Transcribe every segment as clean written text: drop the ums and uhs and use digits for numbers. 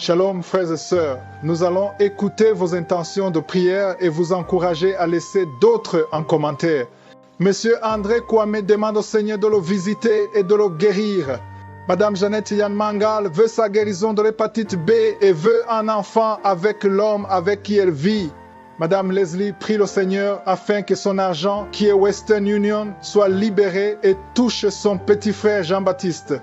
Shalom frères et sœurs, nous allons écouter vos intentions de prière et vous encourager à laisser d'autres en commentaire. Monsieur André Kwame demande au Seigneur de le visiter et de le guérir. Madame Jeannette Yann Mangal veut sa guérison de l'hépatite B et veut un enfant avec l'homme avec qui elle vit. Madame Leslie prie le Seigneur afin que son argent, qui est Western Union, soit libéré et touche son petit frère Jean-Baptiste.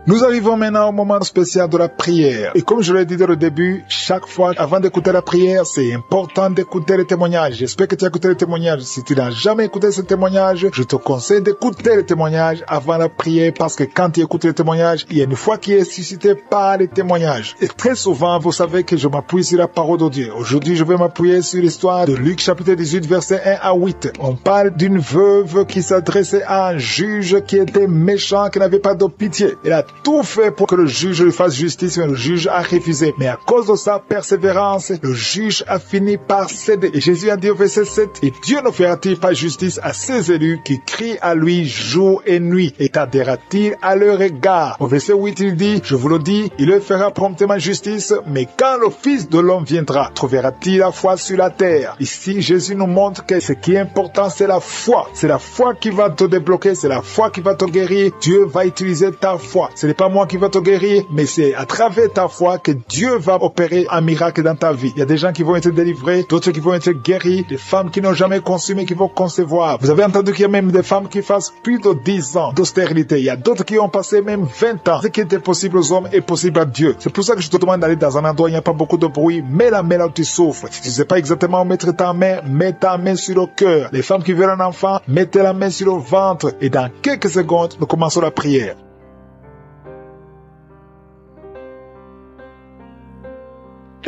Nous arrivons maintenant au moment spécial de la prière. Et comme je l'ai dit dès le début, chaque fois, avant d'écouter la prière, c'est important d'écouter les témoignages. J'espère que tu as écouté les témoignages. Si tu n'as jamais écouté ces témoignages, je te conseille d'écouter les témoignages avant la prière parce que quand tu écoutes les témoignages, il y a une foi qui est suscitée par les témoignages. Et très souvent, vous savez que je m'appuie sur la parole de Dieu. Aujourd'hui, je vais m'appuyer sur l'histoire de Luc chapitre 18, versets 1 à 8. On parle d'une veuve qui s'adressait à un juge qui était méchant, qui n'avait pas de pitié. Elle a tout fait pour que le juge lui fasse justice, mais le juge a refusé. Mais à cause de sa persévérance, le juge a fini par céder. Et Jésus a dit au verset 7, « Et Dieu ne fera-t-il pas justice à ses élus qui crient à lui jour et nuit, et t'adhérera-t-il à leur égard ?» Au verset 8, il dit, « Je vous le dis, il leur fera promptement justice, mais quand le Fils de l'homme viendra, trouvera-t-il la foi sur la terre ?» Ici, Jésus nous montre que ce qui est important, c'est la foi. C'est la foi qui va te débloquer, c'est la foi qui va te guérir. Dieu va utiliser ta foi. Ce n'est pas moi qui va te guérir, mais c'est à travers ta foi que Dieu va opérer un miracle dans ta vie. Il y a des gens qui vont être délivrés, d'autres qui vont être guéris, des femmes qui n'ont jamais conçu mais qui vont concevoir. Vous avez entendu qu'il y a même des femmes qui fassent plus de 10 ans d'austérité. Il y a d'autres qui ont passé même 20 ans. Ce qui était possible aux hommes est possible à Dieu. C'est pour ça que je te demande d'aller dans un endroit où il n'y a pas beaucoup de bruit. Mets la main là où tu souffres. Si tu ne sais pas exactement où mettre ta main, mets ta main sur le cœur. Les femmes qui veulent un enfant, mettez la main sur le ventre. Et dans quelques secondes, nous commençons la prière.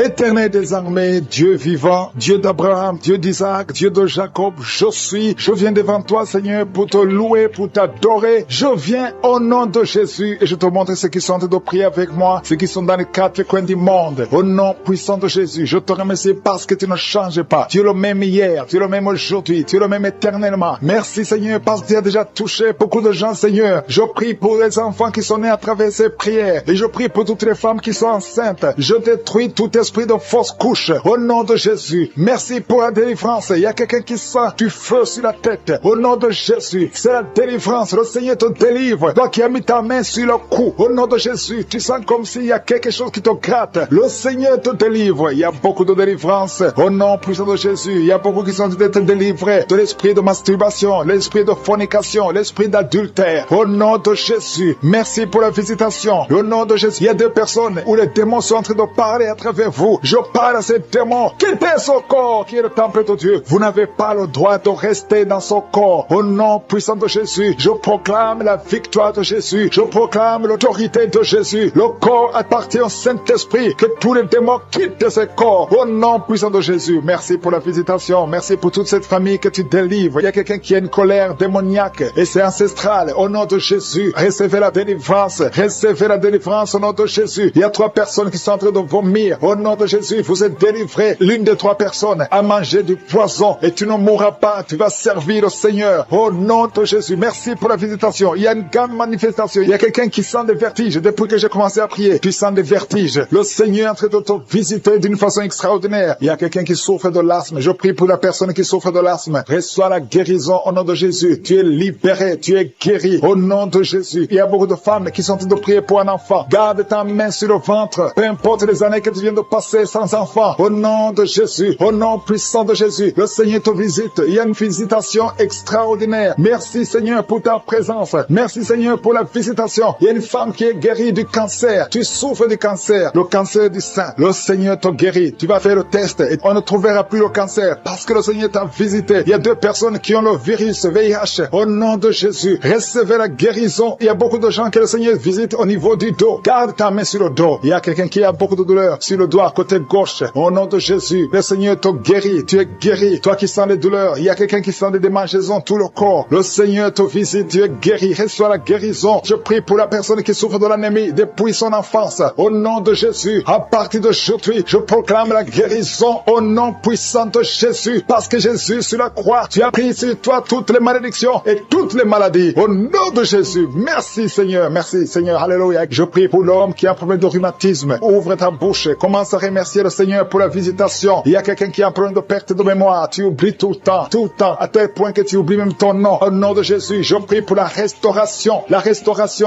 Éternel des armées, Dieu vivant, Dieu d'Abraham, Dieu d'Isaac, Dieu de Jacob, je viens devant toi, Seigneur, pour te louer, pour t'adorer. Je viens au nom de Jésus et je te montre ceux qui sont en train de prier avec moi, ceux qui sont dans les quatre coins du monde. Au nom puissant de Jésus, je te remercie parce que tu ne changes pas. Tu es le même hier, tu es le même aujourd'hui, tu es le même éternellement. Merci, Seigneur, parce que tu as déjà touché beaucoup de gens, Seigneur. Je prie pour les enfants qui sont nés à travers ces prières et je prie pour toutes les femmes qui sont enceintes. Je détruis tout esprit de fausse couche au nom de Jésus. Merci pour la délivrance. Il y a quelqu'un qui sent du feu sur la tête au nom de Jésus. C'est la délivrance. Le Seigneur te délivre. Toi qui as mis ta main sur le cou au nom de Jésus, tu sens comme s'il y a quelque chose qui te gratte. Le Seigneur te délivre. Il y a beaucoup de délivrance au nom puissant de Jésus. Il y a beaucoup qui sont d'être délivrés de l'esprit de masturbation, l'esprit de fornication, l'esprit d'adultère au nom de Jésus. Merci pour la visitation au nom de Jésus. Il y a deux personnes où les démons sont en train de parler à travers vous. Je parle à ces démons. Quittez ce corps qui est le temple de Dieu. Vous n'avez pas le droit de rester dans ce corps. Au nom puissant de Jésus, je proclame la victoire de Jésus. Je proclame l'autorité de Jésus. Le corps appartient au Saint-Esprit. Que tous les démons quittent ce corps. Au nom puissant de Jésus. Merci pour la visitation. Merci pour toute cette famille que tu délivres. Il y a quelqu'un qui a une colère démoniaque et c'est ancestral. Au nom de Jésus, recevez la délivrance. Recevez la délivrance au nom de Jésus. Il y a 3 personnes qui sont en train de vomir. Au nom de Jésus, vous êtes délivré. L'une des 3 personnes a mangé du poison et tu ne mourras pas. Tu vas servir le Seigneur. Au nom de Jésus, merci pour la visitation. Il y a une grande manifestation. Il y a quelqu'un qui sent des vertiges. Depuis que j'ai commencé à prier, tu sens des vertiges. Le Seigneur est en train de te visiter d'une façon extraordinaire. Il y a quelqu'un qui souffre de l'asthme. Je prie pour la personne qui souffre de l'asthme. Reçois la guérison au nom de Jésus. Tu es libéré. Tu es guéri au nom de Jésus. Il y a beaucoup de femmes qui sont en train de prier pour un enfant. Garde ta main sur le ventre. Peu importe les années que tu viens de passer sans enfant, au nom de Jésus, au nom puissant de Jésus, le Seigneur te visite. Il y a une visitation extraordinaire. Merci Seigneur pour ta présence. Merci Seigneur pour la visitation. Il y a une femme qui est guérie du cancer. Tu souffres du cancer, le cancer du sein. Le Seigneur te guérit. Tu vas faire le test et on ne trouvera plus le cancer parce que le Seigneur t'a visité. Il y a 2 personnes qui ont le virus VIH. Au nom de Jésus, recevez la guérison. Il y a beaucoup de gens que le Seigneur visite au niveau du dos. Garde ta main sur le dos. Il y a quelqu'un qui a beaucoup de douleur sur le dos doigt, côté gauche. Au nom de Jésus, le Seigneur te guérit. Tu es guéri. Toi qui sens les douleurs, il y a quelqu'un qui sent des démangeaisons tout le corps. Le Seigneur te visite. Tu es guéri. Reçois la guérison. Je prie pour la personne qui souffre de l'anémie depuis son enfance. Au nom de Jésus, à partir d'aujourd'hui, je proclame la guérison au nom puissant de Jésus. Parce que Jésus, sur la croix, tu as pris sur toi toutes les malédictions et toutes les maladies. Au nom de Jésus, merci Seigneur. Merci Seigneur. Alléluia. Je prie pour l'homme qui a un problème de rhumatisme. Ouvre ta bouche. Commence à remercier le Seigneur pour la visitation. Il y a quelqu'un qui a un problème de perte de mémoire. Tu oublies tout le temps, à tel point que tu oublies même ton nom. Au nom de Jésus, je prie pour la restauration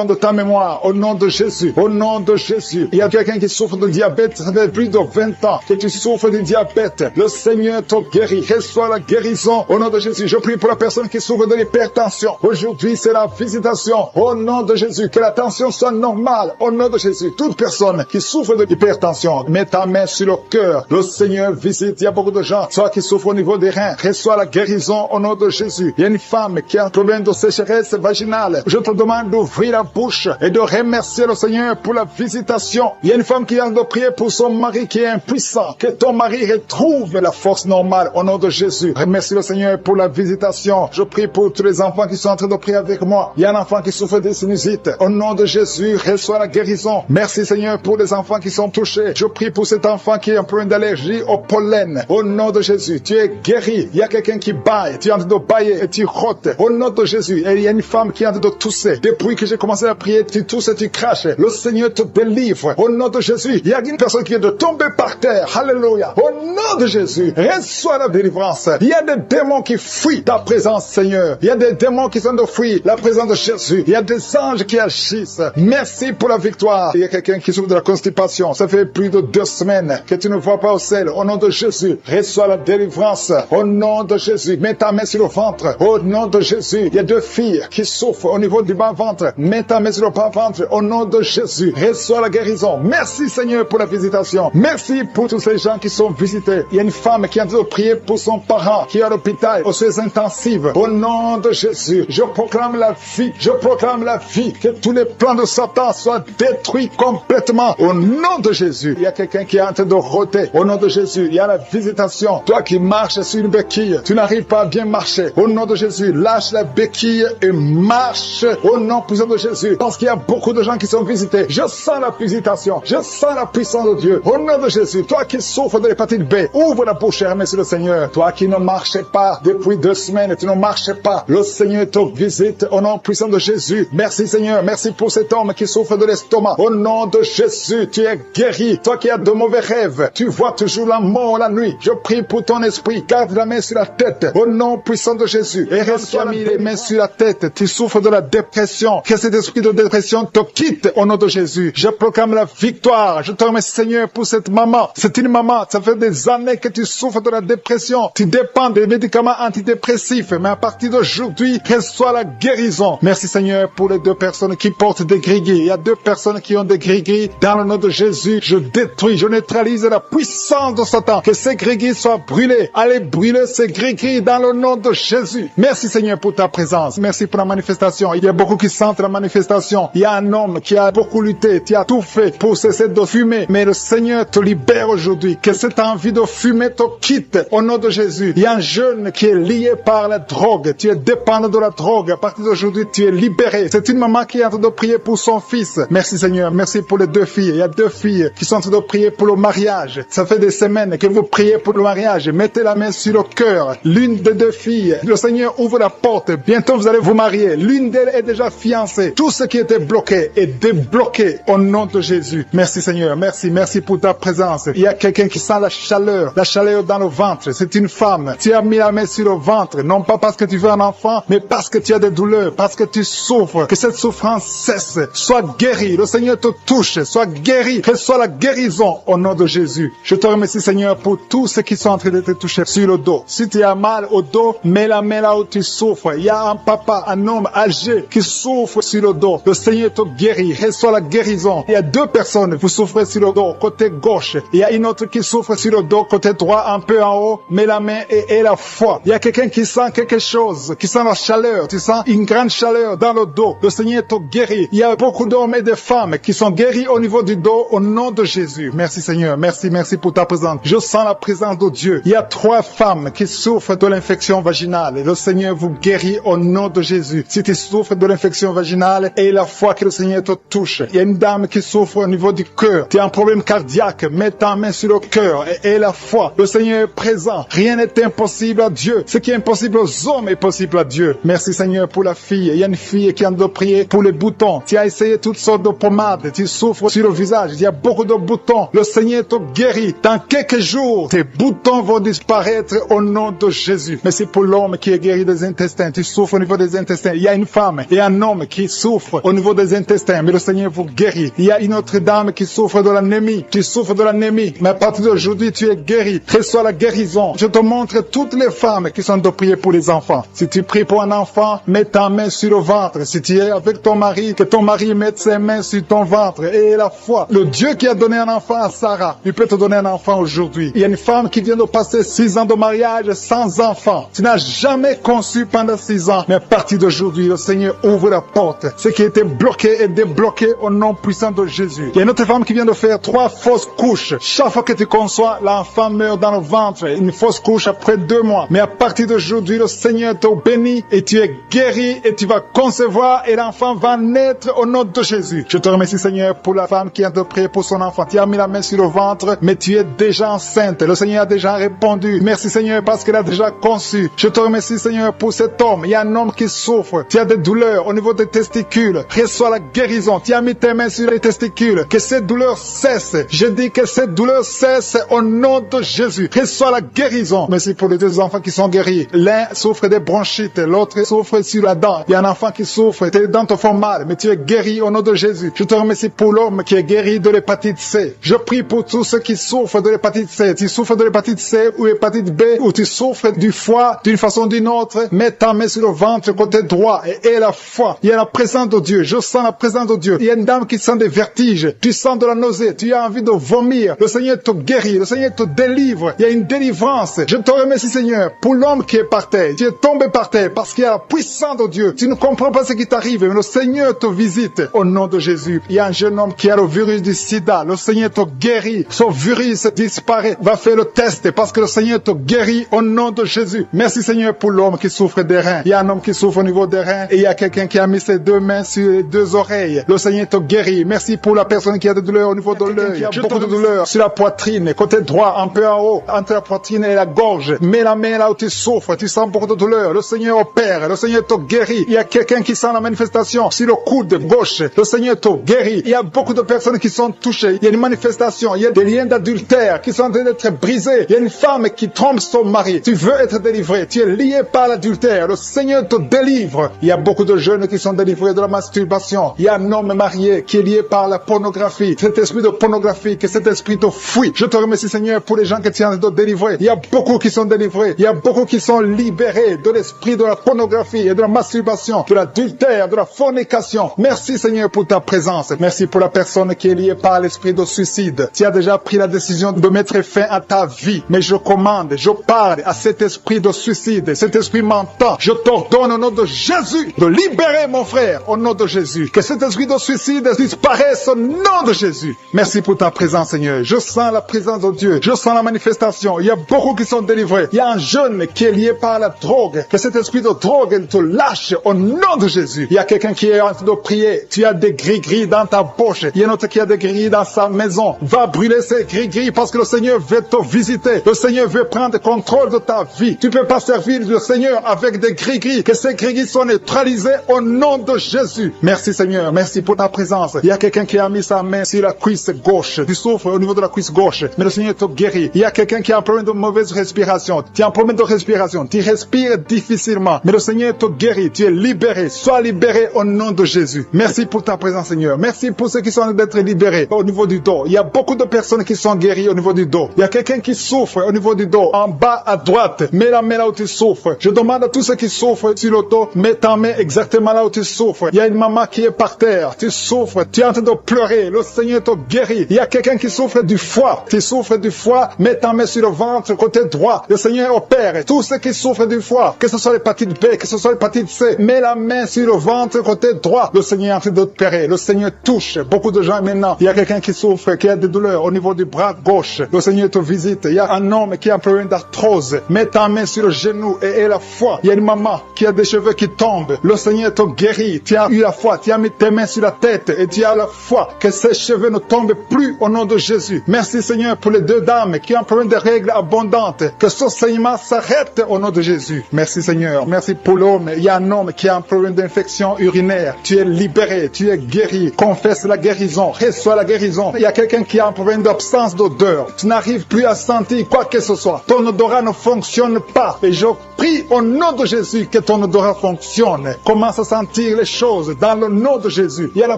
de ta mémoire. Au nom de Jésus, au nom de Jésus. Il y a quelqu'un qui souffre de diabète. Ça fait plus de 20 ans que tu souffres de diabète. Le Seigneur te guérit. Reçois la guérison. Au nom de Jésus, je prie pour la personne qui souffre de l'hypertension. Aujourd'hui, c'est la visitation. Au nom de Jésus, que la tension soit normale. Au nom de Jésus, toute personne qui souffre de l'hypertension, mets ta main sur le cœur. Le Seigneur visite. Il y a beaucoup de gens, soit qui souffrent au niveau des reins. Reçois la guérison au nom de Jésus. Il y a une femme qui a un problème de sécheresse vaginale. Je te demande d'ouvrir la bouche et de remercier le Seigneur pour la visitation. Il y a une femme qui a de prier pour son mari qui est impuissant. Que ton mari retrouve la force normale au nom de Jésus. Remercie le Seigneur pour la visitation. Je prie pour tous les enfants qui sont en train de prier avec moi. Il y a un enfant qui souffre de sinusite. Au nom de Jésus, reçois la guérison. Merci Seigneur pour les enfants qui sont touchés. Je prie pour cet enfant qui a un problème d'allergie au pollen. Au nom de Jésus, tu es guéri. Il y a quelqu'un qui baille. Tu es en train de bailler et tu rotes. Au nom de Jésus. Et il y a une femme qui est en train de tousser. Depuis que j'ai commencé à prier, tu tousses et tu craches. Le Seigneur te délivre. Au nom de Jésus. Il y a une personne qui vient de tomber par terre. Alléluia. Au nom de Jésus, reçois la délivrance. Il y a des démons qui fuient ta présence, Seigneur. Il y a des démons qui sont de fuir la présence de Jésus. Il y a des anges qui agissent. Merci pour la victoire. Il y a quelqu'un qui souffre de la constipation. Ça fait plus de 2 semaines que tu ne vois pas au sel. Au nom de Jésus, reçois la délivrance. Au nom de Jésus, mets ta main sur le ventre. Au nom de Jésus, il y a 2 filles qui souffrent au niveau du bas-ventre. Mets ta main sur le bas-ventre. Au nom de Jésus, reçois la guérison. Merci Seigneur pour la visitation. Merci pour tous ces gens qui sont visités. Il y a une femme qui est en train de prier pour son parent qui est à l'hôpital aux soins intensifs. Au nom de Jésus, je proclame la vie. Je proclame la vie. Que tous les plans de Satan soient détruits complètement. Au nom de Jésus, il y a quelqu'un qui est en train de rôter. Au nom de Jésus, il y a la visitation. Toi qui marches sur une béquille, tu n'arrives pas à bien marcher. Au nom de Jésus, lâche la béquille et marche. Au nom puissant de Jésus. Parce qu'il y a beaucoup de gens qui sont visités. Je sens la visitation. Je sens la puissance de Dieu. Au nom de Jésus, toi qui souffres de l'hépatite B, ouvre la bouche et remercie le Seigneur. Toi qui ne marchais pas depuis 2 semaines, tu ne marchais pas. Le Seigneur te visite au nom puissant de Jésus. Merci Seigneur. Merci pour cet homme qui souffre de l'estomac. Au nom de Jésus, tu es guéri. Toi qui as de mauvais rêves, tu vois toujours la mort la nuit. Je prie pour ton esprit. Garde la main sur la tête. Au nom puissant de Jésus. Et reçois les mains sur la tête. Tu souffres de la dépression. Que cet esprit de dépression te quitte au nom de Jésus. Je proclame la victoire. Je te remercie Seigneur pour cette maman. C'est une maman. Ça fait des années que tu souffres de la dépression. Tu dépends des médicaments antidépressifs. Mais à partir d'aujourd'hui, reçois la guérison. Merci Seigneur pour les 2 personnes qui portent des gris-gris. Il y a 2 personnes qui ont des gris-gris. Dans le nom de Jésus, je détruis, je neutralise la puissance de Satan. Que ces gris-gris soient brûlés. Allez brûler ces gris-gris dans le nom de Jésus. Merci Seigneur pour ta présence. Merci pour la manifestation. Il y a beaucoup qui sentent la manifestation. Il y a un homme qui a beaucoup lutté. Tu as tout fait pour cesser de fumer. Mais le Seigneur te libère aujourd'hui. Que cette envie de fumer te quitte au nom de Jésus. Il y a un jeune qui est lié par la drogue. Tu es dépendant de la drogue. À partir d'aujourd'hui, tu es libéré. C'est une maman qui est en train de prier pour son fils. Merci Seigneur. Merci pour les 2 filles. Il y a 2 filles qui sont en train de prier pour le mariage. Ça fait des semaines que vous priez pour le mariage. Mettez la main sur le cœur. L'une des 2 filles, le Seigneur ouvre la porte. Bientôt vous allez vous marier. L'une d'elles est déjà fiancée. Tout ce qui était bloqué est débloqué au nom de Jésus. Merci Seigneur. Merci pour ta présence. Il y a quelqu'un qui sent la chaleur dans le ventre. C'est une femme. Tu as mis la main sur le ventre. Non pas parce que tu veux un enfant, mais parce que tu as des douleurs, parce que tu souffres. Que cette souffrance cesse. Sois guéri. Le Seigneur te touche. Sois guéri. Reçois la guérison au nom de Jésus. Je te remercie Seigneur pour tous ceux qui sont en train de te toucher sur le dos. Si tu as mal au dos, mets la main là où tu souffres. Il y a un papa, un homme âgé qui souffre sur le dos. Le Seigneur te guérit. Reçois la guérison. Il y a 2 personnes, vous souffrez sur le dos, côté gauche. Il y a une autre qui souffre sur le dos, côté droit, un peu en haut. Mets la main et la foi. Il y a quelqu'un qui sent quelque chose, qui sent la chaleur. Tu sens une grande chaleur dans le dos. Le Seigneur te guérit. Il y a beaucoup d'hommes et de femmes qui sont guéris au niveau du dos au nom de Jésus. Merci Seigneur. Merci pour ta présence. Je sens la présence de Dieu. Il y a 3 femmes qui souffrent de l'infection vaginale. Le Seigneur vous guérit au nom de Jésus. Si tu souffres de l'infection vaginale, et la foi que le Seigneur te touche. Il y a une dame qui souffre au niveau du cœur. Tu as un problème cardiaque. Mets ta main sur le cœur et la foi. Le Seigneur est présent. Rien n'est impossible à Dieu. Ce qui est impossible aux hommes est possible à Dieu. Merci Seigneur pour la fille. Il y a une fille qui a de prier pour les boutons. Tu as essayé toutes sortes de pommades. Tu souffres sur le visage. Il y a beaucoup de boutons. Le Seigneur te guérit. Dans quelques jours, tes boutons vont disparaître au nom de Jésus. Merci pour l'homme qui est guéri des intestins. Tu souffres au niveau des intestins. Il y a une femme et un homme qui souffrent au niveau des intestins. Mais le Seigneur vous guérit. Il y a une autre dame qui souffre de l'anémie. Tu souffres de l'anémie. Mais à partir d'aujourd'hui, tu es guéri. Reçois la guérison. Je te montre toutes les femmes qui sont de prier pour les enfants. Si tu pries pour un enfant, mets ta main sur le ventre. Si tu es avec ton mari, que ton mari mette ses mains sur ton ventre. Et la foi. Le Dieu qui a donné un enfant à Sarah, il peut te donner un enfant aujourd'hui. Il y a une femme qui vient de passer 6 ans de mariage sans enfant. Tu n'as jamais conçu pendant 6 ans. Mais à partir d'aujourd'hui, le Seigneur ouvre la porte. Ce qui était bloqué est débloqué au nom puissant de Jésus. Il y a une autre femme qui vient de faire 3 fausses couches. Chaque fois que tu conçois, l'enfant meurt dans le ventre. Une fausse couche après 2 mois. Mais à partir d'aujourd'hui, le Seigneur te bénit et tu es guéri et tu vas concevoir et l'enfant va naître au nom de Jésus. Je te remercie Seigneur pour la femme qui a de prier pour son enfant. Tu as mis la main sur le ventre, mais tu es déjà enceinte. Le Seigneur a déjà répondu. Merci Seigneur parce qu'elle a déjà conçu. Je te remercie Seigneur pour cet homme. Il y a un homme qui souffre. Tu as des douleurs au niveau des testicules. Reçois la guérison. Tu as mis tes mains sur les testicules. Que cette douleur cesse. Je dis que cette douleur cesse au nom de Jésus. Reçois la guérison. Merci pour les 2 enfants qui sont guéris. L'un souffre des bronchites, l'autre souffre sur la dent. Il y a un enfant qui souffre. Tes dents te font mal, mais tu es guéri au nom de Jésus. Je te remercie pour l'homme qui est guéri de l'hépatite C. Je prie pour tous ceux qui souffrent de l'hépatite C. Tu souffres de l'hépatite C ou l'hépatite B, ou tu souffres du foie d'une façon ou d'une autre. Mets ta main sur le ventre côté droit et la foi. Il y a la présence de Dieu. Je sens la présence de Dieu. Il y a une dame qui sent des vertiges. Tu sens de la nausée. Tu as envie de vomir. Le Seigneur te guérit. Le Seigneur te délivre. Il y a une délivrance. Je te remercie Seigneur pour l'homme qui est par terre. Tu es tombé par terre parce qu'il y a la puissance de Dieu. Tu ne comprends pas ce qui t'arrive, mais le Seigneur te visite au nom de Jésus. Il y a un jeune homme qui a le virus du sida. Le Seigneur te guérit. Son virus disparaît. Va faire le test parce que le Seigneur te guérit au nom de Jésus. Merci Seigneur pour l'homme qui souffre des reins. Il y a un homme qui souffre au niveau des reins et il y a quelqu'un qui a mis ses 2 mains sur les 2 oreilles. Le Seigneur te guérit. Merci pour la personne qui a des douleurs au niveau de l'œil. Il y a beaucoup de douleurs sur la poitrine, côté droit, un peu en haut, entre la poitrine et la gorge. Mets la main là où tu souffres. Tu sens beaucoup de douleurs. Le Seigneur opère. Le Seigneur te guérit. Il y a quelqu'un qui sent la manifestation sur le coude gauche. Le Seigneur te guérit. Il y a beaucoup de personnes qui sont touchées. Il y a une manifestation. Il y a des liens d'adultère qui sont en train d'être brisés. Il y a une femme qui trompe son mari. Tu veux être délivré. Tu es lié par l'adultère. Le Seigneur te délivre. Il y a beaucoup de jeunes qui sont délivrés de la masturbation. Il y a un homme marié qui est lié par la pornographie. Cet esprit de pornographie, que cet esprit te fuit. Je te remercie Seigneur pour les gens que tu es en train de délivrer. Il y a beaucoup qui sont délivrés. Il y a beaucoup qui sont libérés de l'esprit de la pornographie et de la masturbation, de l'adultère, de la fornication. Merci Seigneur pour ta présence. Merci pour la personne qui est liée par l'esprit de suicide. Tu as déjà pris la décision de mettre fin à ta vie. Mais je commande, je parle à cet esprit de suicide, cet esprit mentant. Je t'ordonne au nom de Jésus de libérer mon frère au nom de Jésus. Que cet esprit de suicide disparaisse au nom de Jésus. Merci pour ta présence Seigneur. Je sens la présence de Dieu. Je sens la manifestation. Il y a beaucoup qui sont délivrés. Il y a un jeune qui est lié par la drogue. Que cet esprit de drogue te lâche au nom de Jésus. Il y a quelqu'un qui est en train de prier. Tu as des gris-gris dans ta bouche. Il y a un autre qui a des gris dans sa maison. Va brûler ces gris-gris parce que le Seigneur veut te visiter. Le Seigneur veut prendre contrôle de ta vie. Tu ne peux pas servir le Seigneur avec des gris-gris. Que ces gris-gris soient neutralisés au nom de Jésus. Merci Seigneur. Merci pour ta présence. Il y a quelqu'un qui a mis sa main sur la cuisse gauche. Tu souffres au niveau de la cuisse gauche. Mais le Seigneur te guérit. Il y a quelqu'un qui a un problème de mauvaise respiration. Tu as un problème de respiration. Tu respires difficilement. Mais le Seigneur te guérit. Tu es libéré. Sois libéré au nom de Jésus. Merci pour ta présence Seigneur. Merci pour ceux qui sont en train d'être libérés au niveau du dos. Il y a beaucoup de personnes qui sont guéries au niveau du dos. Il y a quelqu'un qui souffre au niveau du dos. En bas à droite. Mets la main là où tu souffres. Je demande à tous ceux qui souffrent sur le dos. Mets ta main exactement là où tu souffres. Il y a une maman qui est par terre. Tu souffres. Tu es en train de pleurer. Le Seigneur te guérit. Il y a quelqu'un qui souffre du foie. Tu souffres du foie. Mets ta main sur le ventre côté droit. Le Seigneur opère. Tous ceux qui souffrent du foie, que ce soit l'hépatite B, que ce soit l'hépatite C, mets la main sur le ventre côté droit. Le Seigneur est en train d'opérer. Le Seigneur touche beaucoup de gens maintenant. Il y a quelqu'un qui souffre, qui a des douleurs au niveau du bras gauche, le Seigneur te visite. Il y a un homme qui a un problème d'arthrose. Mets ta main sur le genou et aie la foi. Il y a une maman qui a des cheveux qui tombent. Le Seigneur te guérit. Tu as eu la foi. Tu as mis tes mains sur la tête et tu as la foi que ces cheveux ne tombent plus au nom de Jésus. Merci Seigneur pour les deux dames qui ont un problème de règles abondantes. Que ce saignement s'arrête au nom de Jésus. Merci Seigneur. Merci pour l'homme. Il y a un homme qui a un problème d'infection urinaire. Tu es libéré. Tu es guéri. Confesse la guérison. Reçois la guérison. Il y a quelqu'un qui a un problème d'absence d'odeur. Tu n'arrives plus à sentir quoi que ce soit. Ton odorat ne fonctionne pas. Et je prie au nom de Jésus que ton odorat fonctionne. Commence à sentir les choses dans le nom de Jésus. Il y a la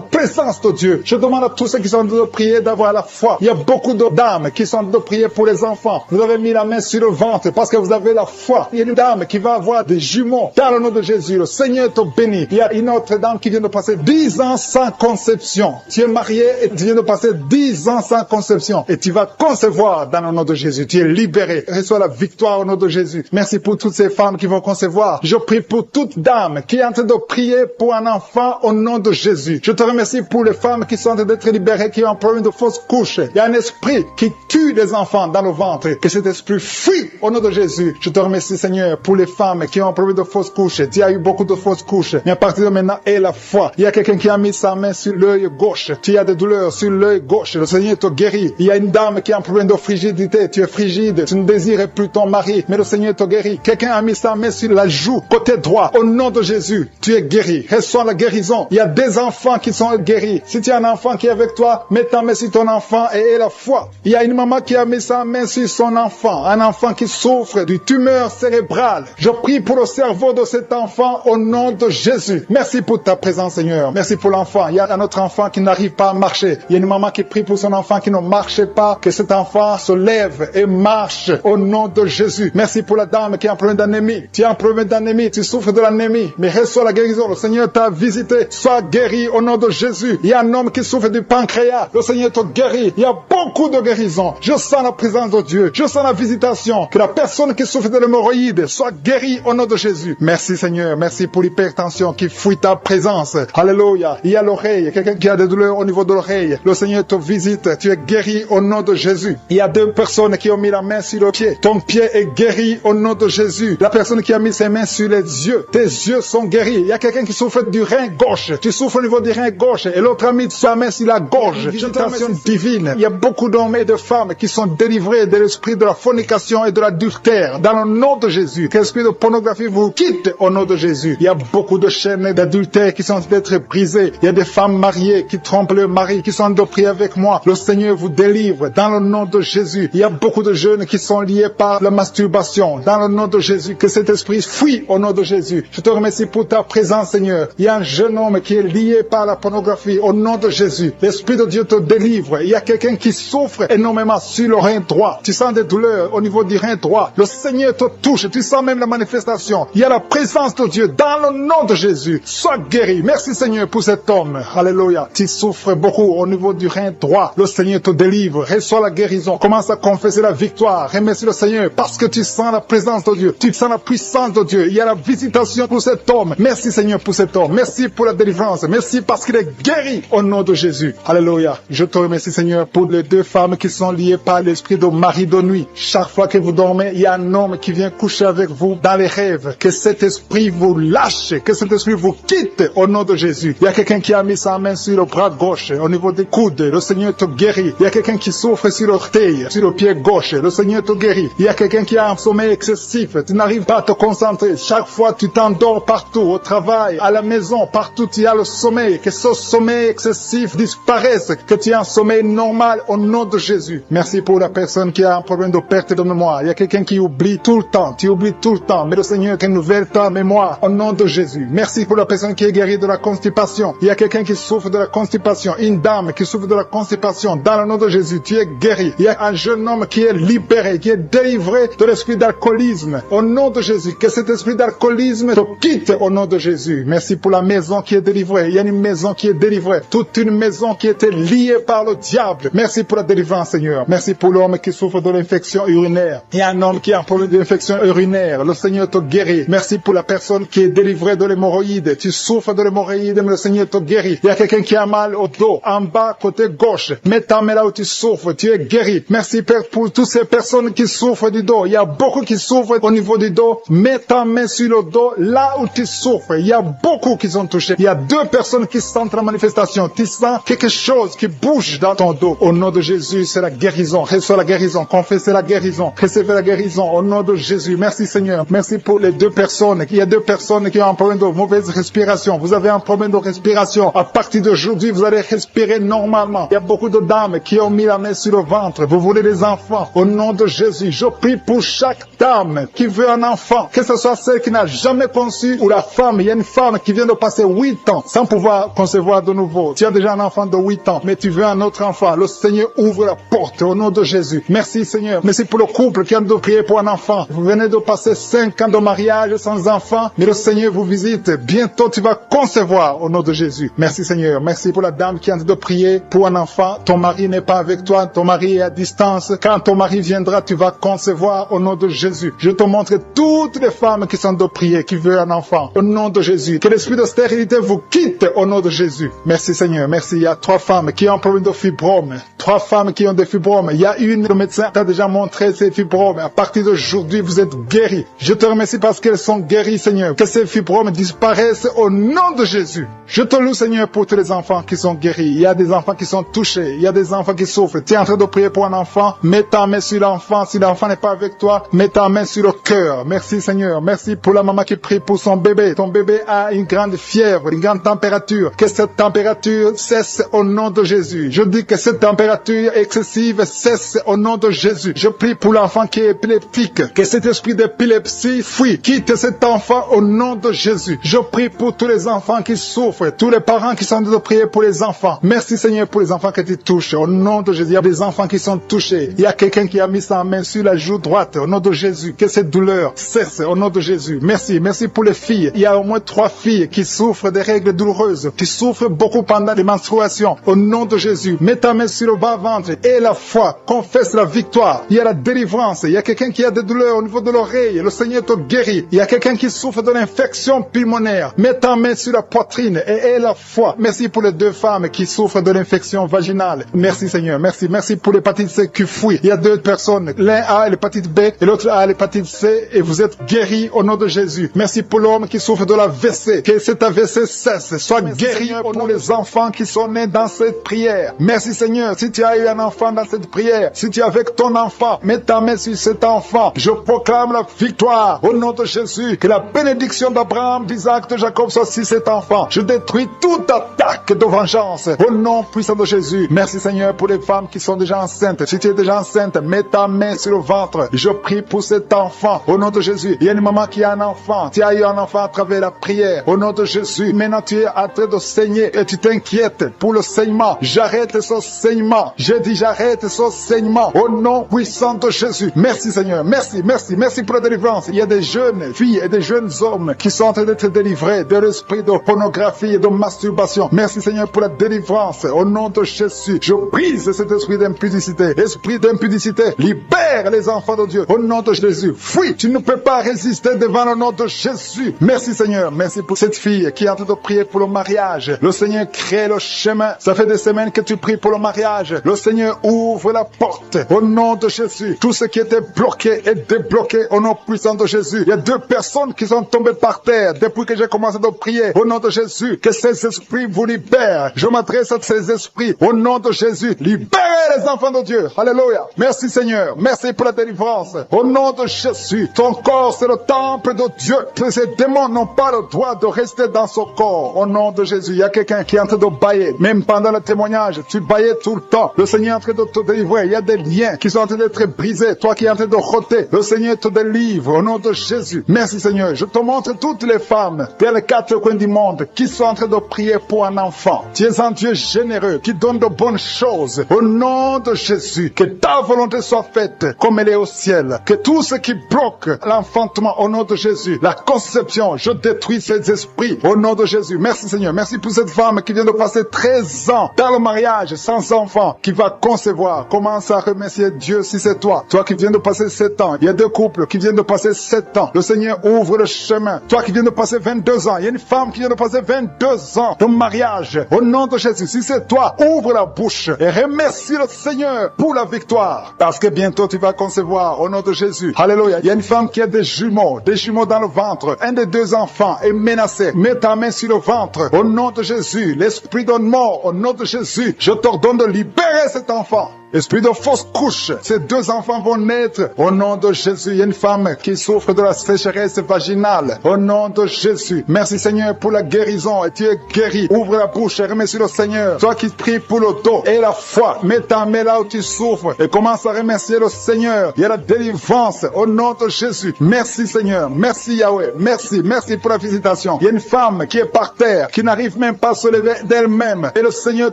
présence de Dieu. Je demande à tous ceux qui sont en train de prier d'avoir la foi. Il y a beaucoup de dames qui sont en train de prier pour les enfants. Vous avez mis la main sur le ventre parce que vous avez la foi. Il y a une dame qui va avoir des jumeaux dans le nom de Jésus. Le Seigneur te bénit. Il y a une autre dame qui vient de passer 10 ans sans conception. Tu es marié et tu viens de passer 10 ans sans conception. Et tu vas concevoir dans le nom de Jésus. Tu es libéré. Reçois la victoire au nom de Jésus. Merci pour toutes ces femmes qui vont concevoir. Je prie pour toute dame qui est en train de prier pour un enfant au nom de Jésus. Je te remercie pour les femmes qui sont en train d'être libérées, qui ont un problème de fausse couche. Il y a un esprit qui tue les enfants dans le ventre. Que cet esprit fuit au nom de Jésus. Je te remercie Seigneur pour les femmes qui ont un problème de fausse couche. Tu as eu beaucoup de fausses couches. Mais à partir de maintenant, aie la foi. Il y a quelqu'un qui a mis sa main sur l'œil gauche. Tu as des douleurs sur l'œil gauche. Le Seigneur te guérit. Il y a une dame qui a un problème de frigidité. Tu es frigide. Tu ne désires plus ton mari. Mais le Seigneur te guérit. Quelqu'un a mis sa main sur la joue, côté droit. Au nom de Jésus, tu es guéri. Reçois la guérison. Il y a des enfants qui sont guéris. Si tu as un enfant qui est avec toi, mets ta main sur ton enfant et aie la foi. Il y a une maman qui a mis sa main sur son enfant. Un enfant qui souffre d'une tumeur cérébrale. Je prie pour le cerveau de cet enfant au nom de Jésus. Merci pour ta présence, Seigneur. Merci pour l'enfant. Il y a un autre enfant qui n'arrive pas à marcher. Il y a une maman qui prie pour son enfant qui ne marche pas. Que cet enfant se lève et marche au nom de Jésus. Merci pour la dame qui a un problème d'anémie. Tu as un problème d'anémie. Tu souffres de l'anémie. Mais reçois la guérison. Le Seigneur t'a visité. Sois guéri au nom de Jésus. Il y a un homme qui souffre du pancréas. Le Seigneur te guérit. Il y a beaucoup de guérisons. Je sens la présence de Dieu. Je sens la visitation. Que la personne qui souffre de l'hémorroïde soit guérie au nom de Jésus. Merci Seigneur. Merci pour l'hypertension qui fuit ta présence. Alléluia. Il y a l'oreille. Quelqu'un qui a des douleurs au niveau de l'oreille. Le Seigneur te visite. Tu es guéri au nom de Jésus. Il y a deux personnes qui ont mis la main sur le pied. Ton pied est guéri au nom de Jésus. La personne qui a mis ses mains sur les yeux. Tes yeux sont guéris. Il y a quelqu'un qui souffre du rein gauche. Tu souffres au niveau du rein gauche. Et l'autre a mis sa main sur la gorge. Visitation divine. Il y a beaucoup d'hommes et de femmes qui sont délivrés de l'esprit de la fornication et de l'adultère. Dans le nom de Jésus. Que l'esprit de pornographie vous quitte au nom de Jésus. Il y a beaucoup de chaînes d'adultère qui sont en train d'être brisées. Il y a des femmes mariées qui trompent leur mari, qui sont en train de prier avec moi. Le Seigneur vous délivre dans le nom de Jésus. Il y a beaucoup de jeunes qui sont liés par la masturbation. Dans le nom de Jésus. Que cet esprit fuit au nom de Jésus. Je te remercie pour ta présence, Seigneur. Il y a un jeune homme qui est lié par la pornographie au nom de Jésus. L'Esprit de Dieu te délivre. Il y a quelqu'un qui souffre énormément sur le rein droit. Tu sens des douleurs au niveau du rein droit. Le Seigneur te touche. Tu sens même la manifestation. Il y a la présence de Dieu dans le nom de Jésus. Sois guéri. Merci Seigneur pour cet homme. Alléluia. Tu souffres beaucoup au niveau du rein droit. Le Seigneur te délivre. Reçois la guérison. Commence à confesser la victoire. Remercie le Seigneur parce que tu sens la présence de Dieu. Tu sens la puissance de Dieu. Il y a la visitation pour cet homme. Merci Seigneur pour cet homme. Merci pour la délivrance. Merci parce qu'il est guéri au nom de Jésus. Alléluia. Je te remercie Seigneur pour les deux femmes qui sont liées par l'esprit de mari de nuit. Chaque fois que vous dormez, il y a un homme qui vient coucher avec vous dans les rêves. Que cet esprit vous lâche. Que cet esprit vous quitte au nom de Jésus. Il y a quelqu'un qui a mis sa main sur le bras gauche, au niveau des coudes. Le Seigneur te guérit. Il y a quelqu'un qui souffre sur l'orteil, sur le pied gauche. Le Seigneur te guérit. Il y a quelqu'un qui a un sommeil excessif. Tu n'arrives pas à te concentrer. Chaque fois, tu t'endors partout, au travail, à la maison, partout tu as le sommeil. Que ce sommeil excessif disparaisse. Que tu aies un sommeil normal au nom de Jésus. Merci pour la personne qui a un problème de perte de mémoire. Il y a quelqu'un qui oublie tout le temps. Tu oublies tout le temps. Mais le Seigneur renouvelle ta mémoire au nom de Jésus. Merci pour la personne qui est guérie de la constipation. Il y a quelqu'un qui souffre de la constipation. Une dame qui souffre de la constipation. Dans le nom de Jésus, tu es guéri. Il y a un jeune homme qui est libéré, qui est délivré de l'esprit d'alcoolisme. Au nom de Jésus, que cet esprit d'alcoolisme te quitte au nom de Jésus. Merci pour la maison qui est délivrée. Il y a une maison qui est délivrée. Toute une maison qui était liée par le diable. Merci pour la délivrance, Seigneur. Merci pour l'homme qui souffre de l'infection urinaire. Il y a un homme qui a un problème d'infection urinaire. Le Seigneur te guérit. Merci pour la personne qui est délivrée de l'hémorroïde. Tu souffres de l'hémorroïde, mais le Seigneur te guérit. Il y a quelqu'un qui a mal au dos, en bas, côté gauche. Mets ta main là où tu souffres, tu es guéri. Merci Père pour toutes ces personnes qui souffrent du dos. Il y a beaucoup qui souffrent au niveau du dos. Mets ta main sur le dos, là où tu souffres. Il y a beaucoup qui sont touchés. Il y a 2 personnes qui sentent la manifestation. Tu sens quelque chose qui bouge dans ton dos. Au nom de Jésus, c'est la guérison. Reçois la guérison. Confessez la guérison. Recevez la guérison. Au nom de Jésus. Merci Seigneur. Merci pour les 2 personnes. Il y a 2 personnes qui ont un problème de mauvaise respiration. Vous avez un problème de respiration. À partir d'aujourd'hui, vous allez respirer normalement. Il y a beaucoup de dames qui ont mis la main sur le ventre. Vous voulez des enfants. Au nom de Jésus, je prie pour chaque dame qui veut un enfant. Que ce soit celle qui n'a jamais conçu ou la femme. Il y a une femme qui vient de passer 8 ans sans pouvoir concevoir de nouveau. Tu as déjà un enfant de 8 ans, mais tu veux un autre enfant. Le Seigneur ouvre la porte au nom de Jésus. Merci Seigneur. Merci pour le couple qui a de prier pour un enfant. Vous venez de passer 5 ans de mariage sans enfant, mais le Seigneur vous visite. Bientôt tu vas concevoir au nom de Jésus. Merci Seigneur. Merci pour la dame qui a de prier pour un enfant. Ton mari n'est pas avec toi. Ton mari est à distance. Quand ton mari viendra, tu vas concevoir au nom de Jésus. Je te montre toutes les femmes qui sont de prier, qui veulent un enfant. Au nom de Jésus. Que l'esprit de stérilité vous quitte au nom de Jésus. Merci Seigneur. Merci. Il y a 3 femmes qui ont un problème de fibrome. 3 femmes qui ont des fibromes. Il y a une, le médecin t'a déjà montré ces fibromes. À partir d'aujourd'hui, vous êtes guéris. Je te remercie parce qu'elles sont guéries, Seigneur. Que ces fibromes disparaissent au nom de Jésus. Je te loue, Seigneur, pour tous les enfants qui sont guéris. Il y a des enfants qui sont touchés. Il y a des enfants qui souffrent. Tu es en train de prier pour un enfant. Mets ta main sur l'enfant. Si l'enfant n'est pas avec toi, mets ta main sur le cœur. Merci, Seigneur. Merci pour la maman qui prie pour son bébé. Ton bébé a une grande fièvre, une grande température. Que cette température cesse au nom de Jésus. Je dis que cette température excessive cesse au nom de Jésus. Je prie pour l'enfant qui est épileptique. Que cet esprit d'épilepsie fuit. Quitte cet enfant au nom de Jésus. Je prie pour tous les enfants qui souffrent. Tous les parents qui sont de prier pour les enfants. Merci Seigneur pour les enfants que tu touches. Au nom de Jésus. Il y a des enfants qui sont touchés. Il y a quelqu'un qui a mis sa main sur la joue droite. Au nom de Jésus. Que cette douleur cesse au nom de Jésus. Merci. Merci pour les filles. Il y a au moins 3 filles qui souffrent des règles douloureuses. Qui souffrent beaucoup pendant les menstruations. Au nom de Jésus. Mets ta main sur le bas-ventre et la foi. Confesse la victoire. Il y a la délivrance. Il y a quelqu'un qui a des douleurs au niveau de l'oreille. Le Seigneur te guérit. Il y a quelqu'un qui souffre de l'infection pulmonaire. Mets ta main sur la poitrine et aie la foi. Merci pour les 2 femmes qui souffrent de l'infection vaginale. Merci Seigneur. Merci. Merci pour l'hépatite C qui fuit. Il y a 2 personnes. L'un a l'hépatite B et l'autre a l'hépatite C et vous êtes guéris au nom de Jésus. Merci pour l'homme qui souffre de l'AVC. Que cet AVC cesse. Sois guéri pour les enfants qui sont nés dans cette prière. Merci Seigneur. Si tu as eu un enfant dans cette prière, si tu es avec ton enfant, mets ta main sur cet enfant. Je proclame la victoire au nom de Jésus. Que la bénédiction d'Abraham, d'Isaac, de Jacob soit sur cet enfant. Je détruis toute attaque de vengeance au nom puissant de Jésus. Merci Seigneur pour les femmes qui sont déjà enceintes. Si tu es déjà enceinte, mets ta main sur le ventre. Je prie pour cet enfant au nom de Jésus. Il y a une maman qui a un enfant. Tu as eu un enfant à travers la prière au nom de Jésus. Maintenant tu es en train de saigner et tu t'inquiètes pour le saignement. J'arrête ce saignement. Je dis j'arrête ce saignement au nom puissant de Jésus. Merci Seigneur. Merci, merci, merci pour la délivrance. Il y a des jeunes filles et des jeunes hommes qui sont en train d'être délivrés de l'esprit de pornographie et de masturbation. Merci Seigneur pour la délivrance au nom de Jésus. Je brise cet esprit d'impudicité. Esprit d'impudicité, libère les enfants de Dieu au nom de Jésus. Fuis, tu ne peux pas résister devant le nom de Jésus. Merci Seigneur. Merci pour cette fille qui est en train de prier pour le mariage. Le Seigneur crée le chemin. Ça fait des semaines que tu pries pour le mariage. Le Seigneur ouvre la porte au nom de Jésus. Tout ce qui était bloqué est débloqué au nom puissant de Jésus. Il y a 2 personnes qui sont tombées par terre depuis que j'ai commencé de prier au nom de Jésus. Que ces esprits vous libèrent. Je m'adresse à ces esprits au nom de Jésus. Libérez les enfants de Dieu. Alléluia. Merci Seigneur. Merci pour la délivrance. Au nom de Jésus. Ton corps c'est le temple de Dieu. Ces démons n'ont pas le droit de rester dans ce corps. Au nom de Jésus. Il y a quelqu'un qui est en train de bailler. Même pendant le témoignage, tu baillais tout le temps. Le Seigneur est en train de te délivrer. Il y a des liens qui sont en train d'être brisés. Toi qui es en train de rôter, le Seigneur te délivre au nom de Jésus. Merci Seigneur. Je te montre toutes les femmes dans les 4 coins du monde qui sont en train de prier pour un enfant. Tu es un Dieu généreux qui donne de bonnes choses. Au nom de Jésus, que ta volonté soit faite comme elle est au ciel. Que tout ce qui bloque l'enfantement au nom de Jésus, la conception, je détruis ces esprits au nom de Jésus. Merci Seigneur. Merci pour cette femme qui vient de passer 13 ans dans le mariage sans enfant, qui va concevoir. Commence à remercier Dieu si c'est toi. Toi qui viens de passer 7 ans. Il y a 2 couples qui viennent de passer 7 ans. Le Seigneur ouvre le chemin. Toi qui viens de passer 22 ans. Il y a une femme qui vient de passer 22 ans de mariage. Au nom de Jésus, si c'est toi, ouvre la la bouche et remercie le Seigneur pour la victoire. Parce que bientôt tu vas concevoir au nom de Jésus. Alléluia. Il y a une femme qui a des jumeaux dans le ventre. Un des deux enfants est menacé. Mets ta main sur le ventre. Au nom de Jésus, l'esprit de mort, au nom de Jésus, je t'ordonne de libérer cet enfant. Esprit de fausse couche, ces deux enfants vont naître au nom de Jésus. Il y a une femme qui souffre de la sécheresse vaginale au nom de Jésus. Merci Seigneur pour la guérison et tu es guéri. Ouvre la bouche et remercie le Seigneur. Toi qui pries pour le dos et la foi, mets ta main là où tu souffres et commence à remercier le Seigneur. Il y a la délivrance au nom de Jésus. Merci Seigneur, merci Yahweh, merci pour la visitation. Il y a une femme qui est par terre, qui n'arrive même pas à se lever d'elle-même et le Seigneur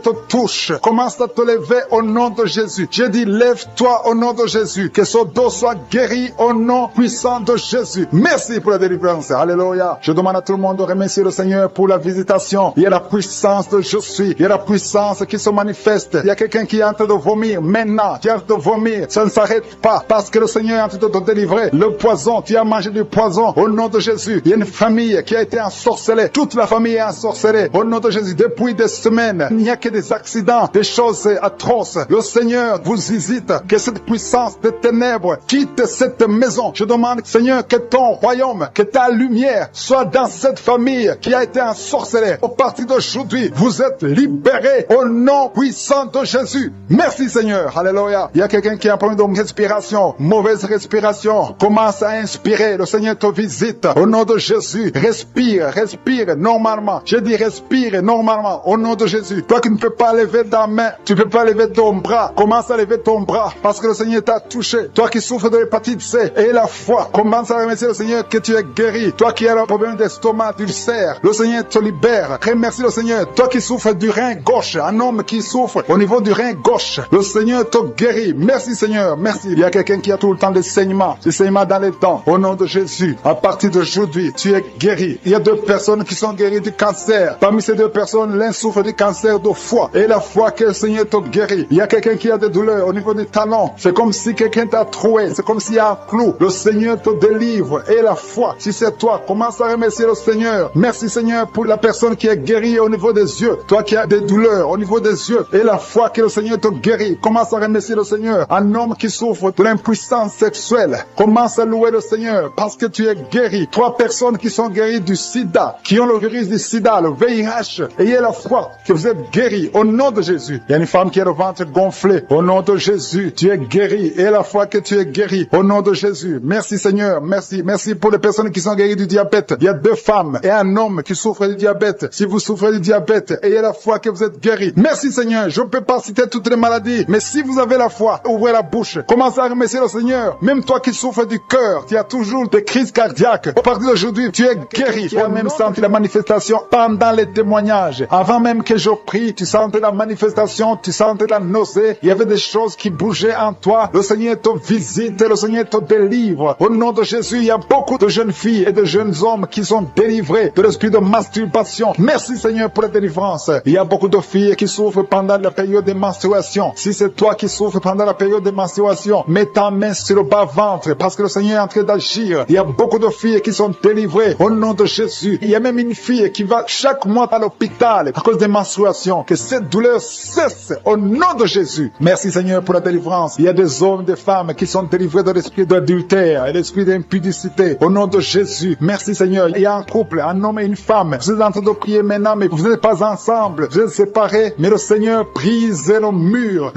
te touche. Commence à te lever au nom de Jésus. J'ai dit, lève-toi au nom de Jésus. Que son dos soit guéri au nom puissant de Jésus. Merci pour la délivrance. Alléluia. Je demande à tout le monde de remercier le Seigneur pour la visitation. Il y a la puissance de je suis. Il y a la puissance qui se manifeste. Il y a quelqu'un qui est en train de vomir. Maintenant, tu es en train de vomir. Ça ne s'arrête pas parce que le Seigneur est en train de te délivrer. Le poison, tu as mangé du poison au nom de Jésus. Il y a une famille qui a été ensorcelée. Toute la famille est ensorcelée au nom de Jésus. Depuis des semaines, il n'y a que des accidents, des choses atroces. Le Seigneur vous visite, que cette puissance de ténèbres quitte cette maison. Je demande, Seigneur, que ton royaume, que ta lumière soit dans cette famille qui a été ensorcelée. Au partir d'aujourd'hui, vous êtes libérés au nom puissant de Jésus. Merci Seigneur. Alléluia. Il y a quelqu'un qui a un problème de respiration, mauvaise respiration. Commence à inspirer. Le Seigneur te visite. Au nom de Jésus, respire normalement. Je dis respire normalement au nom de Jésus. Toi qui ne peux pas lever ta main, tu ne peux pas lever ton bras. Commence à lever ton bras parce que le Seigneur t'a touché. Toi qui souffres de l'hépatite C et la foi, commence à remercier le Seigneur que tu es guéri. Toi qui as un problème d'estomac, d'ulcère, le Seigneur te libère. Remercie le Seigneur. Toi qui souffres du rein gauche, un homme qui souffre au niveau du rein gauche, le Seigneur te guérit. Merci Seigneur, merci. Il y a quelqu'un qui a tout le temps des saignements dans les dents. Au nom de Jésus, à partir d'aujourd'hui, tu es guéri. Il y a deux personnes qui sont guéries du cancer. Parmi ces deux personnes, l'un souffre du cancer de foie et la foi que le Seigneur te guérit. Il y a quelqu'un qui a des douleurs au niveau des talons. C'est comme si quelqu'un t'a troué. C'est comme s'il y a un clou. Le Seigneur te délivre. Et la foi, si c'est toi, commence à remercier le Seigneur. Merci Seigneur pour la personne qui est guérie au niveau des yeux. Toi qui as des douleurs au niveau des yeux. Et la foi que le Seigneur te guérit. Commence à remercier le Seigneur. Un homme qui souffre de l'impuissance sexuelle. Commence à louer le Seigneur parce que tu es guéri. 3 personnes qui sont guéries du sida, qui ont le virus du sida, le VIH. Ayez la foi que vous êtes guéris au nom de Jésus. Il y a une femme qui a le ventre gonflé. Au nom de Jésus, tu es guéri. Et la foi que tu es guéri. Au nom de Jésus. Merci Seigneur. Merci. Merci pour les personnes qui sont guéries du diabète. Il y a 2 femmes et un homme qui souffrent du diabète. Si vous souffrez du diabète, ayez la foi que vous êtes guéri. Merci Seigneur. Je ne peux pas citer toutes les maladies, mais si vous avez la foi, ouvrez la bouche. Commencez à remercier le Seigneur. Même toi qui souffres du cœur, tu as toujours des crises cardiaques. À partir d'aujourd'hui, tu es guéri. Tu as même senti la manifestation pendant les témoignages. Avant même que je prie, tu sentais la manifestation, tu sentais la nausée. Il y avait des choses qui bougeaient en toi. Le Seigneur te visite, le Seigneur te délivre. Au nom de Jésus, il y a beaucoup de jeunes filles et de jeunes hommes qui sont délivrés de l'esprit de masturbation. Merci Seigneur pour la délivrance. Il y a beaucoup de filles qui souffrent pendant la période de menstruation. Si c'est toi qui souffres pendant la période de menstruation, mets ta main sur le bas-ventre parce que le Seigneur est en train d'agir. Il y a beaucoup de filles qui sont délivrées au nom de Jésus. Il y a même une fille qui va chaque mois à l'hôpital à cause des menstruations. Que cette douleur cesse au nom de Jésus. Merci Seigneur pour la délivrance. Il y a des hommes, des femmes qui sont délivrés de l'esprit d'adultère et l'esprit d'impudicité. Au nom de Jésus. Merci Seigneur. Il y a un couple, un homme et une femme. Vous êtes en train de prier maintenant, mais vous n'êtes pas ensemble. Vous êtes séparés. Mais le Seigneur brise le mur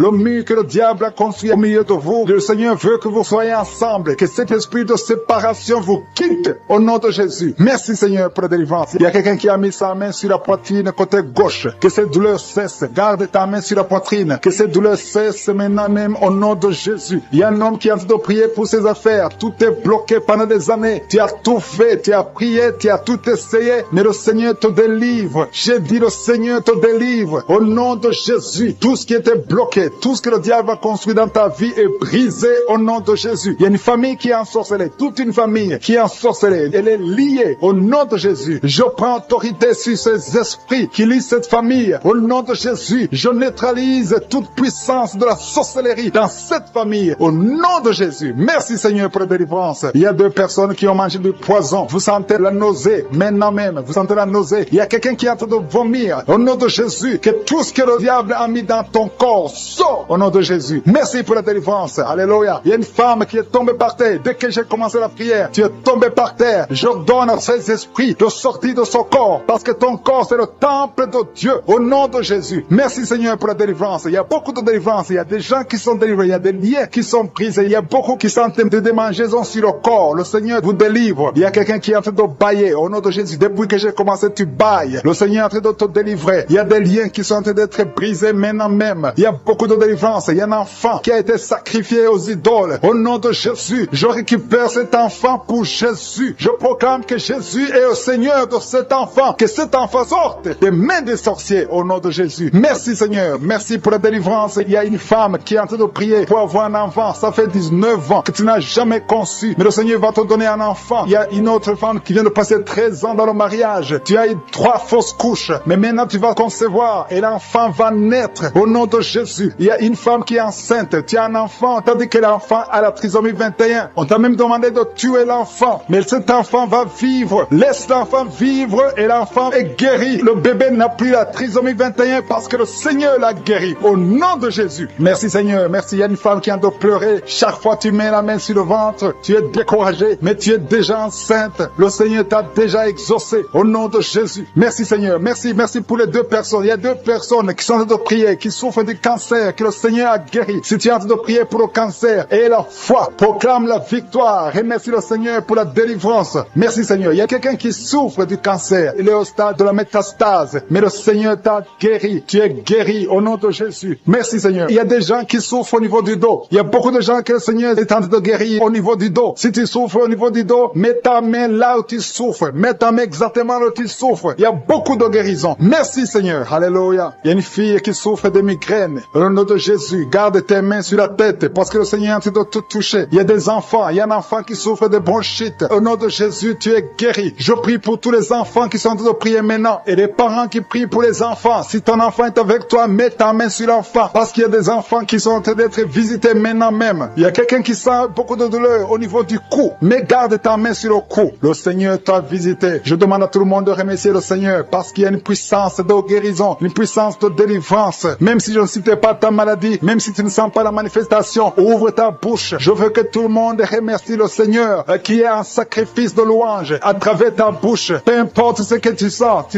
que le diable a construit au milieu de vous. Le Seigneur veut que vous soyez ensemble. Que cet esprit de séparation vous quitte au nom de Jésus. Merci Seigneur pour la délivrance. Il y a quelqu'un qui a mis sa main sur la poitrine côté gauche. Que cette douleur cesse. Garde ta main sur la poitrine. Que cette douleur cesse maintenant même au nom de Jésus. Il y a un homme qui est en train de prier pour ses affaires. Tout est bloqué pendant des années. Tu as tout fait, tu as prié, tu as tout essayé. Mais le Seigneur te délivre. J'ai dit le Seigneur te délivre. Au nom de Jésus. Tout ce qui était bloqué, tout ce que le diable a construit dans ta vie est brisé au nom de Jésus. Il y a une famille qui est ensorcelée. Toute une famille qui est ensorcelée. Elle est liée au nom de Jésus. Je prends autorité sur ces esprits qui lient cette famille. Au nom de Jésus, je neutralise toute puissance puissance de la sorcellerie dans cette famille. Au nom de Jésus. Merci Seigneur pour la délivrance. Il y a 2 personnes qui ont mangé du poison. Vous sentez la nausée. Maintenant même, vous sentez la nausée. Il y a quelqu'un qui est en train de vomir. Au nom de Jésus, que tout ce que le diable a mis dans ton corps sort au nom de Jésus. Merci pour la délivrance. Alléluia. Il y a une femme qui est tombée par terre. Dès que j'ai commencé la prière, tu es tombé par terre. J'ordonne à ces esprits de sortir de son corps parce que ton corps c'est le temple de Dieu. Au nom de Jésus. Merci Seigneur pour la délivrance. Il y a beaucoup de délivrance. Il y a des gens qui sont délivrés. Il y a des liens qui sont brisés. Il y a beaucoup qui sentent des démangeaisons sur le corps. Le Seigneur vous délivre. Il y a quelqu'un qui est en train de bailler. Au nom de Jésus. Depuis que j'ai commencé, tu bailles. Le Seigneur est en train de te délivrer. Il y a des liens qui sont en train d'être brisés maintenant même. Il y a beaucoup de délivrance. Il y a un enfant qui a été sacrifié aux idoles. Au nom de Jésus, je récupère cet enfant pour Jésus. Je proclame que Jésus est le Seigneur de cet enfant. Que cet enfant sorte des mains des sorciers au nom de Jésus. Merci Seigneur. Merci pour la délivrance. Il y a une femme qui est en train de prier pour avoir un enfant. Ça fait 19 ans que tu n'as jamais conçu. Mais le Seigneur va te donner un enfant. Il y a une autre femme qui vient de passer 13 ans dans le mariage. Tu as eu 3 fausses couches. Mais maintenant tu vas concevoir et l'enfant va naître au nom de Jésus. Il y a une femme qui est enceinte. Tu as un enfant. On t'a dit que l'enfant a la trisomie 21. On t'a même demandé de tuer l'enfant. Mais cet enfant va vivre. Laisse l'enfant vivre et l'enfant est guéri. Le bébé n'a plus la trisomie 21 parce que le Seigneur l'a guéri. Au nom de Jésus. Merci Seigneur. Merci. Il y a une femme qui a de pleurer. Chaque fois tu mets la main sur le ventre, tu es découragé, mais tu es déjà enceinte. Le Seigneur t'a déjà exaucé. Au nom de Jésus. Merci Seigneur. Merci. Merci pour les 2 personnes. Il y a 2 personnes qui sont en train de prier, qui souffrent du cancer, que le Seigneur a guéri. Si tu es en train de prier pour le cancer et la foi, proclame la victoire. Remercie le Seigneur pour la délivrance. Merci Seigneur. Il y a quelqu'un qui souffre du cancer. Il est au stade de la métastase. Mais le Seigneur t'a guéri. Tu es guéri au nom de Jésus. Merci Seigneur. Il y a des gens qui souffrent au niveau du dos. Il y a beaucoup de gens que le Seigneur est en train de guérir au niveau du dos. Si tu souffres au niveau du dos, mets ta main là où tu souffres. Mets ta main exactement là où tu souffres. Il y a beaucoup de guérisons. Merci Seigneur. Alléluia. Il y a une fille qui souffre de migraines. Au nom de Jésus, garde tes mains sur la tête parce que le Seigneur est en train de te toucher. Il y a des enfants. Il y a un enfant qui souffre de bronchite. Au nom de Jésus, tu es guéri. Je prie pour tous les enfants qui sont en train de prier maintenant et les parents qui prient pour les enfants. Si ton enfant est avec toi, mets ta main sur l'enfant parce qu'il y a des enfants qui sont en train d'être visités maintenant même. Il y a quelqu'un qui sent beaucoup de douleur au niveau du cou, mais garde ta main sur le cou. Le Seigneur t'a visité. Je demande à tout le monde de remercier le Seigneur parce qu'il y a une puissance de guérison, une puissance de délivrance. Même si je ne citais pas ta maladie, même si tu ne sens pas la manifestation, ouvre ta bouche. Je veux que tout le monde remercie le Seigneur qui est un sacrifice de louange à travers ta bouche. Peu importe ce que tu ne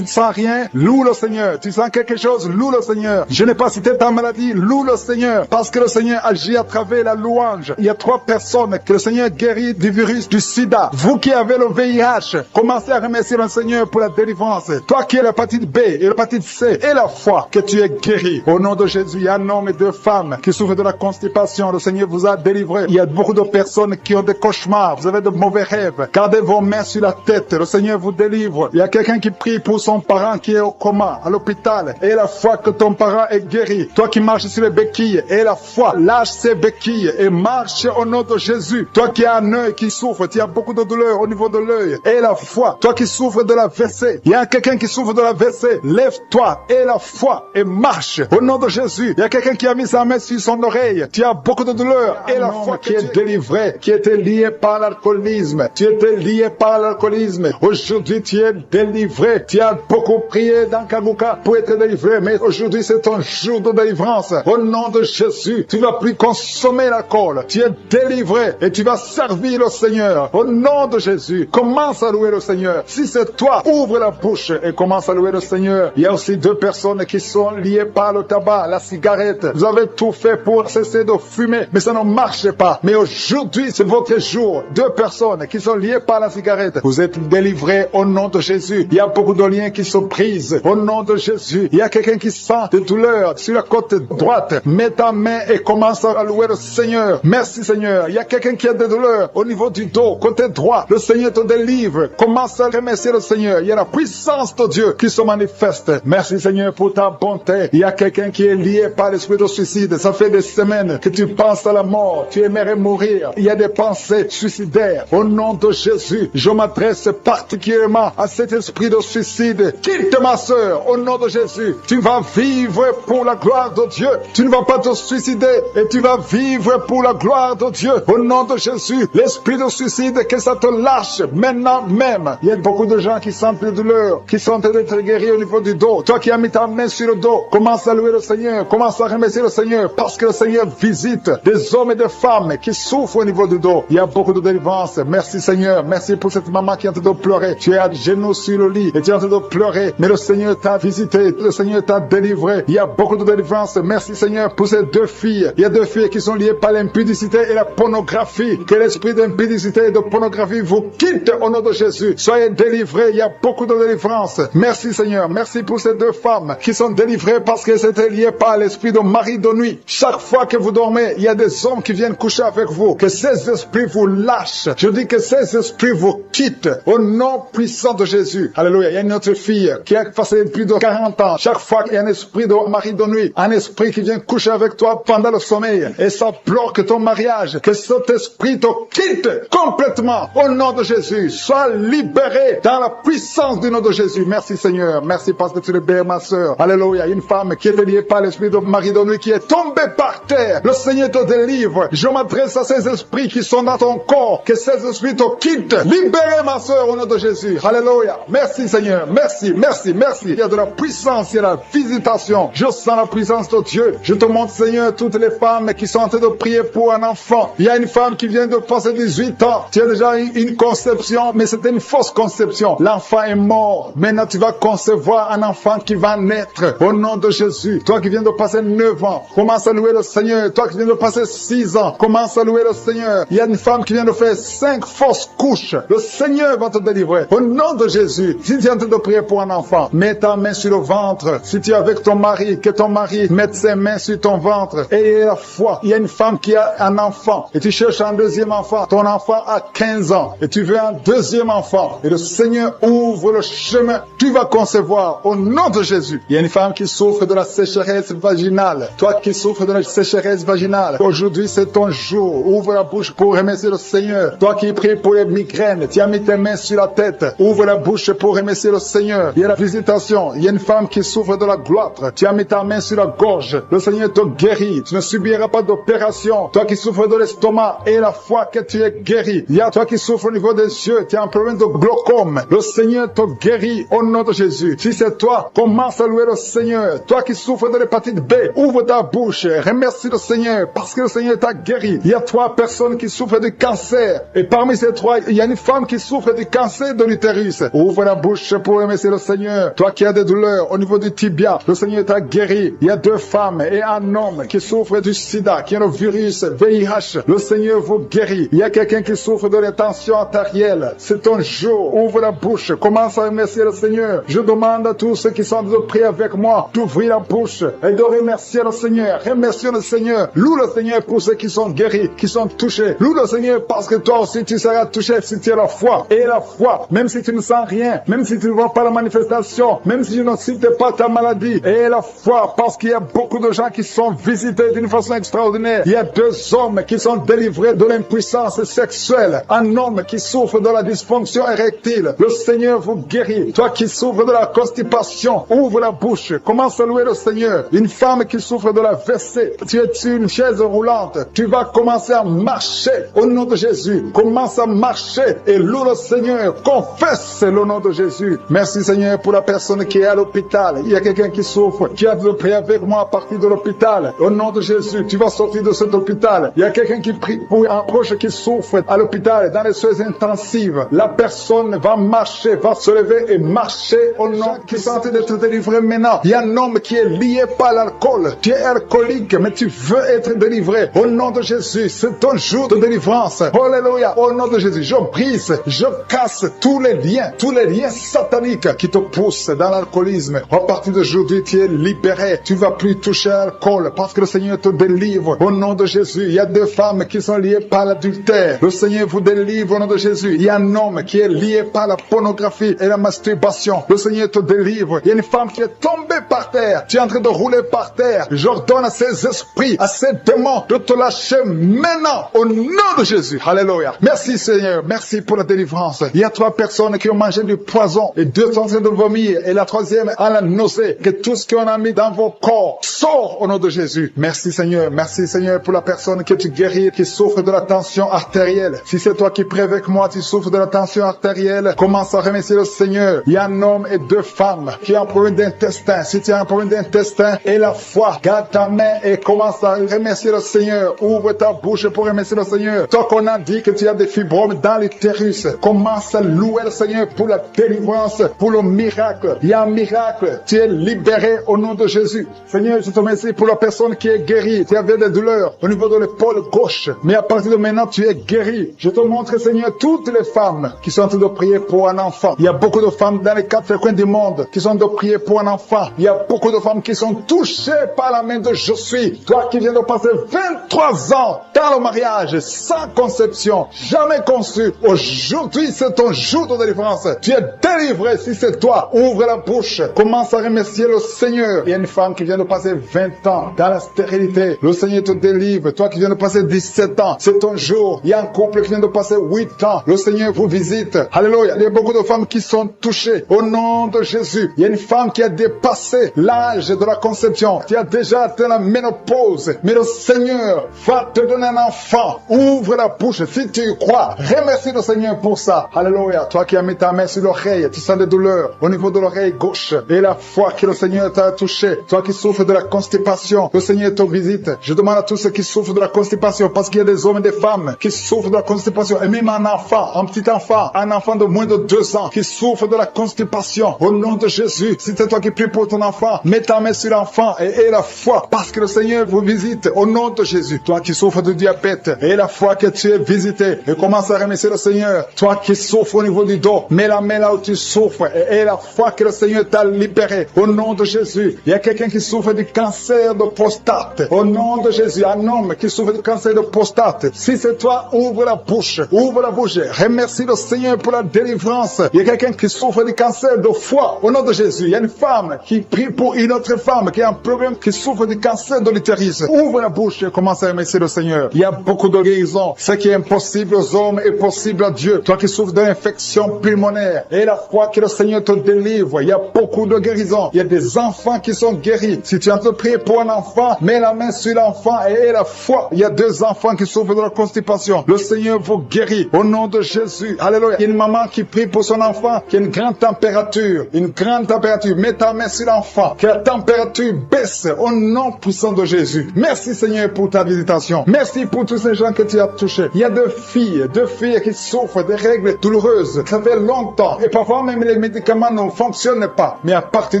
sens rien, loue le Seigneur. Tu sens quelque chose, loue le Seigneur. Je n'ai pas cité ta maladie, loue le Seigneur parce que le Seigneur agit à travers la louange. Il y a 3 personnes que le Seigneur guérit du virus du sida. Vous qui avez le VIH, commencez à remercier le Seigneur pour la délivrance. Toi qui as l'hépatite B et l'hépatite C et la foi, que tu es guéri. Au nom de Jésus, il y a un homme et 2 femmes qui souffrent de la constipation. Le Seigneur vous a délivré. Il y a beaucoup de personnes qui ont des cauchemars. Vous avez de mauvais rêves. Gardez vos mains sur la tête. Le Seigneur vous délivre. Il y a quelqu'un qui prie pour son parent qui est au coma, à l'hôpital. Et la foi que ton parent est guéri. Toi qui marches sur les béquilles et la foi, lâche ces béquilles et marche au nom de Jésus. Toi qui as un œil qui souffre, tu as beaucoup de douleur au niveau de l'œil et la foi. Toi qui souffres de la WC, il y a quelqu'un qui souffre de la WC. Lève-toi et la foi et marche au nom de Jésus. Il y a quelqu'un qui a mis sa main sur son oreille. Tu as beaucoup de douleur et la foi qui est délivrée, qui était lié par l'alcoolisme. Tu étais lié par l'alcoolisme. Aujourd'hui, tu es délivré. Tu as beaucoup prié dans Kaguka pour être délivré, mais aujourd'hui, c'est ton jour de délivrance. Au nom de Jésus, tu ne vas plus consommer l'alcool. Tu es délivré et tu vas servir le Seigneur. Au nom de Jésus, commence à louer le Seigneur. Si c'est toi, ouvre la bouche et commence à louer le Seigneur. Il y a aussi 2 personnes qui sont liées par le tabac, la cigarette. Vous avez tout fait pour cesser de fumer, mais ça ne marche pas. Mais aujourd'hui, c'est votre jour. 2 personnes qui sont liées par la cigarette. Vous êtes délivrés au nom de Jésus. Il y a beaucoup de liens qui se brisent au nom de Jésus. Il y a quelqu'un qui sent des douleurs sur la côte droite. Mets ta main et commence à louer le Seigneur. Merci Seigneur. Il y a quelqu'un qui a des douleurs au niveau du dos, côté droit. Le Seigneur te délivre. Commence à remercier le Seigneur. Il y a la puissance de Dieu qui se manifeste. Merci Seigneur pour ta bonté. Il y a quelqu'un qui est lié par l'esprit de suicide. Ça fait des semaines que tu penses à la mort. Tu aimerais mourir. Il y a des pensées suicidaires. Au nom de Jésus, je m'adresse particulièrement à cet esprit de suicide. Quitte ma sœur. Au nom de Jésus, tu vas vivre pour la gloire de Dieu. Tu ne vas pas te suicider et tu vas vivre pour la gloire de Dieu. Au nom de Jésus, l'esprit de suicide, que ça te lâche maintenant même. Il y a beaucoup de gens qui sentent des douleurs, qui sont en train d'être guéris au niveau du dos. Toi qui as mis ta main sur le dos, commence à louer le Seigneur, commence à remercier le Seigneur, parce que le Seigneur visite des hommes et des femmes qui souffrent au niveau du dos. Il y a beaucoup de délivrance. Merci Seigneur, merci pour cette maman qui est en train de pleurer. Tu es à genoux sur le lit et tu es en train de pleurer, mais le Seigneur t'a visité, le Seigneur t'a délivré. Il y a beaucoup de délivrance. Merci Seigneur pour ces deux filles. Il y a deux filles qui sont liées par l'impudicité et la pornographie. Que l'esprit d'impudicité et de pornographie vous quitte au nom de Jésus. Soyez délivrés. Il y a beaucoup de délivrance. Merci Seigneur. Merci pour ces deux femmes qui sont délivrées parce qu'elles étaient liées par l'esprit de mari de nuit. Chaque fois que vous dormez, il y a des hommes qui viennent coucher avec vous. Que ces esprits vous lâchent. Je dis que ces esprits vous quittent au nom puissant de Jésus. Alléluia. Il y a une autre fille qui a passé plus de 40 ans. Chaque fois qu'il y a un esprit de mari de nuit, un esprit qui vient coucher avec toi pendant le sommeil et ça bloque ton mariage, que cet esprit te quitte complètement au nom de Jésus. Sois libéré dans la puissance du nom de Jésus. Merci Seigneur. Merci parce que tu libères ma soeur. Alléluia. Une femme qui est liée par l'esprit de mari de nuit qui est tombée par terre. Le Seigneur te délivre. Je m'adresse à ces esprits qui sont dans ton corps. Que ces esprits te quittent. Libérez ma soeur au nom de Jésus. Alléluia. Merci Seigneur. Merci, merci, merci. Il y a de la puissance, il y a la visitation. Je sens la puissance de Dieu. Je te montre Seigneur toutes les femmes qui sont en train de prier pour un enfant. Il y a une femme qui vient de passer 18 ans. Tu as déjà eu une conception, mais c'était une fausse conception. L'enfant est mort. Maintenant tu vas concevoir un enfant qui va naître au nom de Jésus. Toi qui viens de passer 9 ans, commence à louer le Seigneur. Toi qui viens de passer 6 ans, commence à louer le Seigneur. Il y a une femme qui vient de faire 5 fausses couches. Le Seigneur va te délivrer au nom de Jésus. Si tu es en train de prier pour un enfant, mets ta main sur le ventre. Si tu es avec ton mari, que ton mari mette ses mains sur ton ventre. Et la foi. Il y a une femme qui a un enfant et tu cherches un deuxième enfant. Ton enfant a 15 ans et tu veux un deuxième enfant. Et le Seigneur ouvre le chemin. Tu vas concevoir au nom de Jésus. Il y a une femme qui souffre de la sécheresse vaginale. Toi qui souffres de la sécheresse vaginale, aujourd'hui c'est ton jour. Ouvre la bouche pour remercier le Seigneur. Toi qui pries pour les migraines, tu as mis tes mains sur la tête. Ouvre la bouche pour remercier le Seigneur. Il y a la visitation. Il y a une femme qui souffre de la gloître. Tu as mis ta main sur la gorge. Le Seigneur te guérit. Tu ne subiras pas d'opération. Toi qui souffres de l'estomac et la foi que tu es guéri. Il y a toi qui souffres au niveau des yeux. Tu as un problème de glaucome. Le Seigneur te guérit au nom de Jésus. Si c'est toi, commence à louer le Seigneur. Toi qui souffres de l'hépatite B, ouvre ta bouche. Remercie le Seigneur parce que le Seigneur t'a guéri. Il y a 3 personnes qui souffrent du cancer. Et parmi ces 3, il y a une femme qui souffre du cancer de l'utérus. Ouvre la bouche pour remercier le Seigneur. Toi qui as des douleurs au niveau du tibia, le Seigneur t'a guéri. Il y a 2 femmes et un homme qui souffrent du sida, qui a le virus VIH. Le Seigneur vous guérit. Il y a quelqu'un qui souffre de la tension artérielle. C'est ton jour. Ouvre la bouche. Commence à remercier le Seigneur. Je demande à tous ceux qui sont de prier avec moi d'ouvrir la bouche et de remercier le Seigneur. Remercie le Seigneur. Loue le Seigneur pour ceux qui sont guéris, qui sont touchés. Loue le Seigneur parce que toi aussi tu seras touché si tu as la foi. Et la foi, même si tu ne sens rien, même si tu ne vois pas la manifestation, même si tu ne cites pas ta maladie. Et la foi, parce qu'il y a beaucoup de gens qui sont visités d'une façon extraordinaire. Il y a 2 hommes qui sont délivrés de l'impuissance sexuelle. Un homme qui souffre de la dysfonction érectile. Le Seigneur vous guérit. Toi qui souffres de la constipation, ouvre la bouche. Commence à louer le Seigneur. Une femme qui souffre de la WC, tu es sur une chaise roulante. Tu vas commencer à marcher au nom de Jésus. Commence à marcher et loue le Seigneur. Confesse le nom de Jésus. Merci Seigneur pour la personne qui est à l'hôpital. Il y a quelqu'un qui souffre, qui a de prier avec moi à partir de l'hôpital. Au nom de Jésus, tu vas sortir de cet hôpital. Il y a quelqu'un qui prie pour un proche qui souffre à l'hôpital, dans les soins intensives. La personne va marcher, va se lever et marcher au nom qui sont en train d'être délivré maintenant. Il y a un homme qui est lié par l'alcool. Tu es alcoolique, mais tu veux être délivré. Au nom de Jésus, c'est ton jour de délivrance. Alléluia. Au nom de Jésus, je brise, je casse tous les liens sataniques qui te poussent dans l'alcoolisme. À partir d'aujourd'hui, tu es libéré. Tu vas plus toucher à l'alcool parce que le Seigneur te délivre. Au nom de Jésus, il y a 2 femmes qui sont liées par l'adultère. Le Seigneur vous délivre au nom de Jésus. Il y a un homme qui est lié par la pornographie et la masturbation. Le Seigneur te délivre. Il y a une femme qui est tombée par terre. Tu es en train de rouler par terre. J'ordonne à ces esprits, à ces démons de te lâcher maintenant au nom de Jésus. Alléluia. Merci Seigneur. Merci pour la délivrance. Il y a 3 personnes qui ont mangé du poison et 2 sont en train de vomir et la 3e a la nausée. Que tout ce qu'on a mis dans vos corps sorte corps au nom de Jésus. Merci Seigneur pour la personne que tu guéris, qui souffre de la tension artérielle. Si c'est toi qui pries avec moi, tu souffres de la tension artérielle, commence à remercier le Seigneur. Il y a un homme et 2 femmes qui ont un problème d'intestin. Si tu as un problème d'intestin et la foi, garde ta main et commence à remercier le Seigneur. Ouvre ta bouche pour remercier le Seigneur. Toi qu'on a dit que tu as des fibromes dans l'utérus, commence à louer le Seigneur pour la délivrance, pour le miracle. Il y a un miracle. Tu es libéré au nom de Jésus. Seigneur, je te remercie pour la personne qui est guérie. Tu avais des douleurs au niveau de l'épaule gauche, mais à partir de maintenant, tu es guéri. Je te montre, Seigneur, toutes les femmes qui sont en train de prier pour un enfant. Il y a beaucoup de femmes dans les 4 coins du monde qui sont en train de prier pour un enfant. Il y a beaucoup de femmes qui sont touchées par la main de Je suis. Toi qui viens de passer 23 ans dans le mariage, sans conception, jamais conçu. Aujourd'hui, c'est ton jour de délivrance. Tu es délivré si c'est toi. Ouvre la bouche. Commence à remercier le Seigneur. Il y a une femme qui vient de passer 20 ans dans la stérilité. Le Seigneur te délivre. Toi qui viens de passer 17 ans, c'est ton jour. Il y a un couple qui vient de passer 8 ans. Le Seigneur vous visite. Alléluia. Il y a beaucoup de femmes qui sont touchées au nom de Jésus. Il y a une femme qui a dépassé l'âge de la conception. Tu as déjà atteint la ménopause. Mais le Seigneur va te donner un enfant. Ouvre la bouche si tu y crois. Remercie le Seigneur pour ça. Alléluia. Toi qui as mis ta main sur l'oreille, tu sens des douleurs au niveau de l'oreille gauche. Et la foi que le Seigneur t'a touché. Toi qui souffres de la constipation, le Seigneur te visite. Je demande à tous ceux qui souffrent de la constipation, parce qu'il y a des hommes et des femmes qui souffrent de la constipation. Et même un enfant, un petit enfant, un enfant de moins de 2 ans qui souffre de la constipation. Au nom de Jésus, si c'est toi qui pries pour ton enfant, mets ta main sur l'enfant et aie la foi, parce que le Seigneur vous visite au nom de Jésus. Toi qui souffres de diabète, aie la foi que tu es visité et commence à remercier le Seigneur. Toi qui souffres au niveau du dos, mets la main là où tu souffres et aie la foi que le Seigneur t'a libéré au nom de Jésus. Il y a quelqu'un qui souffre du cancer de prostate. Au nom de Jésus, un homme qui souffre du cancer de prostate. Si c'est toi, ouvre la bouche. Ouvre la bouche. Remercie le Seigneur pour la délivrance. Il y a quelqu'un qui souffre du cancer de foie. Au nom de Jésus, il y a une femme qui prie pour une autre femme qui a un problème, qui souffre du cancer de l'utérus. Ouvre la bouche et commence à remercier le Seigneur. Il y a beaucoup de guérisons. Ce qui est impossible aux hommes est possible à Dieu. Toi qui souffres d'une infection pulmonaire, et la foi que le Seigneur te délivre. Il y a beaucoup de guérisons. Il y a des enfants qui sont guéris. Si tu es en train de prier pour un enfant, mets la main sur l'enfant et aie la foi. Il y a 2 enfants qui souffrent de la constipation. Le Seigneur vous guérit au nom de Jésus. Alléluia. Il y a une maman qui prie pour son enfant qui a une grande température. Une grande température. Mets ta main sur l'enfant. Que la température baisse au nom puissant de Jésus. Merci Seigneur pour ta visitation. Merci pour tous ces gens que tu as touchés. Il y a 2 filles qui souffrent de règles douloureuses. Ça fait longtemps. Et parfois même les médicaments ne fonctionnent pas. Mais à partir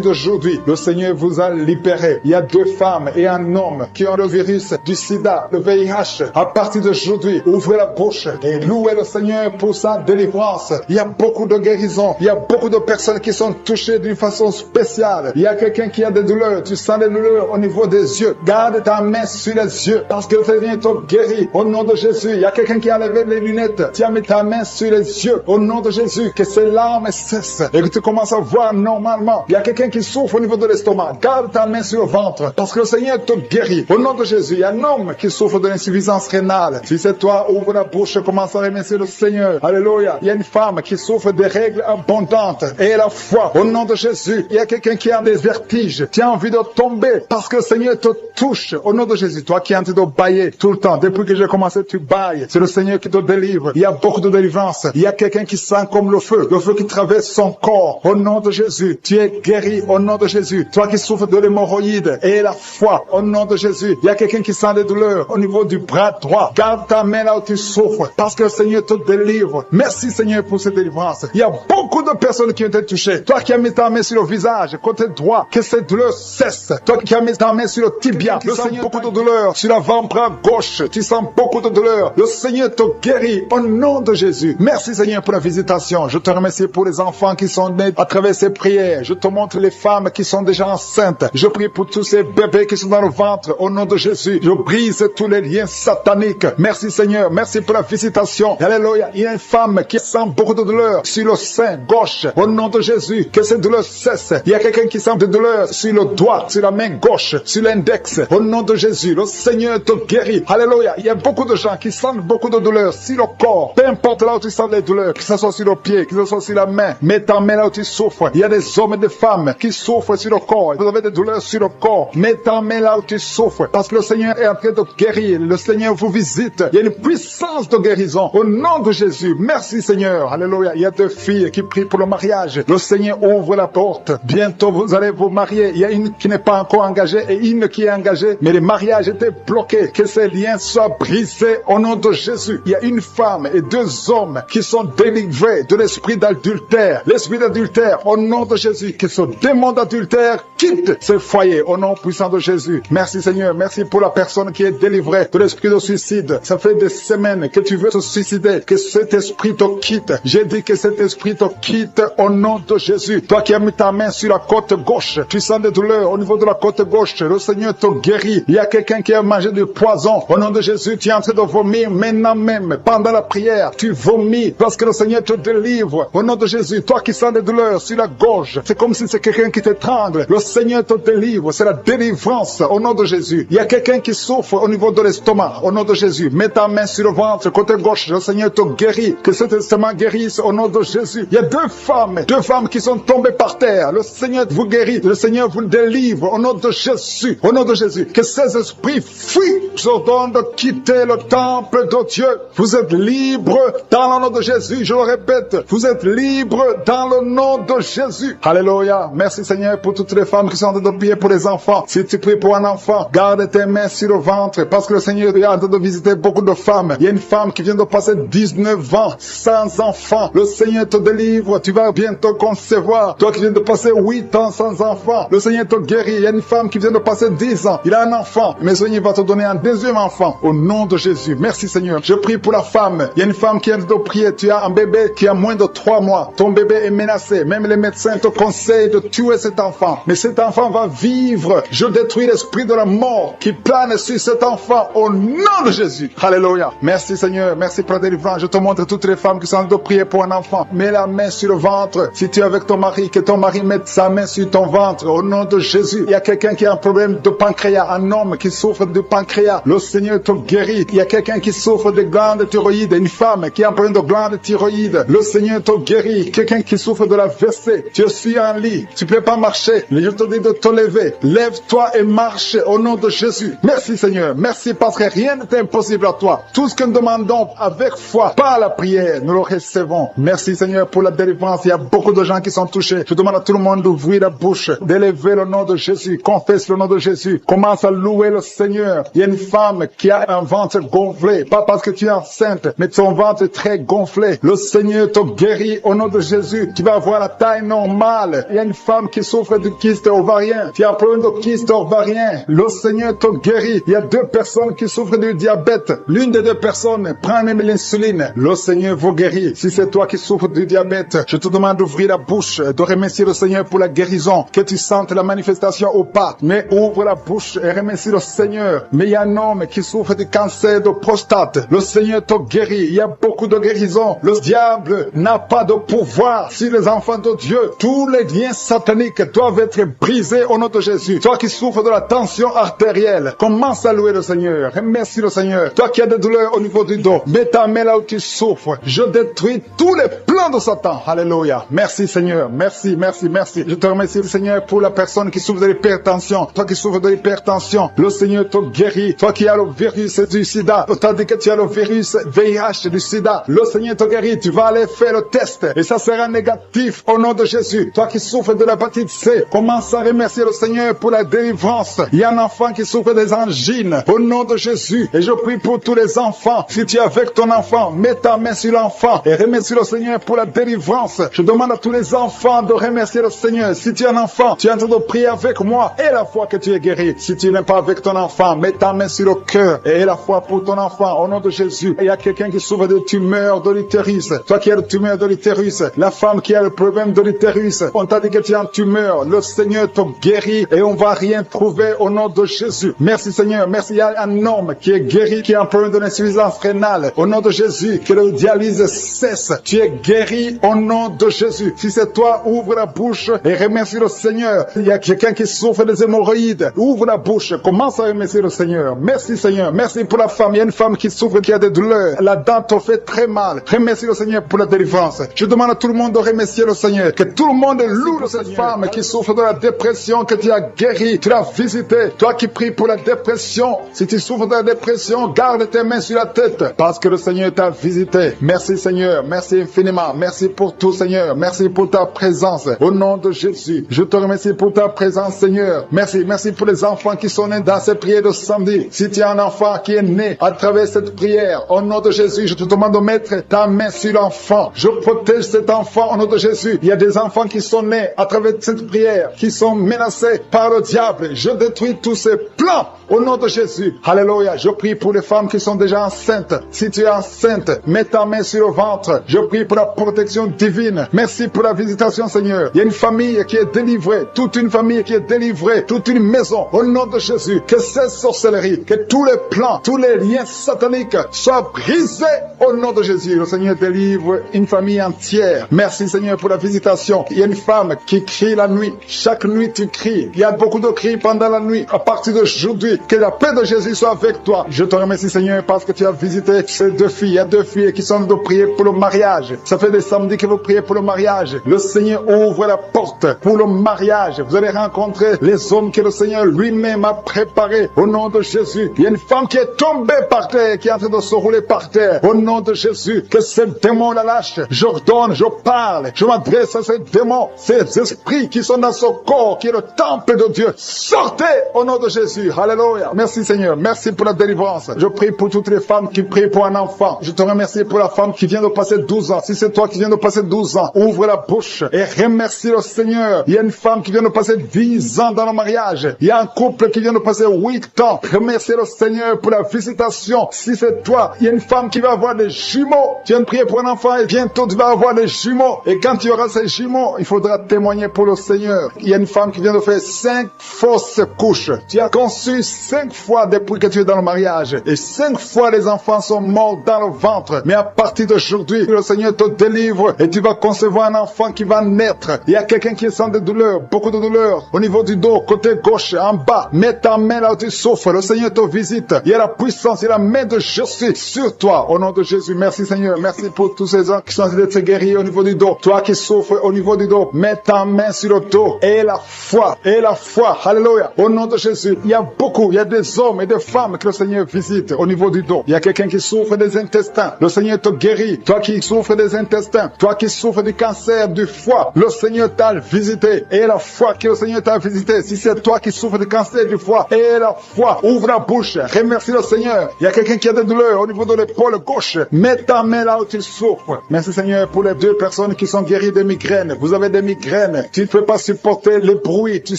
d'aujourd'hui, le Seigneur vous a libéré. Il y a 2 femmes et un homme qui ont le virus du sida, le VIH. À partir d'aujourd'hui, ouvrez la bouche et louez le Seigneur pour sa délivrance. Il y a beaucoup de guérisons. Il y a beaucoup de personnes qui sont touchées d'une façon spéciale. Il y a quelqu'un qui a des douleurs. Tu sens des douleurs au niveau des yeux. Garde ta main sur les yeux parce que le Seigneur te guérit au nom de Jésus. Il y a quelqu'un qui a levé les lunettes. Tu as mis ta main sur les yeux au nom de Jésus. Que ces larmes cessent et que tu commences à voir normalement. Il y a quelqu'un qui souffre au niveau de l'estomac. Garde ta main sur le ventre parce que le Seigneur te guérit au nom de Jésus. Il y a un homme qui souffre de l'insuffisance rénale. Si c'est toi, ouvre la bouche et commence à remercier le Seigneur. Alléluia. Il y a une femme qui souffre de règles abondantes et la foi au nom de Jésus. Il y a quelqu'un qui a des vertiges. Tu as envie de tomber parce que le Seigneur te touche au nom de Jésus. Toi qui es en train de bailler tout le temps. Depuis que j'ai commencé, tu bailles. C'est le Seigneur qui te délivre. Il y a beaucoup de délivrance. Il y a quelqu'un qui sent comme le feu qui traverse son corps. Au nom de Jésus, tu es guéri au nom de Jésus. Toi qui souffres de l'hémorroïde et la foi au nom de Jésus. Il y a quelqu'un qui sent des douleurs au niveau du bras droit. Garde ta main là où tu souffres parce que le Seigneur te délivre. Merci Seigneur pour cette délivrance. Il y a beaucoup de personnes qui ont été touchées. Toi qui as mis ta main sur le visage, côté droit, que cette douleur cesse. Toi qui as mis ta main sur le tibia, le Seigneur beaucoup de douleurs. Sur l'avant-bras gauche, tu sens beaucoup de douleurs. Le Seigneur te guérit au nom de Jésus. Merci Seigneur pour la visitation. Je te remercie pour les enfants qui sont nés à travers ces prières. Je te montre les femmes qui sont déjà enceintes. Je prie pour tous ces bébés qui sont dans le ventre au nom de Jésus. Je brise tous les liens sataniques. Merci Seigneur. Merci pour la visitation. Alléluia. Il y a une femme qui sent beaucoup de douleur sur le sein gauche au nom de Jésus. Que cette douleur cesse. Il y a quelqu'un qui sent de douleur sur le doigt, sur la main gauche, sur l'index. Au nom de Jésus, le Seigneur te guérit. Alléluia. Il y a beaucoup de gens qui sentent beaucoup de douleur sur le corps. Peu importe là où tu sens les douleurs, que ce soit sur le pied, que ce soit sur la main. Mets ta main là où tu souffres. Il y a des hommes et des femmes qui souffrent sur le corps. Vous avez des douleurs sur le corps. corps. Mets ta main là où tu souffres, parce que le Seigneur est en train de guérir. Le Seigneur vous visite. Il y a une puissance de guérison au nom de Jésus. Merci Seigneur. Alléluia. Il y a 2 filles qui prient pour le mariage. Le Seigneur ouvre la porte. Bientôt vous allez vous marier. Il y a une qui n'est pas encore engagée et une qui est engagée, mais le mariage était bloqué. Que ces liens soient brisés au nom de Jésus. Il y a une femme et 2 hommes qui sont délivrés de l'esprit d'adultère. L'esprit d'adultère au nom de Jésus. Que ce démon d'adultère quitte ce foyer au nom puissant de Jésus. Merci Seigneur. Merci pour la personne qui est délivrée de l'esprit de suicide. Ça fait des semaines que tu veux te suicider. Que cet esprit te quitte. J'ai dit que cet esprit te quitte au nom de Jésus. Toi qui as mis ta main sur la côte gauche, tu sens des douleurs au niveau de la côte gauche. Le Seigneur te guérit. Il y a quelqu'un qui a mangé du poison. Au nom de Jésus, tu es en train de vomir maintenant même. Pendant la prière, tu vomis parce que le Seigneur te délivre. Au nom de Jésus, toi qui sens des douleurs sur la gorge, c'est comme si c'est quelqu'un qui t'étrangle. Le Seigneur te délivre. C'est la délivrance au nom de Jésus. Il y a quelqu'un qui souffre au niveau de l'estomac. Au nom de Jésus, mets ta main sur le ventre, côté gauche. Le Seigneur te guérit. Que cet estomac guérisse au nom de Jésus. Il y a 2 femmes qui sont tombées par terre. Le Seigneur vous guérit. Le Seigneur vous délivre au nom de Jésus. Au nom de Jésus. Que ces esprits fuient. Je ordonne de quitter le temple de Dieu. Vous êtes libres dans le nom de Jésus. Je le répète. Vous êtes libres dans le nom de Jésus. Alléluia. Merci Seigneur pour toutes les femmes qui sont en train de prier pour les enfants. Si tu pries pour un enfant, garde tes mains sur le ventre parce que le Seigneur est en train de visiter beaucoup de femmes. Il y a une femme qui vient de passer 19 ans sans enfant. Le Seigneur te délivre. Tu vas bientôt concevoir. Toi qui viens de passer 8 ans sans enfant, le Seigneur te guérit. Il y a une femme qui vient de passer 10 ans. Il a un enfant. Mais le Seigneur va te donner un 2e enfant au nom de Jésus. Merci Seigneur. Je prie pour la femme. Il y a une femme qui vient de prier. Tu as un bébé qui a moins de 3 mois. Ton bébé est menacé. Même les médecins te conseillent de tuer cet enfant. Mais cet enfant va vivre. Je détruis l'esprit de la mort qui plane sur cet enfant au nom de Jésus. Alléluia. Merci Seigneur. Merci pour la délivrance. Je te montre toutes les femmes qui sont en train de prier pour un enfant. Mets la main sur le ventre. Si tu es avec ton mari, que ton mari mette sa main sur ton ventre au nom de Jésus. Il y a quelqu'un qui a un problème de pancréas. Un homme qui souffre de pancréas. Le Seigneur te guérit. Il y a quelqu'un qui souffre de glande thyroïde. Une femme qui a un problème de glande thyroïde. Le Seigneur te guérit. Quelqu'un qui souffre de la WC. Tu suis en lit. Tu ne peux pas marcher. Je te dis de te lever. Lève-toi et marche au nom de Jésus. Merci Seigneur. Merci parce que rien n'est impossible à toi. Tout ce que nous demandons avec foi, par la prière, nous le recevons. Merci Seigneur pour la délivrance. Il y a beaucoup de gens qui sont touchés. Je demande à tout le monde d'ouvrir la bouche, d'élever le nom de Jésus. Confesse le nom de Jésus. Commence à louer le Seigneur. Il y a une femme qui a un ventre gonflé. Pas parce que tu es enceinte, mais ton ventre est très gonflé. Le Seigneur te guérit au nom de Jésus. Tu vas avoir la taille normale. Il y a une femme qui souffre de kyste ovarien. Tu as un problème de kyste ovarien. Le Seigneur te guérit. Il y a 2 personnes qui souffrent du diabète. L'une des 2 personnes prend même l'insuline. Le Seigneur vous guérit. Si c'est toi qui souffres du diabète, je te demande d'ouvrir la bouche, de remercier le Seigneur pour la guérison, que tu sentes la manifestation au pas. Mais ouvre la bouche et remercie le Seigneur. Mais il y a un homme qui souffre du cancer de prostate. Le Seigneur te guérit. Il y a beaucoup de guérisons. Le diable n'a pas de pouvoir sur les enfants de Dieu. Tous les liens sataniques doivent être brisés au nom de Jésus. Toi qui souffres de la tension artérielle, commence à louer le Seigneur. Remercie le Seigneur. Toi qui as des douleurs au niveau du dos, mets ta main là où tu souffres. Je détruis tous les plans de Satan. Alléluia. Merci Seigneur. Merci, merci, merci. Je te remercie le Seigneur pour la personne qui souffre de l'hypertension. Toi qui souffres de l'hypertension, le Seigneur te guérit. Toi qui as le virus du sida, tandis que tu as le virus VIH du sida, le Seigneur te guérit. Tu vas aller faire le test et ça sera négatif au nom de Jésus. Toi qui souffres de l'hépatite C, commence à remercier le Seigneur pour la délivrance. Il y a un enfant qui souffre des angines au nom de Jésus. Et je prie pour tous les enfants. Si tu es avec ton enfant, mets ta main sur l'enfant et remercie le Seigneur pour la délivrance. Je demande à tous les enfants de remercier le Seigneur. Si tu es un enfant, tu es en train de prier avec moi et la foi que tu es guéri. Si tu n'es pas avec ton enfant, mets ta main sur le cœur et la foi pour ton enfant au nom de Jésus. Et il y a quelqu'un qui souffre de tumeur de l'utérus. Toi qui as le tumeur de l'utérus, la femme qui a le problème de l'utérus, on t'a dit que tu es en tumeur. Le Seigneur te guérit et on va rien trouver au nom de Jésus. Merci Seigneur. Merci. Il y a un homme qui est guéri, qui a un problème de l'insuffisance rénale. Au nom de Jésus, que le dialyse cesse. Tu es guéri au nom de Jésus. Si c'est toi, ouvre la bouche et remercie le Seigneur. Il y a quelqu'un qui souffre des hémorroïdes. Ouvre la bouche. Commence à remercier le Seigneur. Merci Seigneur. Merci pour la femme. Il y a une femme qui souffre, qui a des douleurs. La dent te fait très mal. Remercie le Seigneur pour la délivrance. Je demande à tout le monde de remercier le Seigneur. Que tout le monde loue cette femme qui souffre de la dépression, que tu as guéri. guéri, tu l'as visité. Toi qui pries pour la dépression, si tu souffres de la dépression, garde tes mains sur la tête parce que le Seigneur t'a visité. Merci Seigneur, merci infiniment, merci pour tout Seigneur, merci pour ta présence. Au nom de Jésus, je te remercie pour ta présence Seigneur. Merci pour les enfants qui sont nés dans cette prière de samedi. Si tu as un enfant qui est né à travers cette prière, au nom de Jésus, je te demande de mettre ta main sur l'enfant. Je protège cet enfant au nom de Jésus. Il y a des enfants qui sont nés à travers cette prière, qui sont menacés par le diable. Je détruis tous ces plans au nom de Jésus. Alléluia. Je prie pour les femmes qui sont déjà enceintes. Si tu es enceinte, mets ta main sur le ventre. Je prie pour la protection divine. Merci pour la visitation, Seigneur. Il y a une famille qui est délivrée, toute une famille qui est délivrée, toute une maison au nom de Jésus. Que cette sorcellerie, que tous les plans, tous les liens sataniques soient brisés au nom de Jésus. Le Seigneur délivre une famille entière. Merci Seigneur pour la visitation. Il y a une femme qui crie la nuit. Chaque nuit tu cries. Il y a beaucoup de cris pendant la nuit. À partir d'aujourd'hui, que la paix de Jésus soit avec toi. Je te remercie Seigneur parce que tu as visité ces deux filles. Il y a deux filles qui sont de prier pour le mariage. Ça fait des samedis que vous priez pour le mariage. Le Seigneur ouvre la porte pour le mariage. Vous allez rencontrer les hommes que le Seigneur lui-même a préparés au nom de Jésus. Il y a une femme qui est tombée par terre, qui est en train de se rouler par terre. Au nom de Jésus, que ces démons la lâchent. J'ordonne, je parle, je m'adresse à ces démons, ces esprits qui sont dans ce corps, qui est le temple de Dieu. Sortez au nom de Jésus. Alléluia. Merci Seigneur. Merci pour la délivrance. Je prie pour toutes les femmes qui prient pour un enfant. Je te remercie pour la femme qui vient de passer 12 ans. Si c'est toi qui viens de passer 12 ans, ouvre la bouche et remercie le Seigneur. Il y a une femme qui vient de passer 10 ans dans le mariage. Il y a un couple qui vient de passer 8 ans. Remercie le Seigneur pour la visitation. Si c'est toi, il y a une femme qui va avoir des jumeaux. Tu viens de prier pour un enfant et bientôt tu vas avoir des jumeaux. Et quand tu auras ces jumeaux, il faudra témoigner pour le Seigneur. Il y a une femme qui vient de faire 5 fausses couches. Tu as conçu 5 fois depuis que tu es dans le mariage. Et 5 fois les enfants sont morts dans le ventre. Mais à partir d'aujourd'hui, le Seigneur te délivre et tu vas concevoir un enfant qui va naître. Il y a quelqu'un qui sent des douleurs, beaucoup de douleurs au niveau du dos, côté gauche, en bas. Mets ta main là où tu souffres. Le Seigneur te visite. Il y a la puissance, il y a la main de Jésus sur toi. Au nom de Jésus, merci Seigneur. Merci pour tous ces gens qui sont en train d'être guéris au niveau du dos. Toi qui souffres au niveau du dos, mets ta main sur le dos. Et la foi, et la foi. Alléluia. Au nom de Jésus, il y a beaucoup, il y a des hommes et des femmes que le Seigneur visite au niveau du dos. Il y a quelqu'un qui souffre des intestins. Le Seigneur te guérit. Toi qui souffres des intestins, toi qui souffres du cancer du foie, le Seigneur t'a visité. Et la foi que le Seigneur t'a visité. Si c'est toi qui souffres du cancer du foie, et la foi, ouvre la bouche. Remercie le Seigneur. Il y a quelqu'un qui a des douleurs au niveau de l'épaule gauche. Mets ta main là où tu souffres. Merci Seigneur pour les 2 personnes qui sont guéries de migraines. Vous avez des migraines. Tu ne peux pas supporter le bruit. Tu ne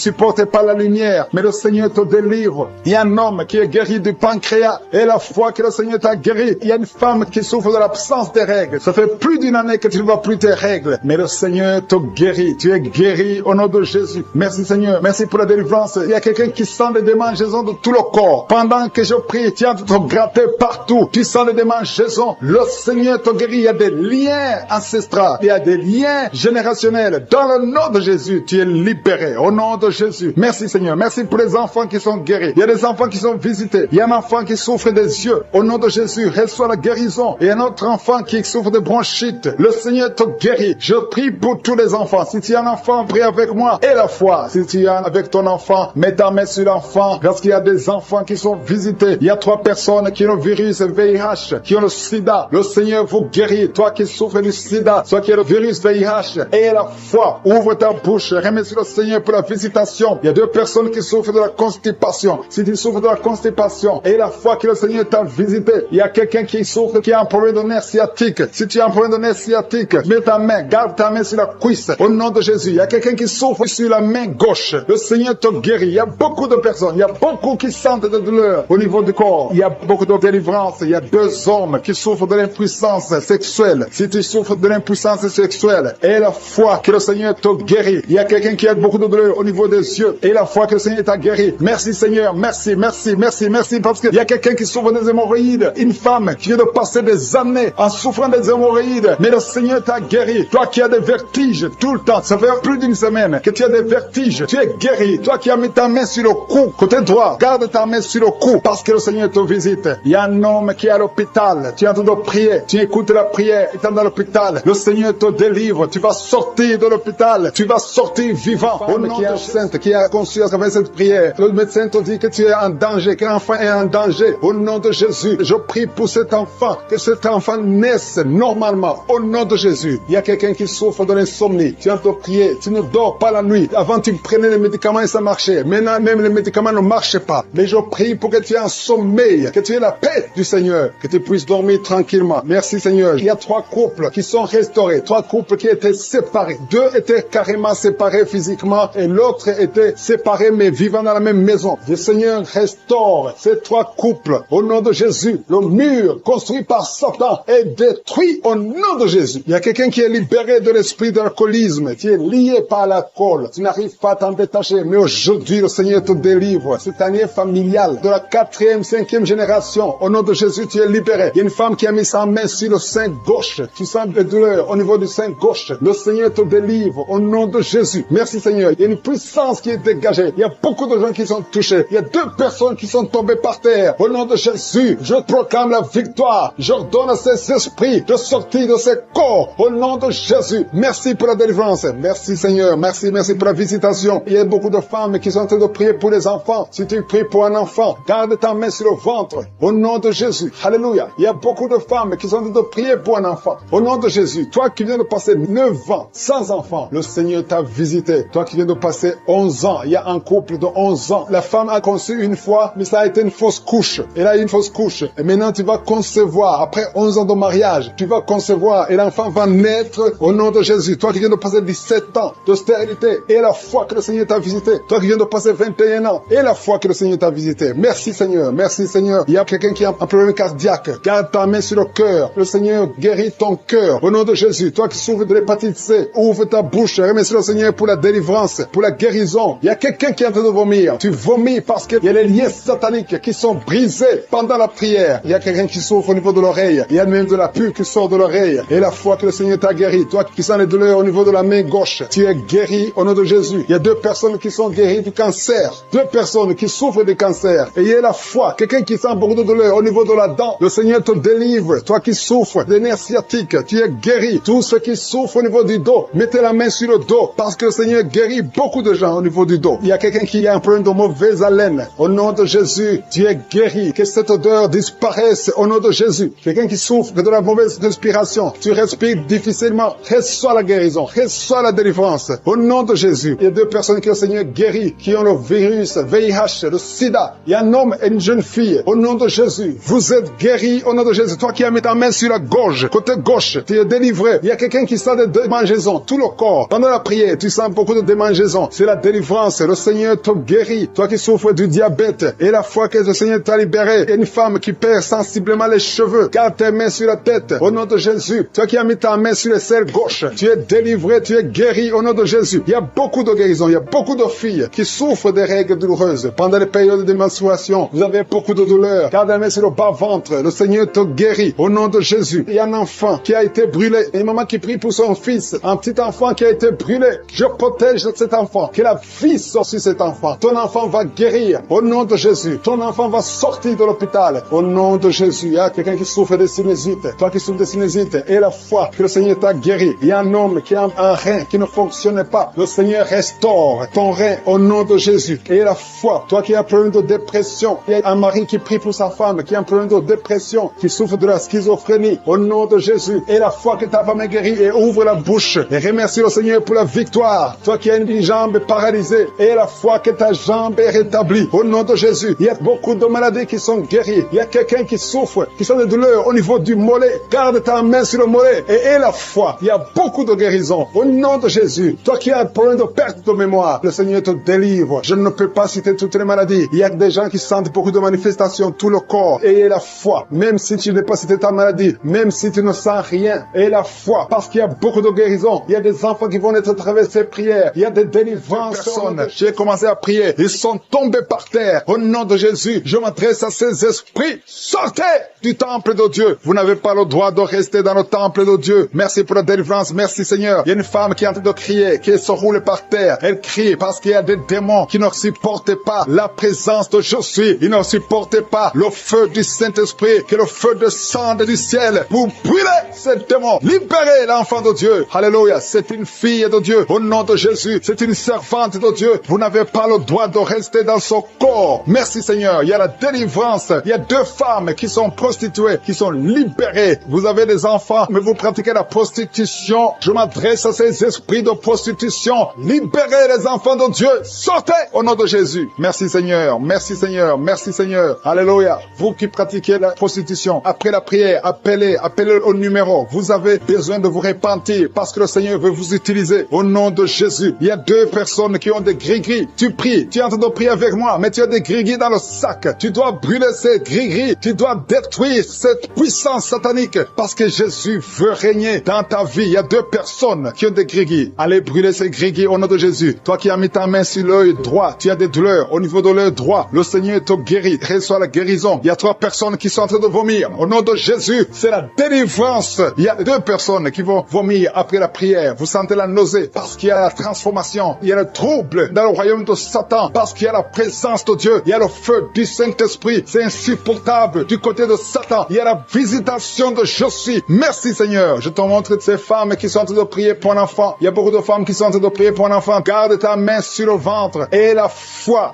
supportes pas la lumière. Mais le Seigneur te délivre. Il y a un homme qui est guéri du pancréas. Et la foi que le Seigneur t'a guéri. Il y a une femme qui souffre de l'absence des règles. Ça fait plus d'une année que tu ne vois plus tes règles. Mais le Seigneur te guérit. Tu es guéri au nom de Jésus. Merci Seigneur. Merci pour la délivrance. Il y a quelqu'un qui sent des démangeaisons de tout le corps. Pendant que je prie, tu es en train de te gratter partout. Tu sens des démangeaisons. Le Seigneur te guérit. Il y a des liens ancestraux. Il y a des liens générationnels. Dans le nom de Jésus, tu es libéré. Au nom de Jésus. Merci Seigneur. Merci pour les enfants qui sont guéris. Il y a des enfants qui sont visités. Il y a un enfant qui souffre des yeux. Au nom de Jésus, reçois la guérison. Et un autre enfant qui souffre de bronchite. Le Seigneur te guérit. Je prie pour tous les enfants. Si tu as un enfant, prie avec moi. Et la foi. Si tu es avec ton enfant, mets ta main sur l'enfant. Parce qu'il y a des enfants qui sont visités. Il y a 3 personnes qui ont le virus VIH, qui ont le sida. Le Seigneur vous guérit. Toi qui souffres du sida, toi qui as le virus VIH. Et la foi. Ouvre ta bouche. Remercie le Seigneur pour la visitation. Il y a 2 personnes qui souffrent de la constipation. Si tu souffres de la constipation, et la foi que le Seigneur t'a visité. Il y a quelqu'un qui souffre, qui a un problème de nerf sciatique. Si tu as un problème de nerf sciatique, mets ta main, garde ta main sur la cuisse. Au nom de Jésus. Il y a quelqu'un qui souffre sur la main gauche. Le Seigneur te guérit. Il y a beaucoup de personnes. Il y a beaucoup qui sentent de douleur au niveau du corps. Il y a beaucoup de délivrance. Il y a 2 hommes qui souffrent de l'impuissance sexuelle. Si tu souffres de l'impuissance sexuelle, et la foi que le Seigneur te guérit. Il y a quelqu'un qui a beaucoup de douleur au niveau des yeux. Et la foi que le Seigneur t'a guéri. Merci Seigneur. Merci, merci, merci, merci. Parce qu'il y a quelqu'un qui souffre des hémorroïdes. Une femme qui vient de passer des années en souffrant des hémorroïdes. Mais le Seigneur t'a guéri. Toi qui as des vertiges tout le temps. Ça fait plus d'une semaine que tu as des vertiges. Tu es guéri. Toi qui as mis ta main sur le cou, côté droit. Garde ta main sur le cou parce que le Seigneur te visite. Il y a un homme qui est à l'hôpital. Tu es en train de prier. Tu écoutes la prière. Il est dans l'hôpital. Le Seigneur te délivre. Tu vas sortir de l'hôpital. Tu vas sortir vivant. Au nom qui est enceinte, qui a conçu à travers cette prière. Le médecin te dit que tu es en danger, que l'enfant est en danger. Au nom de Jésus, je prie pour cet enfant, que cet enfant naisse normalement. Au nom de Jésus. Il y a quelqu'un qui souffre de l'insomnie. Tu es en train de prier. Tu ne dors pas la nuit. Avant, tu prenais les médicaments et ça marchait. Maintenant, même les médicaments ne marchent pas. Mais je prie pour que tu aies un sommeil, que tu aies la paix du Seigneur, que tu puisses dormir tranquillement. Merci Seigneur. Il y a 3 couples qui sont restaurés, 3 couples qui étaient séparés. 2 étaient carrément séparés physiquement et l'autre était séparé mais vivant dans la même maison. Le Seigneur restaure ces 3 couples au nom de Jésus. Le mur construit par Satan est détruit au nom de Jésus. Il y a quelqu'un qui est libéré de l'esprit d'alcoolisme. Tu es lié par l'alcool. Tu n'arrives pas à t'en détacher. Mais aujourd'hui, le Seigneur te délivre. Cette année familiale de la 4e, 5e génération. Au nom de Jésus, tu es libéré. Il y a une femme qui a mis sa main sur le sein gauche. Tu sens des douleurs au niveau du sein gauche. Le Seigneur te délivre au nom de Jésus. Merci Seigneur. Il y a une puissance qui est dégagée. Il y a beaucoup de gens qui sont touchés. Il y a 2 personnes qui sont tombées par terre. Au nom de Jésus, je proclame la victoire. J'ordonne à ces esprits de sortir de ces corps. Au nom de Jésus. Merci pour la délivrance. Merci Seigneur. Merci pour la visitation. Il y a beaucoup de femmes qui sont en train de prier pour les enfants. Si tu pries pour un enfant, garde ta main sur le ventre. Au nom de Jésus. Alléluia. Il y a beaucoup de femmes qui sont en train de prier pour un enfant. Au nom de Jésus. Toi qui viens de passer 9 ans sans enfant, le Seigneur t'a visité. Toi qui viens de passer 11 ans, il y a un couple de 11 ans. La femme a conçu une fois, mais ça a été une fausse couche. Elle a eu une fausse couche. Et maintenant tu vas concevoir. Après 11 ans de mariage, tu vas concevoir et l'enfant va naître au nom de Jésus. Toi qui viens de passer 17 ans de stérilité et la foi que le Seigneur t'a visité. Toi qui viens de passer 21 ans et la foi que le Seigneur t'a visité. Merci Seigneur. Merci Seigneur. Il y a quelqu'un qui a un problème cardiaque. Garde ta main sur le cœur. Le Seigneur guérit ton cœur. Au nom de Jésus. Toi qui souffres de l'hépatite C, ouvre ta bouche. Remercie le Seigneur pour la délivrance, pour la guérison. Il y a quelqu'un qui est en train de vomir. Tu vomis parce qu'il y a les liens sataniques qui sont brisés pendant la prière. Il y a quelqu'un qui souffre au niveau de l'oreille. Il y a même de la pus qui sort de l'oreille. Et la foi que le Seigneur t'a guéri. Toi qui sens les douleurs au niveau de la main gauche, tu es guéri au nom de Jésus. Il y a 2 personnes qui sont guéries du cancer. 2 personnes qui souffrent du cancer. Et il y a la foi. Quelqu'un qui sent beaucoup de douleur au niveau de la dent. Le Seigneur te délivre. Toi qui souffres des nerfs sciatiques, tu es guéri. Tous ceux qui souffrent au niveau du dos, mettez la main sur le dos parce que le Seigneur guérit beaucoup de gens au niveau du dos. Il y a quelqu'un qui a un problème de mauvaise haleine. Au nom de Jésus, tu es guéri. Que cette odeur disparaisse au nom de Jésus. Quelqu'un qui souffre de la mauvaise respiration, tu respires difficilement. Reçois la guérison. Reçois la délivrance. Au nom de Jésus. Il y a 2 personnes que le Seigneur guérit, qui ont le virus, VIH, le sida. Il y a un homme et une jeune fille. Au nom de Jésus. Vous êtes guéris au nom de Jésus. Toi qui as mis ta main sur la gorge, côté gauche, tu es délivré. Il y a quelqu'un qui sent des démangeaisons, tout le corps. Pendant la prière, tu sens beaucoup de démangeaisons. C'est la délivrance. Le Seigneur te guérit. Toi qui souffres du diabète et la foi que le Seigneur t'a libéré. Il y a une femme qui perd sensiblement les cheveux. Garde tes mains sur la tête. Au nom de Jésus. Toi qui as mis ta main sur le selle gauche, tu es délivré, tu es guéri au nom de Jésus. Il y a beaucoup de guérisons. Il y a beaucoup de filles qui souffrent des règles douloureuses. Pendant les périodes de menstruation, vous avez beaucoup de douleurs. Garde la main sur le bas-ventre. Le Seigneur te guérit au nom de Jésus. Il y a un enfant qui a été brûlé. Une maman qui prie pour son fils. Un petit enfant qui a été brûlé. Je protège cet enfant. Que la vie sorte sur cet enfant. Ton enfant va guérir au nom de Jésus. Ton enfant va sortir de l'hôpital au nom de Jésus. Il y a quelqu'un qui souffre de sinusite. Toi qui souffres de sinusite et la foi que le Seigneur t'a guéri. Il y a un homme qui a un rein qui ne fonctionne pas. Le Seigneur restaure ton rein au nom de Jésus. Et la foi. Toi qui as un problème de dépression. Il y a un mari qui prie pour sa femme qui a un problème de dépression, qui souffre de la schizophrénie au nom de Jésus. Et la foi que ta femme est guérie et ouvre la bouche. Et remercie le Seigneur pour la victoire. Toi qui as une jambe paralysée et la foi que ta jambe est rétablie au nom de Jésus. Il y a beaucoup de maladies qui sont guéries. Il y a quelqu'un qui souffre, qui sont des douleurs au niveau du mollet. Garde ta main sur le mollet et la foi. Il y a beaucoup de guérisons au nom de Jésus. Toi qui as un problème de perte de mémoire, le Seigneur te délivre. Je ne peux pas citer toutes les maladies. Il y a des gens qui sentent beaucoup de manifestations, tout le corps. Et la foi, même si tu n'es pas cité ta maladie, même si tu ne sens rien, et la foi, parce qu'il y a beaucoup de guérisons. Il y a des enfants qui vont être à travers ces prières. Il y a des délivrances. J'ai commencé à prier. Ils sont tombés par terre. Au nom de Jésus, je m'adresse à ces esprits. Sortez du temple de Dieu. Vous n'avez pas le droit de rester dans le temple de Dieu. Merci pour la délivrance. Merci Seigneur. Il y a une femme qui est en train de crier, qui se roule par terre. Elle crie parce qu'il y a des démons qui ne supportent pas la présence présence de je suis. Ils ne supportaient pas le feu du Saint-Esprit, que le feu descende du ciel pour brûler ces démons. Libérez l'enfant de Dieu. Alléluia. C'est une fille de Dieu. Au nom de Jésus, c'est une servante de Dieu. Vous n'avez pas le droit de rester dans son corps. Merci Seigneur. Il y a la délivrance. Il y a 2 femmes qui sont prostituées, qui sont libérées. Vous avez des enfants, mais vous pratiquez la prostitution. Je m'adresse à ces esprits de prostitution. Libérez les enfants de Dieu. Sortez au nom de Jésus. Merci Seigneur. Merci Seigneur. Merci Seigneur. Alléluia. Vous qui pratiquez la prostitution, après la prière, appelez au numéro. Vous avez besoin de vous repentir parce que le Seigneur veut vous utiliser au nom de Jésus. Il y a 2 personnes qui ont des gris-gris. Tu pries, tu es en train de prier avec moi, mais tu as des gris-gris dans le sac. Tu dois brûler ces gris-gris. Tu dois détruire cette puissance satanique parce que Jésus veut régner dans ta vie. Il y a 2 personnes qui ont des gris-gris. Allez brûler ces gris-gris au nom de Jésus. Toi qui as mis ta main sur l'œil droit, tu as des douleurs au niveau de l'œil droit. Le Seigneur te guérit. Reçois la guérison. Il y a 3 personnes qui sont en train de vomir. Au nom de Jésus, c'est la délivrance. Il y a 2 personnes qui vont vomir après la prière. Vous sentez la nausée parce qu'il y a la transformation. Il y a le trouble dans le royaume de Satan parce qu'il y a la présence de Dieu. Il y a le feu du Saint-Esprit. C'est insupportable du côté de Satan. Il y a la visitation de je suis. Merci Seigneur. Je te montre ces femmes qui sont en train de prier pour un enfant. Il y a beaucoup de femmes qui sont en train de prier pour un enfant. Garde ta main sur le ventre et la foi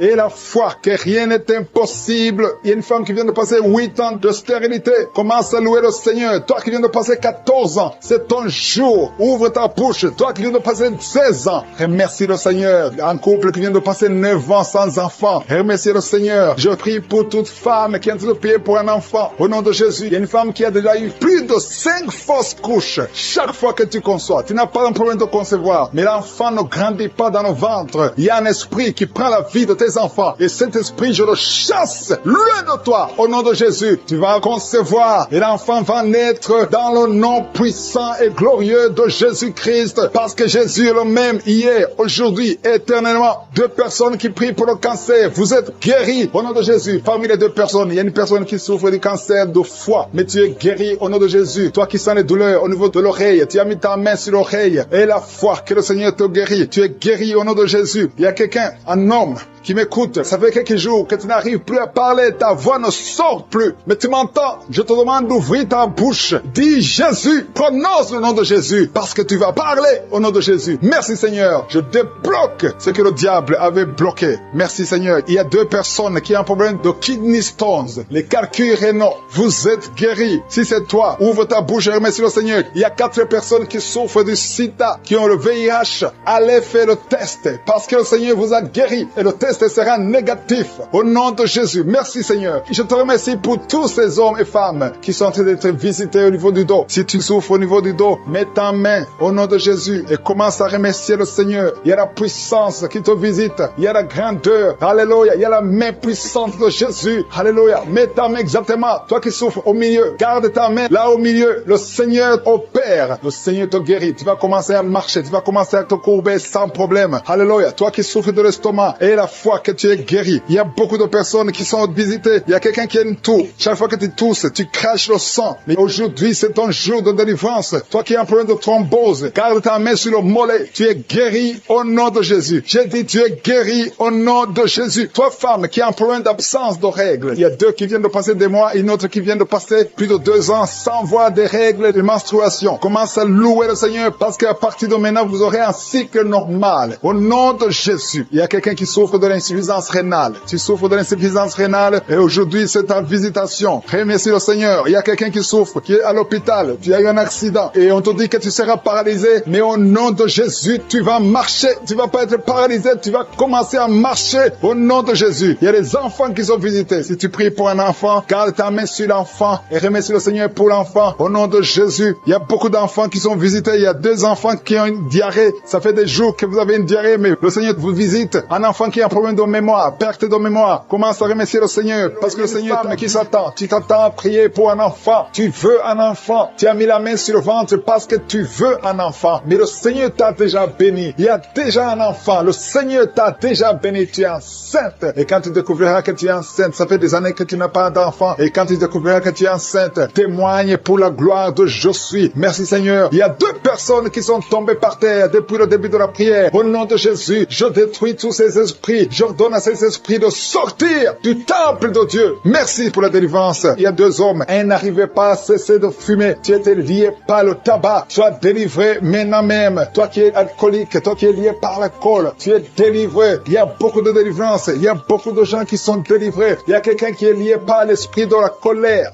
que rien n'est impossible. Il y a une femme qui vient de passer 8 ans de stérilité. Commence à louer le Seigneur. Toi qui viens de passer 14 ans, c'est ton jour. Ouvre ta bouche. Toi qui viens de passer 16 ans, remercie le Seigneur. Un couple qui vient de passer 9 ans sans enfant, remercie le Seigneur. Je prie pour toute femme qui est en train de prier pour un enfant. Au nom de Jésus, il y a une femme qui a déjà eu plus de 5 fausses couches. Chaque fois que tu conçois, tu n'as pas un problème de concevoir, mais l'enfant ne grandit pas dans le ventre. Il y a un esprit qui prend la vie de tes enfants. Et cet esprit, je le chasse loin de toi. Au nom de Jésus, tu vas concevoir et l'enfant va naître dans le nom puissant et glorieux de Jésus-Christ. Parce que Jésus est le même hier, aujourd'hui, éternellement. 2 personnes qui prient pour le cancer. Vous êtes guéris au nom de Jésus. Parmi les 2 personnes, il y a une personne qui souffre du cancer de foie. Mais tu es guéri au nom de Jésus. Toi qui sens les douleurs au niveau de l'oreille, tu as mis ta main sur l'oreille. Et la foi que le Seigneur te guérit. Tu es guéri au nom de Jésus. Il y a quelqu'un, un homme, qui m'écoute, ça fait quelques jours que tu n'arrives plus à parler, ta voix ne sort plus. Mais tu m'entends, je te demande d'ouvrir ta bouche. Dis Jésus, prononce le nom de Jésus, parce que tu vas parler au nom de Jésus. Merci Seigneur, je débloque ce que le diable avait bloqué. Merci Seigneur. Il y a 2 personnes qui ont un problème de kidney stones, les calculs rénaux. Vous êtes guéris. Si c'est toi, ouvre ta bouche et remercie le Seigneur. Il y a 4 personnes qui souffrent du sida, qui ont le VIH. Allez faire le test, parce que le Seigneur vous a guéri. Et le test sera négatif au nom de Jésus. Merci Seigneur. Je te remercie pour tous ces hommes et femmes qui sont en train d'être visités au niveau du dos. Si tu souffres au niveau du dos, mets ta main au nom de Jésus et commence à remercier le Seigneur. Il y a la puissance qui te visite. Il y a la grandeur. Alléluia. Il y a la main puissante de Jésus. Alléluia. Mets ta main exactement. Toi qui souffres au milieu, garde ta main là au milieu. Le Seigneur opère. Le Seigneur te guérit. Tu vas commencer à marcher. Tu vas commencer à te courber sans problème. Alléluia. Toi qui souffres de l'estomac et la fois que tu es guéri. Il y a beaucoup de personnes qui sont visitées. Il y a quelqu'un qui a une toux. Chaque fois que tu tousses, tu craches le sang. Mais aujourd'hui, c'est ton jour de délivrance. Toi qui as un problème de thrombose, garde ta main sur le mollet. Tu es guéri au nom de Jésus. J'ai dit, tu es guéri au nom de Jésus. Toi, femme, qui a un problème d'absence de règles. Il y a 2 qui viennent de passer des mois et une autre qui vient de passer plus de 2 ans sans voir des règles de menstruation. Commence à louer le Seigneur parce qu'à partir de maintenant, vous aurez un cycle normal. Au nom de Jésus. Il y a quelqu'un qui souffre de l'insuffisance rénale. Tu souffres de l'insuffisance rénale et aujourd'hui c'est ta visitation. Remercie le Seigneur. Il y a quelqu'un qui souffre, qui est à l'hôpital. Tu as eu un accident et on te dit que tu seras paralysé. Mais au nom de Jésus, tu vas marcher. Tu vas pas être paralysé. Tu vas commencer à marcher au nom de Jésus. Il y a des enfants qui sont visités. Si tu pries pour un enfant, garde ta main sur l'enfant et remercie le Seigneur pour l'enfant. Au nom de Jésus, il y a beaucoup d'enfants qui sont visités. Il y a 2 enfants qui ont une diarrhée. Ça fait des jours que vous avez une diarrhée, mais le Seigneur vous visite. Un enfant qui a un problème de mémoire, perte de mémoire, commence à remercier le Seigneur, parce que le Seigneur qui s'attend. Tu t'attends à prier pour un enfant. Tu veux un enfant. Tu as mis la main sur le ventre parce que tu veux un enfant. Mais le Seigneur t'a déjà béni. Il y a déjà un enfant. Le Seigneur t'a déjà béni. Tu es enceinte. Et quand tu découvriras que tu es enceinte, ça fait des années que tu n'as pas d'enfant. Et quand tu découvriras que tu es enceinte, témoigne pour la gloire de je suis. Merci Seigneur. Il y a 2 personnes qui sont tombées par terre depuis le début de la prière. Au nom de Jésus, je détruis tous ces esprits. J'ordonne à ces esprits esprit de sortir du temple de Dieu. Merci pour la délivrance. Il y a 2 hommes, un n'arrivait pas à cesser de fumer. Tu étais lié par le tabac. Sois délivré maintenant même. Toi qui es alcoolique, toi qui es lié par l'alcool, tu es délivré. Il y a beaucoup de délivrance. Il y a beaucoup de gens qui sont délivrés. Il y a quelqu'un qui est lié par l'esprit de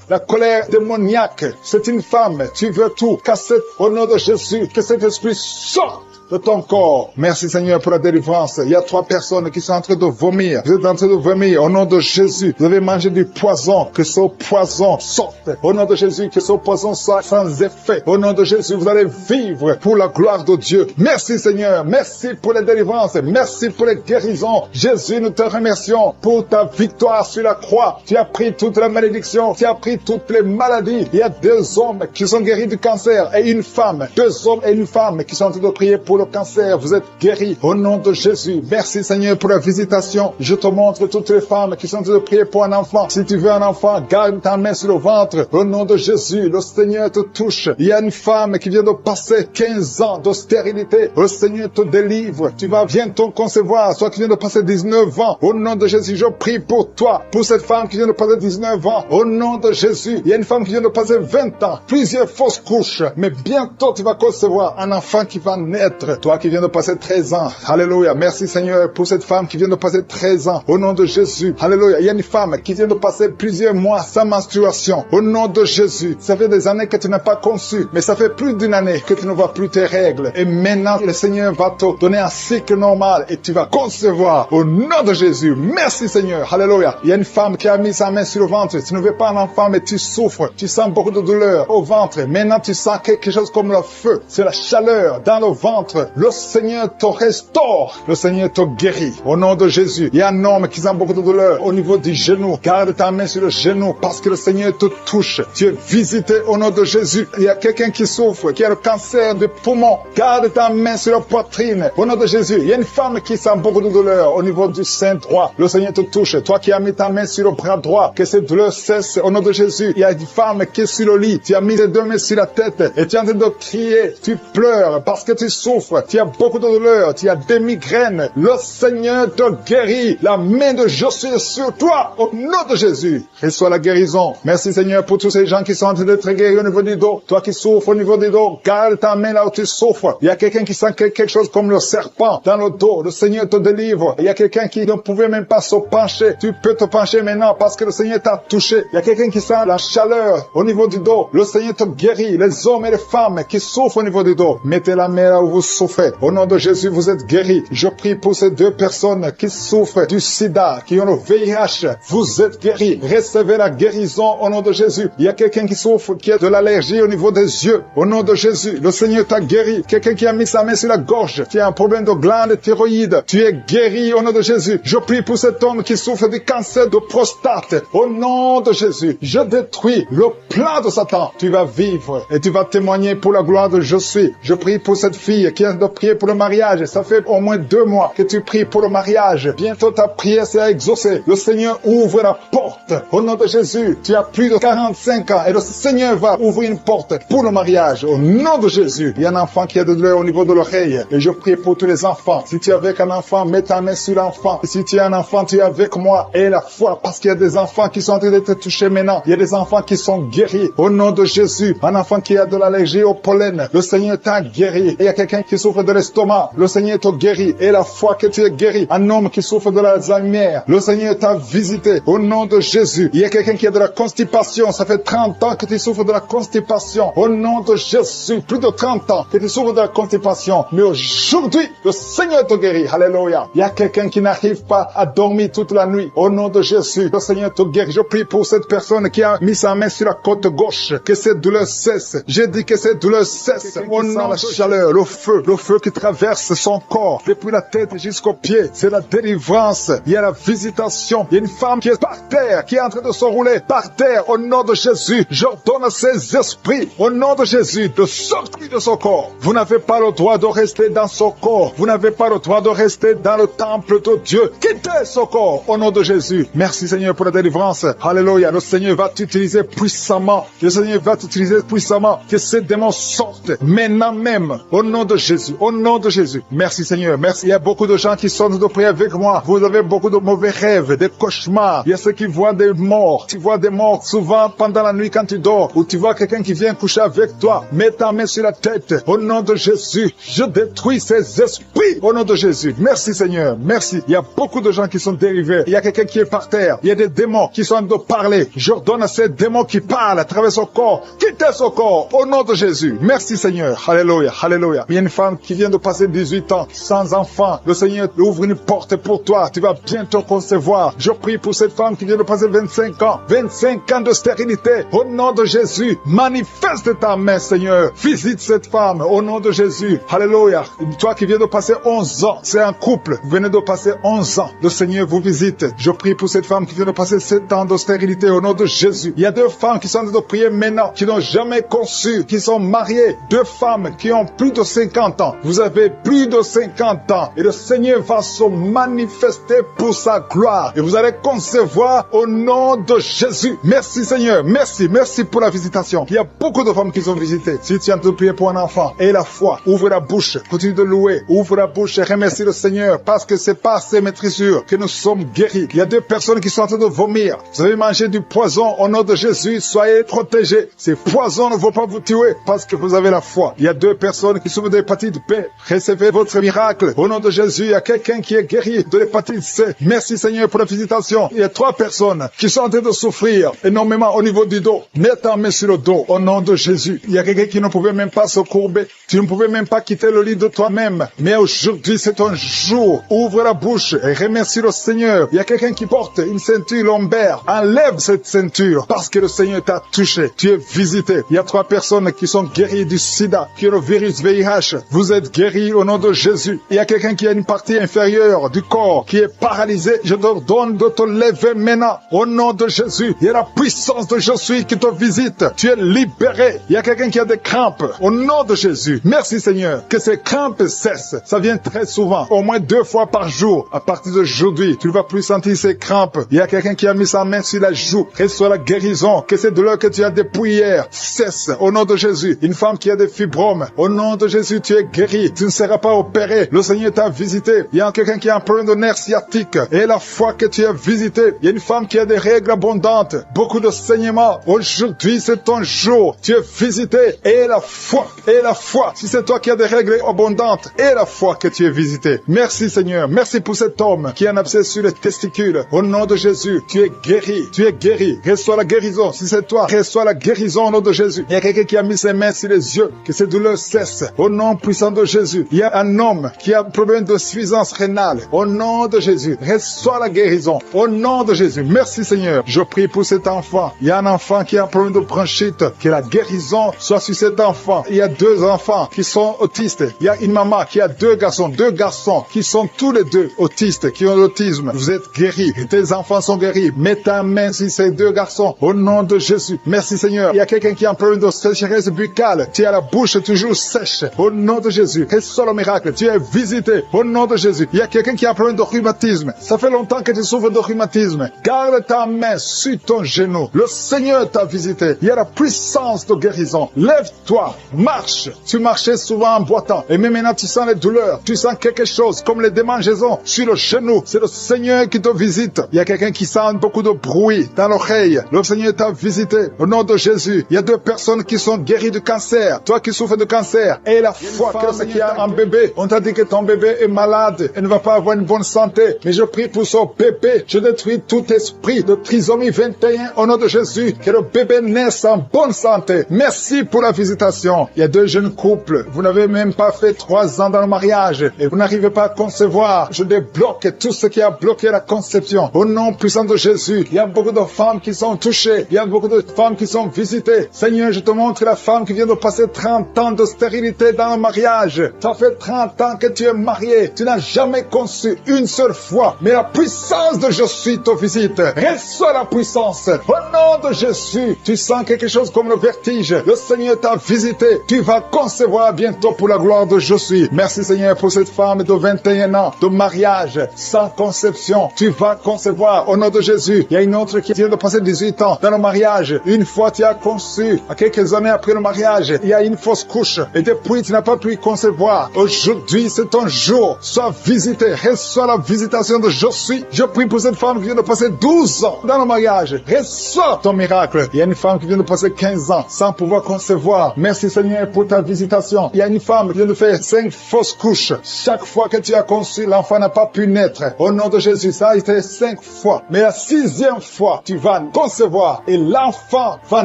la colère démoniaque. C'est une femme. Tu veux tout casser au nom de Jésus. Que cet esprit sorte de ton corps. Merci Seigneur pour la délivrance. Il y a 3 personnes qui sont en train de vomir. Vous êtes en train de vomir au nom de Jésus. Vous avez mangé du poison. Que ce poison sorte. Au nom de Jésus, que ce poison soit sans effet. Au nom de Jésus, vous allez vivre pour la gloire de Dieu. Merci Seigneur. Merci pour la délivrance. Merci pour les guérisons. Jésus, nous te remercions pour ta victoire sur la croix. Tu as pris toute la malédiction. Tu as pris toutes les maladies. Il y a 2 hommes qui sont guéris du cancer et une femme. 2 hommes et une femme qui sont en train de prier pour le cancer. Vous êtes guéris au nom de Jésus. Merci Seigneur pour la visitation. Je te montre toutes les femmes qui sont en train de prier pour un enfant. Si tu veux un enfant, garde ta main sur le ventre. Au nom de Jésus, le Seigneur te touche. Il y a une femme qui vient de passer 15 ans de stérilité. Le Seigneur te délivre. Tu vas bientôt concevoir. Toi qui viens de passer 19 ans. Au nom de Jésus, je prie pour toi. Pour cette femme qui vient de passer 19 ans. Au nom de Jésus. Il y a une femme qui vient de passer 20 ans. Plusieurs fausses couches. Mais bientôt tu vas concevoir un enfant qui va naître. Toi qui viens de passer 13 ans. Alléluia. Merci Seigneur pour cette femme qui vient de passer 13 ans. Au nom de Jésus. Alléluia. Il y a une femme qui vient de passer plusieurs mois sans menstruation. Au nom de Jésus. Ça fait des années que tu n'as pas conçu. Mais ça fait plus d'1 année que tu ne vois plus tes règles. Et maintenant, le Seigneur va te donner un cycle normal et tu vas concevoir. Au nom de Jésus. Merci Seigneur. Alléluia. Il y a une femme qui a mis sa main sur le ventre. Tu ne veux pas un enfant mais tu souffres. Tu sens beaucoup de douleur au ventre. Maintenant, tu sens quelque chose comme le feu. C'est la chaleur dans le ventre. Le Seigneur te restaure. Le Seigneur te guérit. Au nom de Jésus. Il y a un homme qui sent beaucoup de douleur au niveau du genou. Garde ta main sur le genou parce que le Seigneur te touche. Tu es visité au nom de Jésus. Il y a quelqu'un qui souffre, qui a le cancer du poumon. Garde ta main sur la poitrine. Au nom de Jésus. Il y a une femme qui sent beaucoup de douleur au niveau du sein droit. Le Seigneur te touche. Toi qui as mis ta main sur le bras droit, que cette douleur cesse au nom de Jésus. Il y a une femme qui est sur le lit. Tu as mis les 2 mains sur la tête et tu es en train de crier. Tu pleures parce que tu souffres. Tu as beaucoup de douleur. Tu as des migraines. Le Seigneur te guérit. La main de Jésus est sur toi. Au nom de Jésus. Reçois la guérison. Merci Seigneur pour tous ces gens qui sont en train d'être guéris au niveau du dos. Toi qui souffres au niveau du dos, garde ta main là où tu souffres. Il y a quelqu'un qui sent quelque chose comme le serpent dans le dos. Le Seigneur te délivre. Il y a quelqu'un qui ne pouvait même pas se pencher. Tu peux te pencher maintenant parce que le Seigneur t'a touché. Il y a quelqu'un qui sent la chaleur au niveau du dos. Le Seigneur te guérit. Les hommes et les femmes qui souffrent au niveau du dos, mettez la main là où vous souffrez. Au nom de Jésus, vous êtes guéris. Je prie pour ces 2 personnes qui souffrent du sida, qui ont le VIH. Vous êtes guéris. Recevez la guérison au nom de Jésus. Il y a quelqu'un qui souffre, qui a de l'allergie au niveau des yeux. Au nom de Jésus, le Seigneur t'a guéri. Quelqu'un qui a mis sa main sur la gorge, qui a un problème de glande thyroïde. Tu es guéri au nom de Jésus. Je prie pour cet homme qui souffre du cancer de prostate. Au nom de Jésus, je détruis le plan de Satan. Tu vas vivre et tu vas témoigner pour la gloire de Je suis. Je prie pour cette fille qui a de prier pour le mariage. Ça fait au moins 2 mois que tu pries pour le mariage. Bientôt ta prière sera exaucée. Le Seigneur ouvre la porte. Au nom de Jésus, tu as plus de 45 ans et le Seigneur va ouvrir une porte pour le mariage. Au nom de Jésus, il y a un enfant qui a de douleur au niveau de l'oreille. Et je prie pour tous les enfants. Si tu es avec un enfant, mets ta main sur l'enfant. Si tu es un enfant, tu es avec moi. Et la foi, parce qu'il y a des enfants qui sont en train d'être touchés maintenant. Il y a des enfants qui sont guéris. Au nom de Jésus, un enfant qui a de l'allergie au pollen, le Seigneur t'a guéri. Et il y a quelqu'un qui souffre de l'estomac, le Seigneur te guérit. Et la foi que tu es guéri. Un homme qui souffre de l'Alzheimer, le Seigneur t'a visité. Au nom de Jésus, il y a quelqu'un qui a de la constipation. Ça fait 30 ans que tu souffres de la constipation. Au nom de Jésus, plus de 30 ans que tu souffres de la constipation. Mais aujourd'hui, le Seigneur te guérit. Alléluia. Il y a quelqu'un qui n'arrive pas à dormir toute la nuit. Au nom de Jésus, le Seigneur te guérit. Je prie pour cette personne qui a mis sa main sur la côte gauche. Que cette douleur cesse. J'ai dit que cette douleur cesse. Au nom de la chaleur, le feu qui traverse son corps, depuis la tête jusqu'aux pieds. C'est la délivrance. Il y a la visitation. Il y a une femme qui est par terre, qui est en train de se rouler par terre. Au nom de Jésus, j'ordonne à ces esprits, au nom de Jésus, de sortir de son corps. Vous n'avez pas le droit de rester dans son corps. Vous n'avez pas le droit de rester dans le temple de Dieu. Quittez son corps, au nom de Jésus. Merci Seigneur pour la délivrance. Alléluia. Le Seigneur va t'utiliser puissamment. Le Seigneur va t'utiliser puissamment. Que ces démons sortent maintenant même, au nom de Jésus. Au nom de Jésus. Merci Seigneur. Merci. Il y a beaucoup de gens qui sont de prier avec moi. Vous avez avez beaucoup de mauvais rêves, des cauchemars. Il y a ceux qui voient des morts. Tu vois des morts souvent pendant la nuit quand tu dors, ou tu vois quelqu'un qui vient coucher avec toi. Mets ta main sur la tête. Au nom de Jésus, je détruis ces esprits. Au nom de Jésus. Merci Seigneur. Merci. Il y a beaucoup de gens qui sont dérivés. Il y a quelqu'un qui est par terre. Il y a des démons qui sont en train de parler. J'ordonne à ces démons qui parlent à travers son corps. Quittez son corps. Au nom de Jésus. Merci Seigneur. Alléluia. Alléluia. Il y a une femme qui vient de passer 18 ans sans enfant. Le Seigneur ouvre une porte pour toi. Tu vas bientôt concevoir. Je prie pour cette femme qui vient de passer 25 ans. 25 ans de stérilité. Au nom de Jésus. Manifeste ta main Seigneur. Visite cette femme. Au nom de Jésus. Alléluia. Toi qui viens de passer 11 ans. C'est un couple. Vous venez de passer 11 ans. Le Seigneur vous visite. Je prie pour cette femme qui vient de passer 7 ans de stérilité. Au nom de Jésus. Il y a 2 femmes qui sont en train de prier maintenant. Qui n'ont jamais conçu. Qui sont mariées. 2 femmes qui ont plus de 50 ans. Vous avez plus de 50 ans. Et le Seigneur va se manifester pour sa gloire. Et vous allez concevoir au nom de Jésus. Merci Seigneur. Merci. Merci pour la visitation. Il y a beaucoup de femmes qui sont visitées. Si tu es en train de prier pour un enfant, et la foi, ouvre la bouche. Continue de louer. Ouvre la bouche et remercie le Seigneur. Parce que c'est par ces maîtrisures que nous sommes guéris. Il y a 2 personnes qui sont en train de vomir. Vous avez mangé du poison. Au nom de Jésus, soyez protégés. Ces poisons ne vont pas vous tuer parce que vous avez la foi. Il y a 2 personnes qui souffrent de l'hépatite B. Recevez votre miracle. Au nom de Jésus, il y a quelqu'un qui est guéri de l'hépatite C. Merci Seigneur pour la visitation. Il y a 3 personnes qui sont en train de souffrir énormément au niveau du dos. Mets ta main sur le dos. Au nom de Jésus. Il y a quelqu'un qui ne pouvait même pas se courber. Tu ne pouvais même pas quitter le lit de toi-même. Mais aujourd'hui, c'est un jour. Ouvre la bouche et remercie le Seigneur. Il y a quelqu'un qui porte une ceinture lombaire. Enlève cette ceinture parce que le Seigneur t'a touché. Tu es visité. Il y a 3 personnes qui sont guéries du sida, qui ont le virus VIH. Vous êtes guéris au nom de Jésus. Il y a quelqu'un qui a une partie inférieure du corps qui est paralysée. Je te donne de te lever maintenant. Au nom de Jésus. Il y a la puissance de Je suis qui te visite. Tu es libéré. Il y a quelqu'un qui a des crampes. Au nom de Jésus. Merci Seigneur. Que ces crampes cessent. Ça vient très souvent. Au moins 2 fois par jour. À partir d'aujourd'hui, tu ne vas plus sentir ces crampes. Il y a quelqu'un qui a mis sa main sur la joue. Reçois la guérison. Que ces douleurs que tu as depuis hier cessent. Au nom de Jésus. Une femme qui a des fibromes. Au nom de Jésus, tu es guéri. Tu ne seras pas opéré. Le Seigneur t'a visité. Il y a quelqu'un qui a un problème de nerf sciatique. Et la foi que tu as visité. Il y a une femme qui a des règles abondantes. Beaucoup de saignements. Aujourd'hui, c'est ton jour. Tu es visité. Et la foi. Et la foi. Si c'est toi qui as des règles abondantes. Et la foi que tu es visité. Merci Seigneur. Merci pour cet homme qui a un abcès sur les testicules. Au nom de Jésus, tu es guéri. Tu es guéri. Reçois la guérison. Si c'est toi, reçois la guérison au nom de Jésus. Il y a quelqu'un qui a mis ses mains sur les yeux. Que ces douleurs cessent. Au nom puissant de Jésus. Il y a un homme qui a un problème de suffisance rénale. Au nom de Jésus. Reçois la guérison. Au nom de Jésus. Merci Seigneur. Je prie pour cet enfant. Il y a un enfant qui a un problème de bronchite. Que la guérison soit sur cet enfant. Il y a 2 enfants qui sont autistes. Il y a une maman qui a 2 garçons qui sont tous les 2 autistes, qui ont l'autisme. Vous êtes guéris. Tes enfants sont guéris. Mets ta main sur ces 2 garçons. Au nom de Jésus. Merci Seigneur. Il y a quelqu'un qui a un problème de sécheresse buccale. Tu as la bouche toujours sèche. Au nom de Jésus. Reçois le miracle. Tu es visité. Au nom de Jésus. Il y a quelqu'un qui a un problème de rhumatisme. Ça fait longtemps que tu souffres de rhumatisme. Garde ta main sur ton genou. Le Seigneur t'a visité. Il y a la puissance de guérison. Lève-toi. Marche. Tu marchais souvent en boitant. Et même maintenant tu sens les douleurs. Tu sens quelque chose comme les démangeaisons sur le genou. C'est le Seigneur qui te visite. Il y a quelqu'un qui sent beaucoup de bruit dans l'oreille. Le Seigneur t'a visité. Au nom de Jésus. Il y a 2 personnes qui sont guéries du cancer. Toi qui souffres de cancer. Et la foi que le Seigneur a un bébé. On t'a dit que ton bébé est malade et ne va pas avoir une bonne santé. Mais je prie pour son bébé. Je détruis tout esprit de trisomie 21 au nom de Jésus. Que le bébé naisse en bonne santé. Merci pour la visitation. Il y a 2 jeunes couples. Vous n'avez même pas fait 3 ans dans le mariage et vous n'arrivez pas à concevoir. Je débloque tout ce qui a bloqué la conception. Au nom puissant de Jésus. Il y a beaucoup de femmes qui sont touchées. Il y a beaucoup de femmes qui sont visitées. Seigneur, je te montre la femme qui vient de passer 30 ans de stérilité dans le mariage. Ça fait 30 ans que tu es marié. Tu n'as jamais conçu une seule fois. Mais la puissance de Je suis te visite. Reçois la puissance. Au nom de Jésus. Tu sens quelque chose comme le vertige. Le Seigneur t'a visité. Tu vas concevoir bientôt pour la gloire de Je suis. Merci Seigneur pour cette femme de 21 ans de mariage sans conception. Tu vas concevoir au nom de Jésus. Il y a une autre qui vient de passer 18 ans dans le mariage. Une fois tu as conçu, à quelques années après le mariage, il y a une fausse couche et depuis tu n'as pas pu concevoir. Aujourd'hui c'est ton jour. Sois visité. Reçois la visitation visitation de Je suis. Je prie pour cette femme qui vient de passer 12 ans dans le mariage. Reçois ton miracle. Il y a une femme qui vient de passer 15 ans sans pouvoir concevoir. Merci Seigneur pour ta visitation. Il y a une femme qui vient de faire 5 fausses couches. Chaque fois que tu as conçu, l'enfant n'a pas pu naître. Au nom de Jésus, ça a été 5 fois. Mais la 6e fois, tu vas concevoir et l'enfant va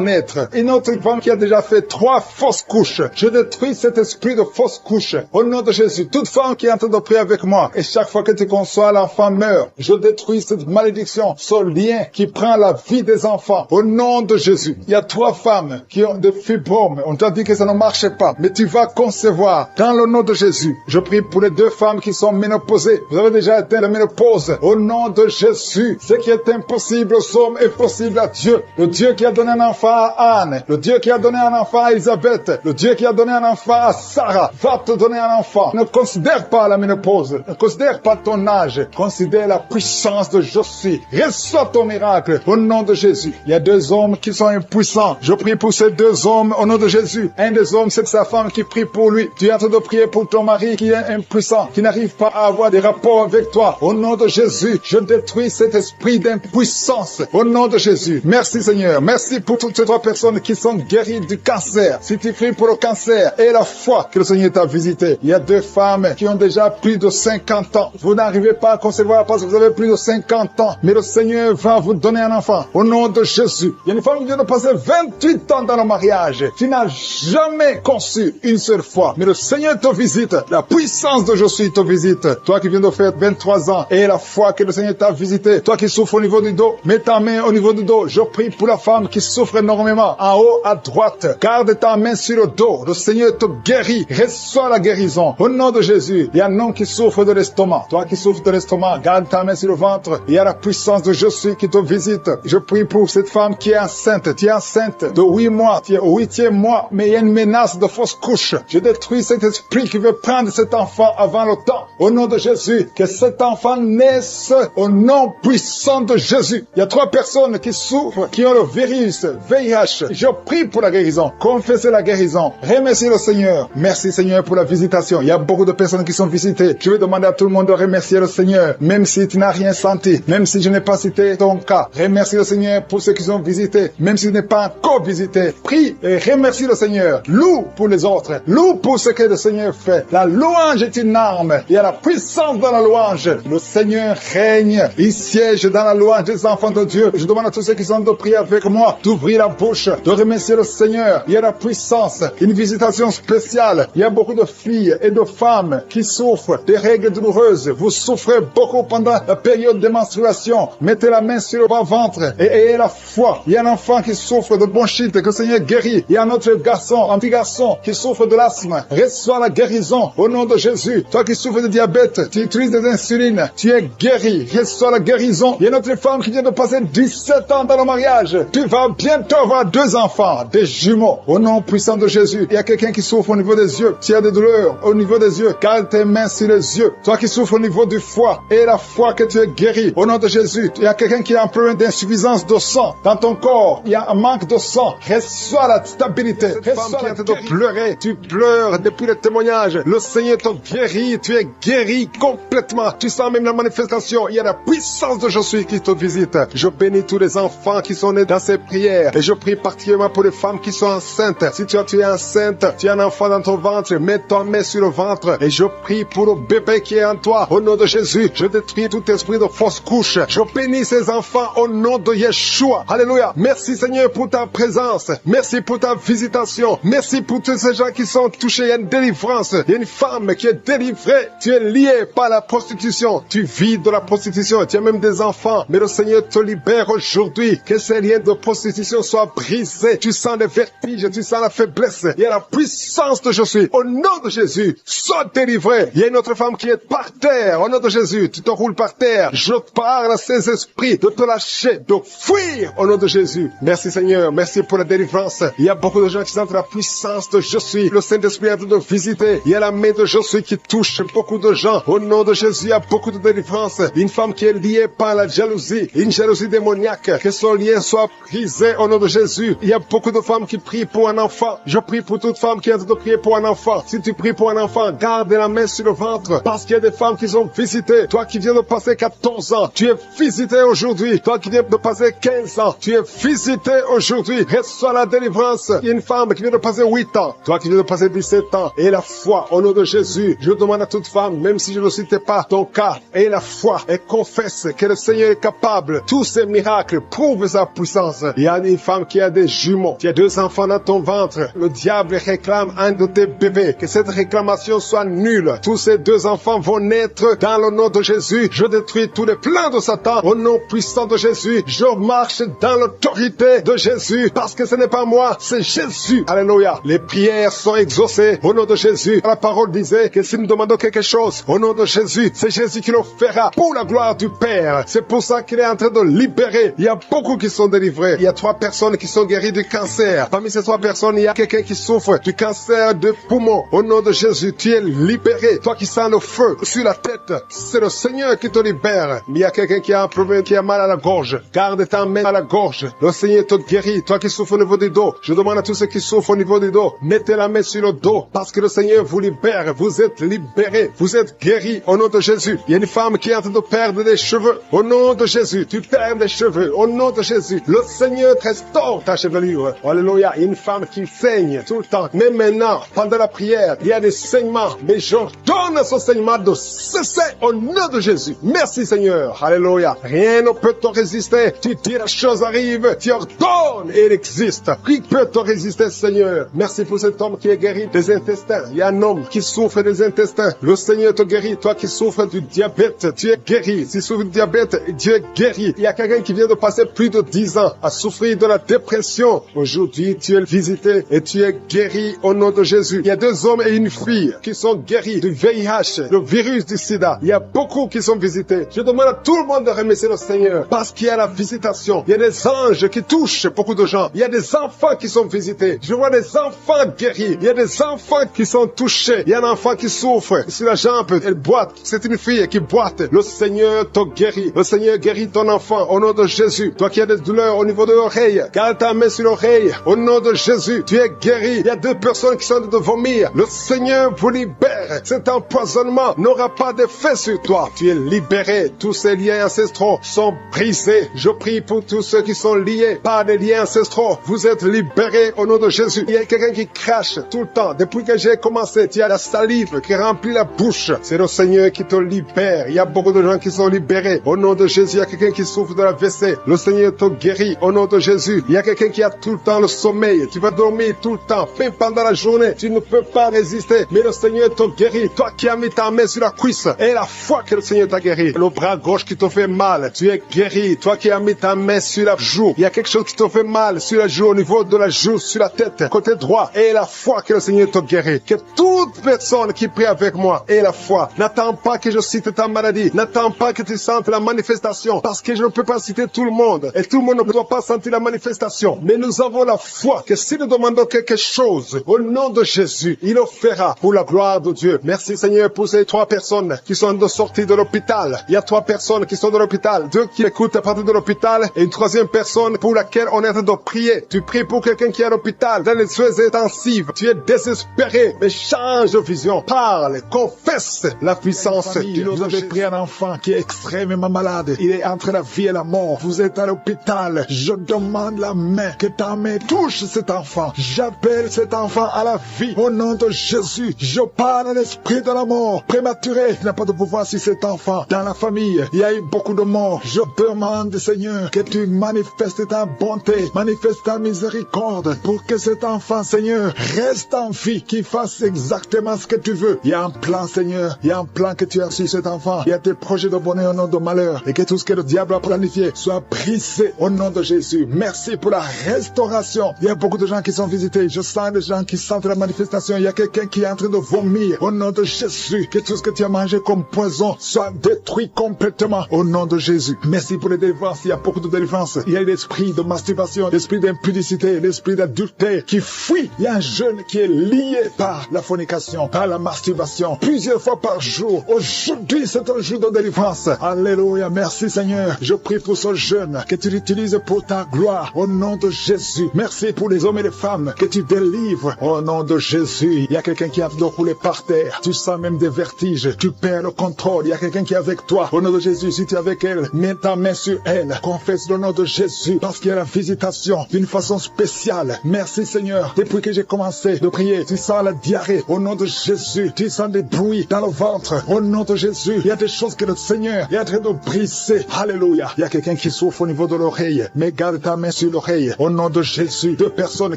naître. Une autre femme qui a déjà fait 3 fausses couches. Je détruis cet esprit de fausses couches. Au nom de Jésus, toute femme qui est en train de prier avec moi, et chaque fois que tu conçois, l'enfant meurt. Je détruis cette malédiction, ce lien qui prend la vie des enfants. Au nom de Jésus, il y a 3 femmes qui ont des fibromes. On t'a dit que ça ne marchait pas, mais tu vas concevoir. Dans le nom de Jésus, je prie pour les 2 femmes qui sont ménopausées. Vous avez déjà atteint la ménopause. Au nom de Jésus, ce qui est impossible aux hommes est possible à Dieu. Le Dieu qui a donné un enfant à Anne, le Dieu qui a donné un enfant à Elisabeth, le Dieu qui a donné un enfant à Sarah, va te donner un enfant. Ne considère pas la ménopause, ne considère pas ton âge, considère la puissance de Je suis. Reçois ton miracle au nom de Jésus. Il y a 2 hommes qui sont impuissants. Je prie pour ces 2 hommes au nom de Jésus. Un des hommes, c'est sa femme qui prie pour lui. Tu es en train de prier pour ton mari qui est impuissant, qui n'arrive pas à avoir des rapports avec toi. Au nom de Jésus, je détruis cet esprit d'impuissance. Au nom de Jésus. Merci Seigneur. Merci pour toutes ces 3 personnes qui sont guéries du cancer. Si tu pries pour le cancer et la foi que le Seigneur t'a visité. Il y a 2 femmes qui ont déjà plus de 50 ans. Vous n'arrivez pas à concevoir parce que vous avez plus de 50 ans. Mais le Seigneur va vous donner un enfant. Au nom de Jésus. Il y a une femme qui vient de passer 28 ans dans le mariage. Tu n'as jamais conçu une seule fois. Mais le Seigneur te visite. La puissance de Je suis te visite. Toi qui viens de faire 23 ans et la foi que le Seigneur t'a visité. Toi qui souffres au niveau du dos. Mets ta main au niveau du dos. Je prie pour la femme qui souffre énormément. En haut à droite. Garde ta main sur le dos. Le Seigneur te guérit. Reçois la guérison. Au nom de Jésus. Il y a un homme qui souffre de l'estomac. Toi qui souffres de l'estomac, garde ta main sur le ventre. Il y a la puissance de Je suis qui te visite. Je prie pour cette femme qui est enceinte. Tu es enceinte de 8 mois. Tu es au 8e mois. Mais il y a une menace de fausse couche. Je détruis cet esprit qui veut prendre cet enfant avant le temps. Au nom de Jésus. Que cet enfant naisse au nom puissant de Jésus. Il y a 3 personnes qui souffrent, qui ont le virus VIH. Je prie pour la guérison. Confessez la guérison. Remerciez le Seigneur. Merci Seigneur pour la visitation. Il y a beaucoup de personnes qui sont visitées. Je vais demander à tout le monde de remercier le Seigneur. Même si tu n'as rien senti. Même si je n'ai pas cité ton cas. Remercie le Seigneur pour ceux qui sont visités. Même si tu n'es pas encore visité. Prie et remercie le Seigneur. Loue pour les autres. Loue pour ce que le Seigneur fait. La louange est une arme. Il y a la puissance dans la louange. Le Seigneur règne. Il siège dans la louange des enfants de Dieu. Je demande à tous ceux qui sont de prier avec moi d'ouvrir la bouche, de remercier le Seigneur. Il y a la puissance. Une visitation spéciale. Il y a beaucoup de filles et de femmes qui souffrent des règles douloureuses. Vous souffrez beaucoup pendant la période de menstruation. Mettez la main sur le bas-ventre et ayez la foi. Il y a un enfant qui souffre de bronchite que le Seigneur guérit. Il y a un autre garçon, un petit garçon qui souffre de l'asthme. Reçois la guérison au nom de Jésus. Toi qui souffres de diabète, tu utilises des insulines, tu es guéri. Reçois la guérison. Il y a une autre femme qui vient de passer 17 ans dans le mariage. Tu vas bientôt avoir 2 enfants, des jumeaux. Au nom puissant de Jésus. Il y a quelqu'un qui souffre au niveau des yeux. Tu as des douleurs au niveau des yeux. Garde tes mains sur les yeux. Toi qui souffres au niveau du foie et la foi que tu es guéri. Au nom de Jésus. Il y a quelqu'un qui a un problème d'insuffisance de sang dans ton corps. Il y a un manque de sang. Reçois la stabilité. Reçois qui est en train de pleurer. Tu pleures depuis le témoignage. Le Seigneur te guérit. Tu es guéri complètement. Tu sens même la manifestation. Il y a la puissance de Je suis qui te visite. Je bénis tous les enfants qui sont nés dans ces prières. Et je prie particulièrement pour les femmes qui sont enceintes. Si tu es enceinte, tu as un enfant dans ton ventre, mets ta main sur le ventre. Et je prie pour le bébé qui est en toi. Au nom de Jésus, je détruis tout esprit de fausse couche. Je bénis ces enfants au nom de Yeshua. Alléluia. Merci Seigneur pour ta présence. Merci pour ta visitation. Merci pour tous ces gens qui sont touchés. Il y a une délivrance. Il y a une femme qui est délivrée. Tu es lié par la prostitution. Tu vis de la prostitution. Tu as même des enfants. Mais le Seigneur te libère aujourd'hui. Que ces liens de prostitution soient brisés. Tu sens les vertiges. Tu sens la faiblesse. Il y a la puissance de Je suis. Au nom de Jésus, sois délivré. Il y a une autre femme qui est par terre. Au nom de Jésus, tu te roules par terre. Je parle à ces esprits de te lâcher, de fuir au nom de Jésus. Merci Seigneur. Merci pour la délivrance. Il y a beaucoup de gens qui sentent la puissance de Je suis. Le Saint-Esprit est en train de visiter. Il y a la main de Je suis qui touche beaucoup de gens. Au nom de Jésus, il y a beaucoup de délivrance. Une femme qui est liée par la jalousie. Une jalousie démoniaque. Que son lien soit brisé au nom de Jésus. Il y a beaucoup de femmes qui prient pour un enfant. Je prie pour toute femme qui est en train de prier pour un enfant. Si tu pries pour un enfant, garde la main sur le ventre. Parce qu'il y a des femmes qui sont visitées visité. Toi qui viens de passer 14 ans, tu es visité aujourd'hui. Toi qui viens de passer 15 ans, tu es visité aujourd'hui. Reçois la délivrance. Il y a une femme qui vient de passer 8 ans. Toi qui viens de passer 17 ans. Et la foi, au nom de Jésus, je demande à toute femme, même si je ne citais pas ton cas, et la foi, et confesse que le Seigneur est capable. Tous ces miracles prouvent sa puissance. Il y a une femme qui a des jumeaux. Tu as 2 enfants dans ton ventre. Le diable réclame un de tes bébés. Que cette réclamation soit nulle. Tous ces 2 enfants vont naître dans le nom de Jésus. Je détruis tous les plans de Satan au nom puissant de Jésus. Je marche dans l'autorité de Jésus parce que ce n'est pas moi, c'est Jésus. Alléluia. Les prières sont exaucées au nom de Jésus. La parole disait que si nous demandons quelque chose au nom de Jésus, c'est Jésus qui le fera pour la gloire du Père. C'est pour ça qu'il est en train de libérer. Il y a beaucoup qui sont délivrés. Il y a 3 personnes qui sont guéries du cancer. Parmi ces 3 personnes, il y a quelqu'un qui souffre du cancer de poumon. Au nom de Jésus, tu es libéré. Toi qui sens le feu sur la tête, c'est le Seigneur qui te libère. Mais il y a quelqu'un qui a un problème, qui a mal à la gorge. Garde ta main à la gorge. Le Seigneur te guérit. Toi qui souffres au niveau du dos, je demande à tous ceux qui souffrent au niveau du dos, mettez la main sur le dos parce que le Seigneur vous libère. Vous êtes libérés. Vous êtes guéris au nom de Jésus. Il y a une femme qui est en train de perdre des cheveux. Au nom de Jésus, tu perds des cheveux. Au nom de Jésus, le Seigneur restaure ta chevelure. Alléluia. Il y a une femme qui saigne tout le temps. Mais maintenant, pendant la prière, il y a des saignements. Mais j'ordonne à ce saignement de cesser au nom de Jésus. Merci Seigneur. Alléluia. Rien ne peut te résister. Tu dis la chose arrive. Tu ordonnes et elle existe. Qui peut te résister Seigneur? Merci pour cet homme qui est guéri des intestins. Il y a un homme qui souffre des intestins. Le Seigneur te guérit. Toi qui souffres du diabète, tu es guéri. Si tu souffres du diabète, Dieu est guéri. Il y a quelqu'un qui vient de passer plus de 10 ans à souffrir de la dépression. Aujourd'hui, tu es visité et tu es guéri au nom de Jésus. Il y a 2 hommes et une fille qui sont guéris du VIH, le virus du sida. Il y a beaucoup qui sont visités. Je demande à tout le monde de remercier le Seigneur parce qu'il y a la visitation. Il y a des anges qui touchent beaucoup de gens. Il y a des enfants qui sont visités. Je vois des enfants guéris. Il y a des enfants qui sont touchés. Il y a un enfant qui souffre sur la jambe. Elle boite. C'est une fille qui boite. Le Seigneur te guérit. Le Seigneur guérit ton enfant au nom de Jésus. Toi qui as des douleurs au niveau de l'oreille, garde ta main sur l'oreille. Au nom de Jésus, tu es guéri. Il y a 2 personnes qui sont en train de vomir. Le Seigneur vous libère. Cet empoisonnement n'aura pas d'effet sur toi. Tu es libéré. Tous ces liens ancestraux sont brisés. Je prie pour tous ceux qui sont liés par des liens ancestraux. Vous êtes libérés au nom de Jésus. Il y a quelqu'un qui crache tout le temps. Depuis que j'ai commencé, tu as la salive qui remplit la bouche. C'est le Seigneur qui te libère. Il y a beaucoup de gens qui sont libérés. Au nom de Jésus, il y a quelqu'un qui souffre de la WC. Le Seigneur te guérit. Au nom de Jésus, il y a quelqu'un qui a tout le temps le sommeil. Tu vas dormir tout le temps. Même pendant la journée, tu ne peux pas résister. Mais le Seigneur te guérit. Toi qui as mis ta main sur la cuisse et la foi que le Seigneur t'a guéri. Le bras gauche qui te fait mal, tu es guéri. Toi qui as mis ta main sur la joue, il y a quelque chose qui te fait mal sur la joue, au niveau de la joue, sur la tête, côté droit. Et la foi que le Seigneur te guérit. Que toute personne qui prie avec moi ait la foi. N'attends pas que je cite ta maladie. N'attends pas que tu sentes la manifestation. Parce que je ne peux pas citer tout le monde. Et tout le monde ne doit pas sentir la manifestation. Mais nous avons la foi que si nous demandons quelque chose, au nom de Jésus, il le fera pour la gloire de Dieu. Merci Seigneur pour ces 3 personnes qui sont de sortie de l'hôpital. Il y a 3 personnes qui sont de l'hôpital. 2 qui écoutent à partir de l'hôpital et une 3e personne pour laquelle on est en train de prier. Tu pries pour quelqu'un qui est à l'hôpital, dans les soins intensifs. Tu es désespéré, mais change de vision. Parle, confesse la puissance. Vous avez pris un enfant qui est extrêmement malade. Il est entre la vie et la mort. Vous êtes à l'hôpital. Je demande la main, que ta main touche cet enfant. J'appelle cet enfant à la vie. Au nom de Jésus, je parle à l'esprit de la mort prématuré. Il n'a pas de pouvoir sur cet enfant. Dans la famille, il y a eu beaucoup de morts. Je demande, Seigneur, que tu manifestes ta bonté, manifestes ta miséricorde pour que cet enfant, Seigneur, reste en vie, qu'il fasse exactement ce que tu veux. Il y a un plan, Seigneur. Il y a un plan que tu as sur cet enfant. Il y a tes projets de bonheur, non de malheur. Et que tout ce que le diable a planifié soit brisé au nom de Jésus. Merci pour la restauration. Il y a beaucoup de gens qui sont visités. Je sens des gens qui sentent la manifestation. Il y a quelqu'un qui est en train de vomir. Au nom de Jésus, que tout ce que tu as mangé comme poison soit détruit complètement. Au nom de Jésus. Merci pour les délivrances. Il y a beaucoup de délivrances. Il y a l'esprit de masturbation, l'esprit d'impudicité, l'esprit d'adultère qui fuit. Il y a un jeune qui est lié par la fornication, par la masturbation, plusieurs fois par jour. Aujourd'hui, c'est un jour de délivrance. Alléluia. Merci Seigneur. Je prie pour ce jeune que tu l'utilises pour ta gloire. Au nom de Jésus. Merci pour les hommes et les femmes que tu délivres. Au nom de Jésus. Il y a quelqu'un qui a de rouler par terre. mystère. Tu sens même des vertiges. Tu perds le contrôle. Il y a quelqu'un qui est avec toi. Au nom de Jésus, si tu es avec elle, mets ta main sur elle. Confesse le nom de Jésus parce qu'il y a la visitation d'une façon spéciale. Merci Seigneur. Depuis que j'ai commencé de prier, tu sens la diarrhée. Au nom de Jésus, tu sens des bruits dans le ventre. Au nom de Jésus, il y a des choses que le Seigneur est en train de briser. Alléluia. Il y a quelqu'un qui souffre au niveau de l'oreille. Mais garde ta main sur l'oreille. Au nom de Jésus, deux personnes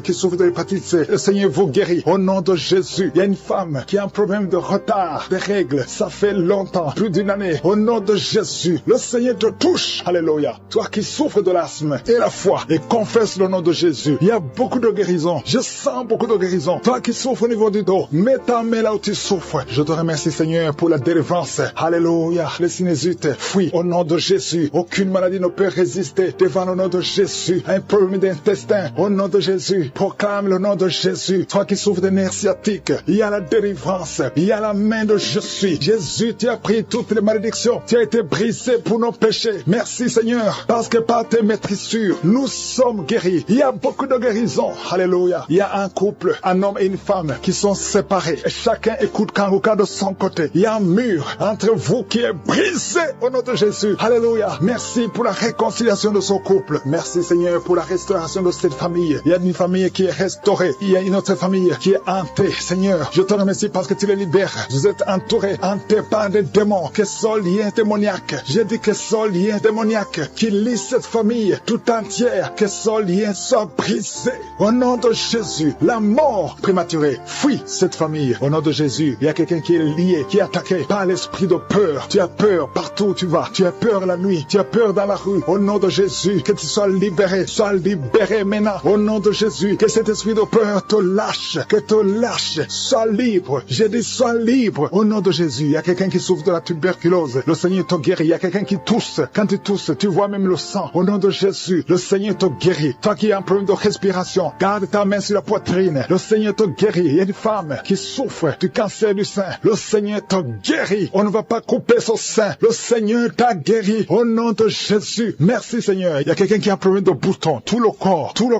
qui souffrent de l'hépatite C, le Seigneur vous guérit. Au nom de Jésus, il y a une femme qui a un problème de retard des règles. Ça fait longtemps, plus d'une année. Au nom de Jésus, le Seigneur te touche. Alléluia. Toi qui souffres de l'asthme et la foi et confesse le nom de Jésus. Il y a beaucoup de guérison. Je sens beaucoup de guérison. Toi qui souffres au niveau du dos, mets ta main là où tu souffres. Je te remercie Seigneur pour la délivrance. Alléluia. Les sinusite fuient au nom de Jésus. Aucune maladie ne peut résister devant le nom de Jésus. Un problème d'intestin au nom de Jésus. Proclame le nom de Jésus. Toi qui souffres de nerfs sciatiques, il y a la délivrance. Il y a la main de je suis. Jésus, tu as pris toutes les malédictions. Tu as été brisé pour nos péchés. Merci Seigneur. Parce que par tes maîtrissures, nous sommes guéris. Il y a beaucoup de guérison. Alléluia. Il y a un couple, un homme et une femme qui sont séparés. Et chacun écoute Kanguka de son côté. Il y a un mur entre vous qui est brisé au nom de Jésus. Alléluia. Merci pour la réconciliation de son couple. Merci Seigneur pour la restauration de cette famille. Il y a une famille qui est restaurée. Il y a une autre famille qui est hantée. Seigneur, je te remercie parce que tu les libères. Vous êtes entourés, hantés par des démons qui sont liés démoniaques. J'ai dit que sont liés démoniaques qui lient cette famille tout entière. Que son lien soit brisé. Au nom de Jésus, la mort prématurée fuit cette famille. Au nom de Jésus, il y a quelqu'un qui est lié, qui est attaqué par l'esprit de peur. Tu as peur partout où tu vas. Tu as peur la nuit. Tu as peur dans la rue. Au nom de Jésus, que tu sois libéré. Sois libéré maintenant. Au nom de Jésus, que cet esprit de peur te lâche. Que te lâche. Sois libre. J'ai dit sois libre. Au nom de Jésus, il y a quelqu'un qui souffre de la tuberculose. Le Seigneur te guérit. Il y a quelqu'un qui tousse. Quand tu tousses, tu vois même le sang. Au nom de Jésus, le Seigneur te guérit. Toi qui as un problème de respiration, garde ta main sur la poitrine. Le Seigneur te guérit. Il y a une femme qui souffre du cancer du sein. Le Seigneur te guérit. On ne va pas couper son sein. Le Seigneur t'a guéri. Au nom de Jésus. Merci Seigneur. Il y a quelqu'un qui a un problème de boutons. Tout le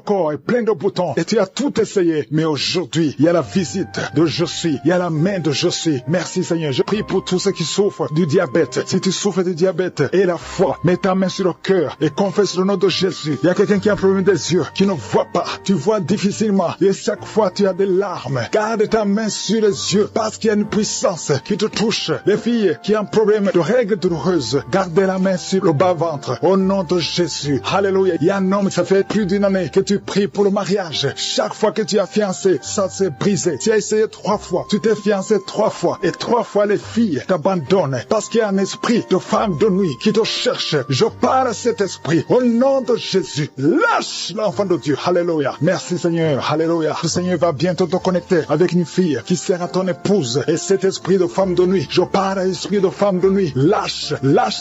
corps est plein de boutons. Et tu as tout essayé. Mais aujourd'hui, il y a la visite de je suis. Il y a la main de je suis. Merci Seigneur. Je prie pour tous ceux qui souffrent du diabète. Si tu souffres du diabète et la foi, mets ta main sur le cœur et confesse le nom de Jésus. Il y a quelqu'un qui a un problème des yeux, qui ne voit pas. Tu vois difficilement. Et chaque fois, tu as des larmes. Garde ta main sur les yeux parce qu'il y a une puissance qui te touche. Les filles qui ont un problème de règles douloureuses, gardez la main sur le bas-ventre. Au nom de Jésus. Alléluia. Il y a un homme, ça fait plus d'une année que tu pries pour le mariage. Chaque fois que tu as fiancé, ça s'est brisé. Tu as essayé 3 fois. Tu t'es fiancé 3 fois. Et 3 fois, les filles t'abandonnent parce qu'il y a un esprit de femme de nuit qui te cherche. Je parle à cet esprit. Au nom de Jésus, lâche l'enfant de Dieu. Alléluia. Merci Seigneur. Alléluia. Le Seigneur va bientôt te connecter avec une fille qui sera ton épouse. Et cet esprit de femme de nuit, je parle à l'esprit de femme de nuit. Lâche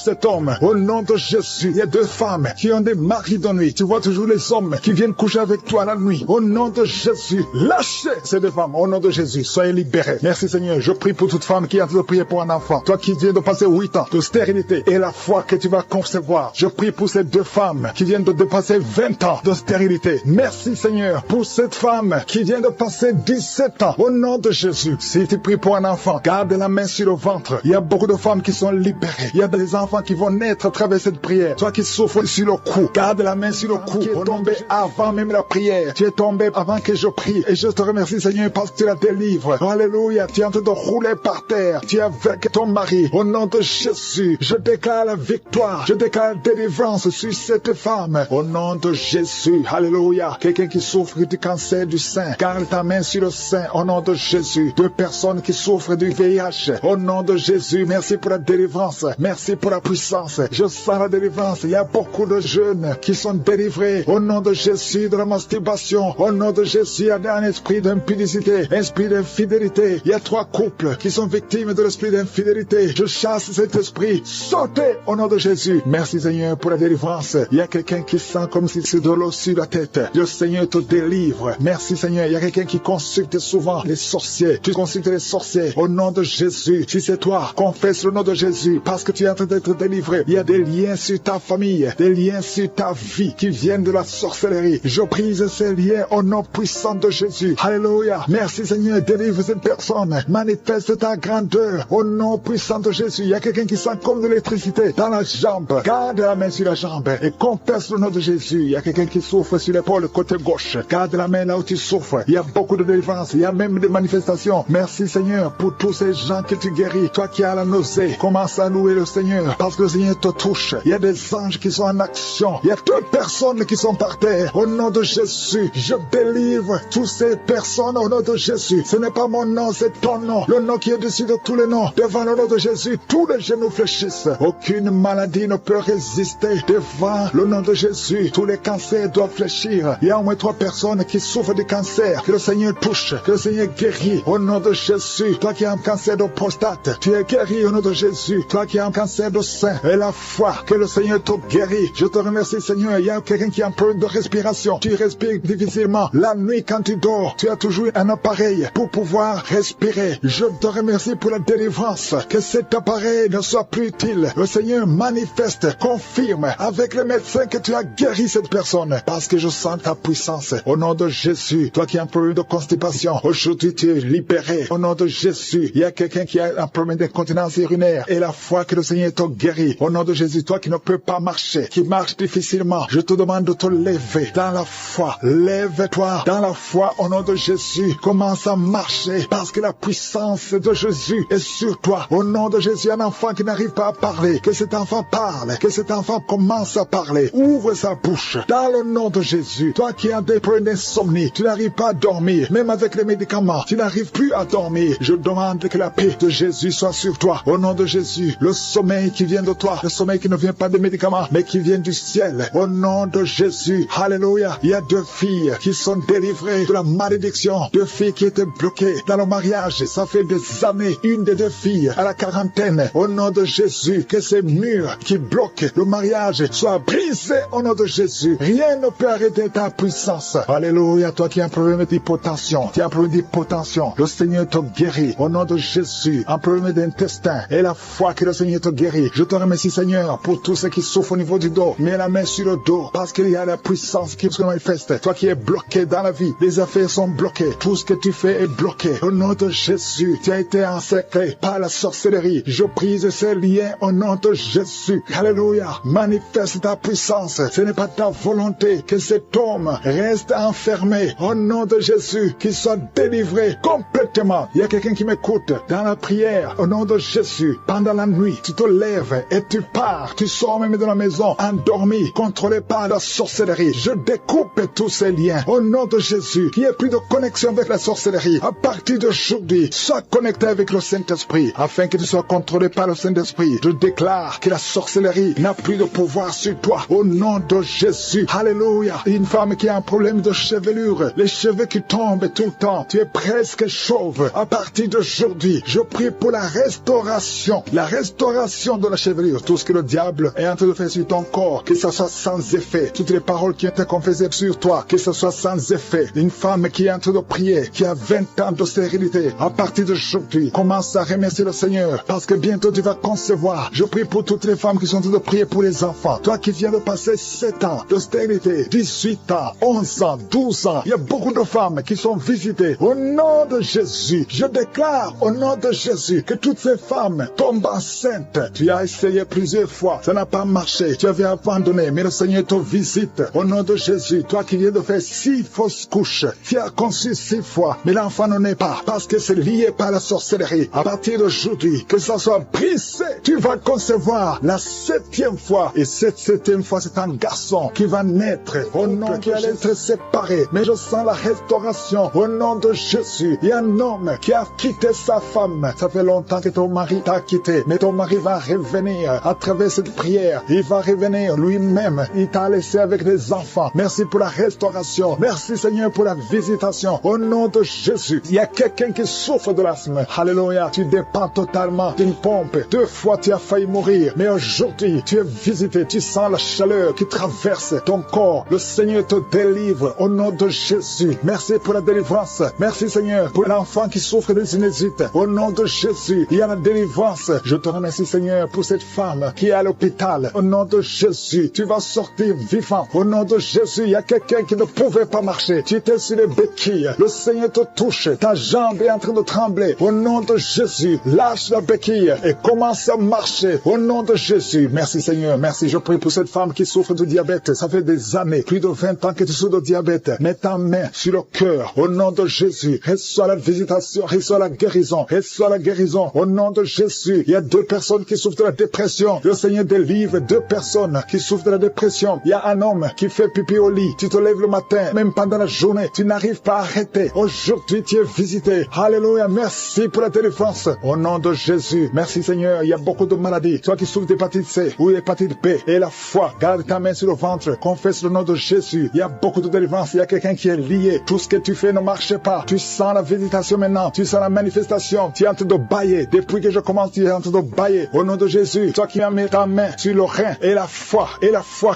cet homme. Au nom de Jésus, il y a 2 femmes qui ont des maris de nuit. Tu vois toujours les hommes qui viennent coucher avec toi la nuit. Au nom de Jésus, lâchez ces 2 femmes. Au nom de Jésus, soyez libérés. Merci Seigneur. Je prie pour toute femme qui a de prier pour un enfant. Toi qui viens de passer 8 ans de stérilité et la foi que tu vas concevoir. Je prie pour ces 2 femmes qui viennent de dépasser 20 ans de stérilité. Merci Seigneur pour cette femme qui vient de passer 17 ans. Au nom de Jésus, si tu pries pour un enfant, garde la main sur le ventre. Il y a beaucoup de femmes qui sont libérées. Il y a des enfants qui vont naître à travers cette prière. Toi qui souffres sur le cou, garde la main sur le cou. Tu es tombé avant même la prière. Tu es tombé avant que je prie. Et je te remercie Seigneur parce que tu la délivres. Alléluia. Tu es en train de rouler par terre. Tu es avec ton mari. Au nom de Jésus, je déclare la victoire. Je déclare la délivrance sur cette femme. Au nom de Jésus. Alléluia. Quelqu'un qui souffre du cancer du sein, garde ta main sur le sein. Au nom de Jésus. 2 personnes qui souffrent du VIH. Au nom de Jésus. Merci pour la délivrance. Merci pour la puissance. Je sens la délivrance. Il y a beaucoup de jeunes qui sont délivrés. Au nom de Jésus, de la masturbation. Au nom de Jésus, il y a un esprit d'impudicité, un esprit d'infidélité. Il y a 3 couples qui sont victimes de l'esprit d'infidélité. Je chasse cet esprit. Sortez au nom de Jésus. Merci Seigneur pour la délivrance. Il y a quelqu'un qui sent comme si c'est de l'eau sur la tête. Le Seigneur te délivre. Merci Seigneur. Il y a quelqu'un qui consulte souvent les sorciers. Tu consultes les sorciers. Au nom de Jésus. Si c'est toi, confesse le nom de Jésus parce que tu es en train d'être délivré. Il y a des liens sur ta famille, des liens sur ta vie qui viennent de la sorcellerie. Je brise ces liens au nom puissant de Jésus. Alléluia. Merci Seigneur. Délivre cette personne personne. Manifeste ta grandeur. Au nom puissant de Jésus, il y a quelqu'un qui sent comme de l'électricité dans la jambe. Garde la main sur la jambe et confesse le nom de Jésus. Il y a quelqu'un qui souffre sur l'épaule côté gauche. Garde la main là où tu souffres. Il y a beaucoup de délivrance. Il y a même des manifestations. Merci Seigneur pour tous ces gens que tu guéris. Toi qui as la nausée, commence à louer le Seigneur parce que le Seigneur te touche. Il y a des anges qui sont en action. Il y a 2 personnes qui sont par terre. Au nom de Jésus, je délivre toutes ces personnes au nom de Jésus. Ce n'est pas mon nom, c'est ton nom. Le nom qui est dessus de tous les noms. Devant le nom de Jésus, tous les genoux fléchissent. Aucune maladie ne peut résister devant le nom de Jésus. Tous les cancers doivent fléchir. Il y a au moins 3 personnes qui souffrent de cancer. Que le Seigneur touche, que le Seigneur guérit au nom de Jésus. Toi qui as un cancer de prostate, tu es guéri au nom de Jésus. Toi qui as un cancer de sein, et la foi, que le Seigneur te guérit. Je te remercie Seigneur. Il y a quelqu'un qui a un problème de respiration. Tu respires difficilement. La nuit quand tu dors, tu as toujours un appareil pour pouvoir respirer. Je te remercie pour la délivrance. Que cet appareil ne soit plus utile. Le Seigneur manifeste, confirme avec les médecins que tu as guéri cette personne. Parce que je sens ta puissance. Au nom de Jésus, toi qui as un problème de constipation, aujourd'hui tu es libéré. Au nom de Jésus, il y a quelqu'un qui a un problème d'incontinence urinaire. Et la foi que le Seigneur te guérit. Au nom de Jésus, toi qui ne peux pas marcher, qui marche difficilement, je te demande de te lever dans la foi. Lève-toi dans la foi au nom de Jésus. Commence à marcher parce que la puissance de Jésus est sur toi. Au nom de Jésus, un enfant qui n'arrive pas à parler, que cet enfant parle, que cet enfant commence à parler. Ouvre sa bouche dans le nom de Jésus. Toi qui as des problèmes d'insomnie, tu n'arrives pas à dormir, même avec les médicaments, tu n'arrives plus à dormir. Je demande que la paix de Jésus soit sur toi. Au nom de Jésus, le sommeil qui vient de toi, le sommeil qui ne vient pas des médicaments, mais qui vient du ciel. Au nom de Jésus, alléluia. Il y a 2 filles qui sont délivrées de la malédiction. 2 filles qui étaient bloquées dans le mariage. Ça fait des années. Une des 2 filles à la quarantaine. Au nom de Jésus, que ces murs qui bloquent le mariage soient brisés au nom de Jésus. Rien ne peut arrêter ta puissance. Alléluia. Toi qui as un problème d'hypotension, tu as un problème d'hypotension, le Seigneur te guérit. Au nom de Jésus, un problème d'intestin et la foi que le Seigneur te guérit. Je te remercie Seigneur pour tous ceux qui souffrent au niveau du dos. Mets la main sur le dos parce qu'il y a la puissance qui se manifeste. Toi qui es bloqué dans la vie, les affaires sont bloquées. Tout ce que tu fais est bloqué. Au nom de Jésus, tu as été encerclé par la sorcellerie. Je brise ces liens au nom de Jésus. Alléluia. Manifeste ta puissance. Ce n'est pas ta volonté que cet homme reste enfermé. Au nom de Jésus, qu'il soit délivré complètement. Il y a quelqu'un qui m'écoute dans la prière. Au nom de Jésus, pendant la nuit, tu te lèves et tu pars. Tu sors même de la maison endormi, contrôlé par la sorcellerie. Je découpe tous ces liens. Au nom de Jésus, qu'il n'y ait plus de connexion avec la sorcellerie. À partir d'aujourd'hui, sois connecté avec le Saint-Esprit, afin que tu sois contrôlé par le Saint-Esprit. Je déclare que la sorcellerie n'a plus de pouvoir sur toi. Au nom de Jésus. Alléluia. Une femme qui a un problème de chevelure, les cheveux qui tombent tout le temps, tu es presque chauve. À partir d'aujourd'hui, je prie pour la restauration de la chevelure. Tout ce que le diable est en train de faire sur ton corps, que ce soit sans effet. Toutes les paroles qui ont été confessées sur toi, que ce soit sans effet. Une femme qui est en train de prier, qui a 20 ans de stérilité, à partir d'aujourd'hui, commence à remercier le Seigneur, parce que bientôt tu vas concevoir. Je prie pour toutes les femmes qui sont en train de prier pour les enfants. Toi qui viens de passer 7 ans de stérilité, 18 ans, 11 ans, 12 ans, il y a beaucoup de femmes qui sont visitées. Au nom de Jésus, je déclare au nom de Jésus que toutes ces femmes tombent enceintes. Tu as essayé plusieurs fois, ça n'a pas marché. Tu avais abandonné, mais le Seigneur te visite. Au nom de Jésus, toi qui viens de faire 6 fausses couches, tu as conçu 6 fois, mais l'enfant ne naît pas parce que c'est lié par la sorcellerie. À partir d'aujourd'hui, que ça soit brisé, tu vas concevoir la 7e fois. Et cette 7e fois, c'est un garçon qui va naître. Au nom qui allait être séparé. Mais je sens la restauration. Au nom de Jésus, il y a un homme qui a quitté sa femme. Ça fait longtemps que ton mari t'a quitté, mais ton mari va revenir à travers cette prière. Il va revenir lui-même. Il t'a laissé avec des enfants. Merci pour la restauration. Merci Seigneur pour la visitation. Au nom de Jésus, il y a quelqu'un qui souffre de l'asthme. Alléluia. Tu dépends totalement d'une pompe. 2 fois tu as failli mourir, mais aujourd'hui tu es visité. Tu sens la chaleur qui traverse ton corps. Le Seigneur te délivre au nom de Jésus. Merci pour la délivrance. Merci Seigneur pour l'enfant qui souffre de sinusite. Au nom de Jésus, il y a la délivrance. Je te remercie Seigneur pour cette femme qui est à l'hôpital. Au nom de Jésus, tu vas sortir vivant. Au nom de Jésus, il y a quelqu'un qui ne pouvait pas marcher. Tu étais sur les béquilles. Le Seigneur te touche. Ta jambe est en train de trembler. Au nom de Jésus, lâche la béquille et commence à marcher. Au nom de Jésus, merci Seigneur, merci. Je prie pour cette femme qui souffre de diabète. Ça fait des années, plus de 20 ans que tu souffres de diabète. Mets ta main sur le cœur. Au nom de Jésus, reçois la visitation, reçois la guérison, reçois la guérison. Au nom de Jésus, il y a 2 personnes qui souffrent de la dépression. Le Seigneur délivre 2 personnes qui souffrent de la dépression. Il y a un homme qui fait pipi au lit. Tu te lèves le matin, même pendant la journée, tu n'arrives pas à arrêter. Aujourd'hui, tu es visité. Alléluia, merci pour la délivrance. Au nom de Jésus, merci Seigneur. Il y a beaucoup de maladies. Toi qui souffres d'hépatite C ou hépatite B et la foi, garde ta main sur le ventre. Confesse le nom de Jésus. Il y a beaucoup de délivrance. Il y a quelqu'un qui est lié. Tout ce que tu fais ne marche pas. Tu sens la visitation maintenant. Tu sens la manifestation. Tu es en train de bailler. Depuis que je commence, tu es en train de bailler. Au nom de Jésus, toi qui as mis ta main sur le rein et la foi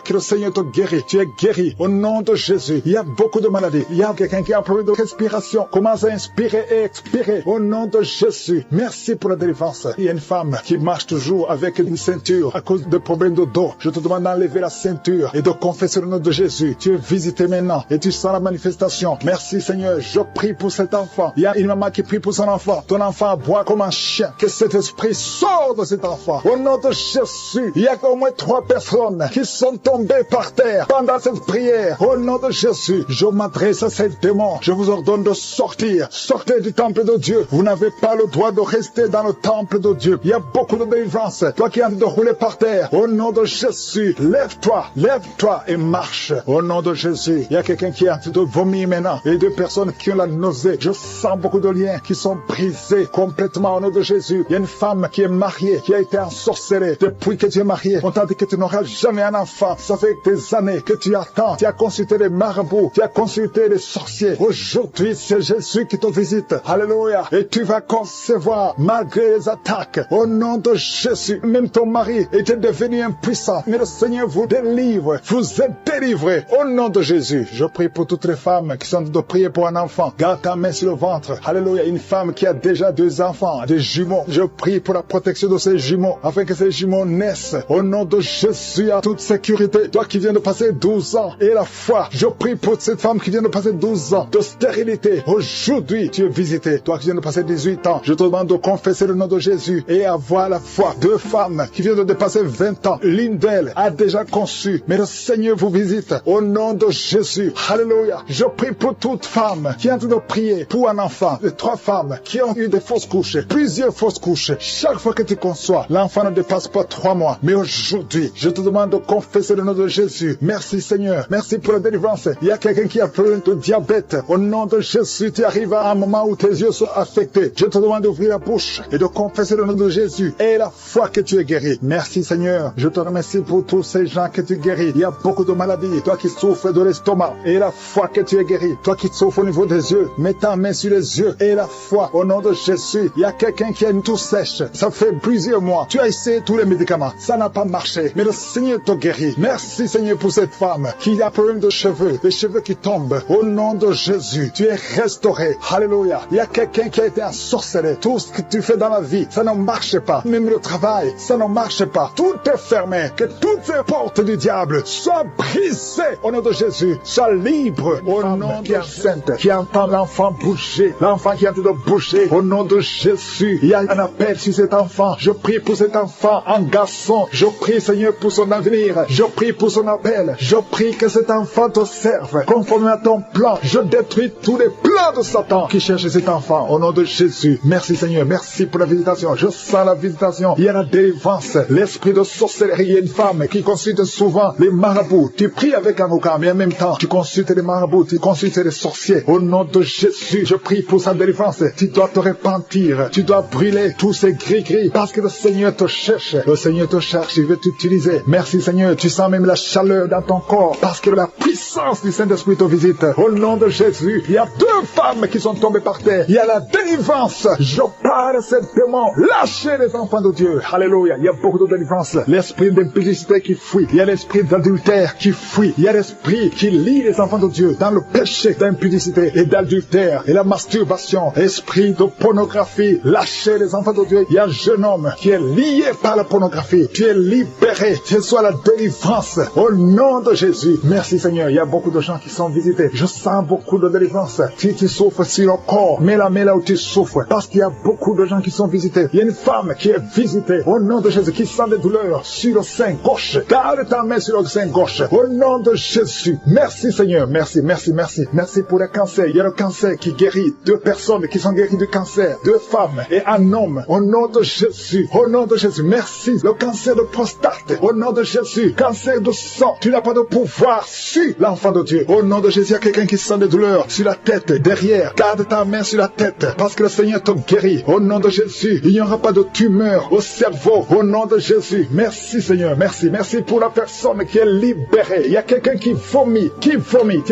que le Seigneur te guérit. Tu es guéri. Au nom de Jésus, il y a beaucoup de maladies. Il y a quelqu'un qui a un problème de respiration. Commence à inspirer et expirer. Au nom de Jésus, merci pour la délivrance. Il y a une femme qui marche toujours avec une ceinture à cause de problèmes de dos. Je te demande d'enlever la ceinture et de confesser le nom de Jésus. Tu es visité maintenant et tu sens la manifestation. Merci Seigneur, je prie pour cet enfant. Il y a une maman qui prie pour son enfant. Ton enfant aboie comme un chien. Que cet esprit sorte de cet enfant. Au nom de Jésus, il y a au moins 3 personnes qui sont tombées par terre pendant cette prière. Au nom de Jésus, je m'adresse à ces démons. Je vous ordonne de sortir. Sortez du temple de Dieu. Vous n'avez pas le droit de rester dans le temple de Dieu. Il y a beaucoup de délivrance. Toi qui es en train de rouler par terre, au nom de Jésus, lève-toi et marche. Au nom de Jésus, il y a quelqu'un qui est en train de vomir maintenant. Et 2 personnes qui ont la nausée. Je sens beaucoup de liens qui sont brisés complètement au nom de Jésus. Il y a une femme qui est mariée, qui a été ensorcelée. Depuis que tu es mariée, on t'a dit que tu n'auras jamais un enfant. Ça fait des années que tu attends. Tu as consulté les marabouts, tu as consulté les sorciers. Aujourd'hui, c'est Jésus qui te visite. Alléluia. Et tu vas concevoir malgré les attaques. Au nom de Jésus, même ton mari était devenu impuissant. Mais le Seigneur vous délivre. Vous êtes délivrés. Au nom de Jésus, je prie pour toutes les femmes qui sont en train de prier pour un enfant. Garde ta main sur le ventre. Alléluia. Une femme qui a déjà 2 enfants, des jumeaux. Je prie pour la protection de ces jumeaux, afin que ces jumeaux naissent. Au nom de Jésus, à toute sécurité. Toi qui viens de passer 12 ans et la foi, je prie pour cette femme qui vient de passer 12 ans de stérilité. Aujourd'hui, tu es visité. Toi qui viens de passer 18 ans, je te demande de confesser le nom de Jésus et avoir la foi. 2 femmes qui viennent de dépasser 20 ans. L'une d'elles a déjà conçu, mais le Seigneur vous visite. Au nom de Jésus. Alléluia. Je prie pour toute femme qui est en train de prier pour un enfant. Les 3 femmes qui ont eu des fausses couches, plusieurs fausses couches. Chaque fois que tu conçois, l'enfant ne dépasse pas 3 mois. Mais aujourd'hui, je te demande de confesser le nom de Jésus. Merci Seigneur. Merci pour la délivrance. Il y a quelqu'un qui a problème de diabète. Au nom de Jésus, tu arrives à un moment où tes yeux sont affectés. Je te demande d'ouvrir la bouche et de confesser le nom de Jésus et la foi que tu es guéri. Merci Seigneur. Je te remercie pour tous ces gens que tu guéris. Il y a beaucoup de maladies. Toi qui souffres de l'estomac et la foi que tu es guéri. Toi qui souffres au niveau des yeux, mets ta main sur les yeux et la foi. Au nom de Jésus, il y a quelqu'un qui a une toux sèche. Ça fait plusieurs mois. Tu as essayé tous les médicaments. Ça n'a pas marché. Mais le Seigneur te guérit. Merci Seigneur pour cette femme qui a un problème de cheveux. Les cheveux qui tombent. Au nom de Jésus, tu es restauré. Alléluia. Il y a quelqu'un qui a été ensorcelé. Tout ce que tu fais dans la vie, ça ne marche pas. Même le travail, ça ne marche pas. Tout est fermé. Que toutes ces portes du diable soient brisées. Au nom de Jésus, sois libre. Au nom de Sainte, qui entend l'enfant bouger. L'enfant qui est en train de bouger. Au nom de Jésus, il y a un appel sur cet enfant. Je prie pour cet enfant, un garçon. Je prie Seigneur pour son avenir. Je prie pour son appel. Je prie que cet enfant te serve. Conforme à ton plan, je détruis tous les plans de Satan qui cherche cet enfant. Au nom de Jésus, merci Seigneur. Merci pour la visitation. Je sens la visitation. Il y a la délivrance. L'esprit de sorcellerie. Il y a une femme qui consulte souvent les marabouts. Tu pries avec un avocat, mais en même temps, tu consultes les marabouts. Tu consultes les sorciers. Au nom de Jésus, je prie pour sa délivrance. Tu dois te repentir. Tu dois brûler tous ces gris-gris parce que le Seigneur te cherche. Le Seigneur te cherche. Il veut t'utiliser. Merci Seigneur. Tu sens même la chaleur dans ton corps parce que la puissance du Saint-Esprit te visite. Au nom de Jésus, il y a 2 femmes qui sont tombées par terre. Il y a la délivrance. Je parle à ces démons. Lâchez les enfants de Dieu. Alléluia. Il y a beaucoup de délivrance. L'esprit d'impudicité qui fuit. Il y a l'esprit d'adultère qui fuit. Il y a l'esprit qui lie les enfants de Dieu dans le péché d'impudicité et d'adultère et la masturbation. Esprit de pornographie. Lâchez les enfants de Dieu. Il y a un jeune homme qui est lié par la pornographie. Tu es libéré. Tu sois la délivrance. Au nom de Jésus. Merci Seigneur. Il y a beaucoup de gens qui sont visités. Je sens beaucoup de délivrance. Si tu souffres sur le corps, Mets la main là où tu souffres, parce qu'il y a beaucoup de gens qui sont visités. Il y a une femme qui est visitée, au nom de Jésus, qui sent des douleurs sur le sein gauche. Garde ta main sur le sein gauche, au nom de Jésus. Merci Seigneur, merci, merci, merci. Merci pour le cancer. Il y a le cancer qui guérit. 2 personnes qui sont guéries du cancer, 2 femmes et un homme, au nom de Jésus, au nom de Jésus. Merci. Le cancer de prostate, au nom de Jésus. Cancer de sang, tu n'as pas de pouvoir sur l'enfant de Dieu. Au nom de Jésus, il y a quelqu'un qui sent des douleurs sur la tête, derrière. Garde ta main sur la tête, parce que le Seigneur te guérit. Au nom de Jésus, il n'y aura pas de tumeur au cerveau. Au nom de Jésus, merci Seigneur, merci. Merci pour la personne qui est libérée. Il y a quelqu'un qui vomit, qui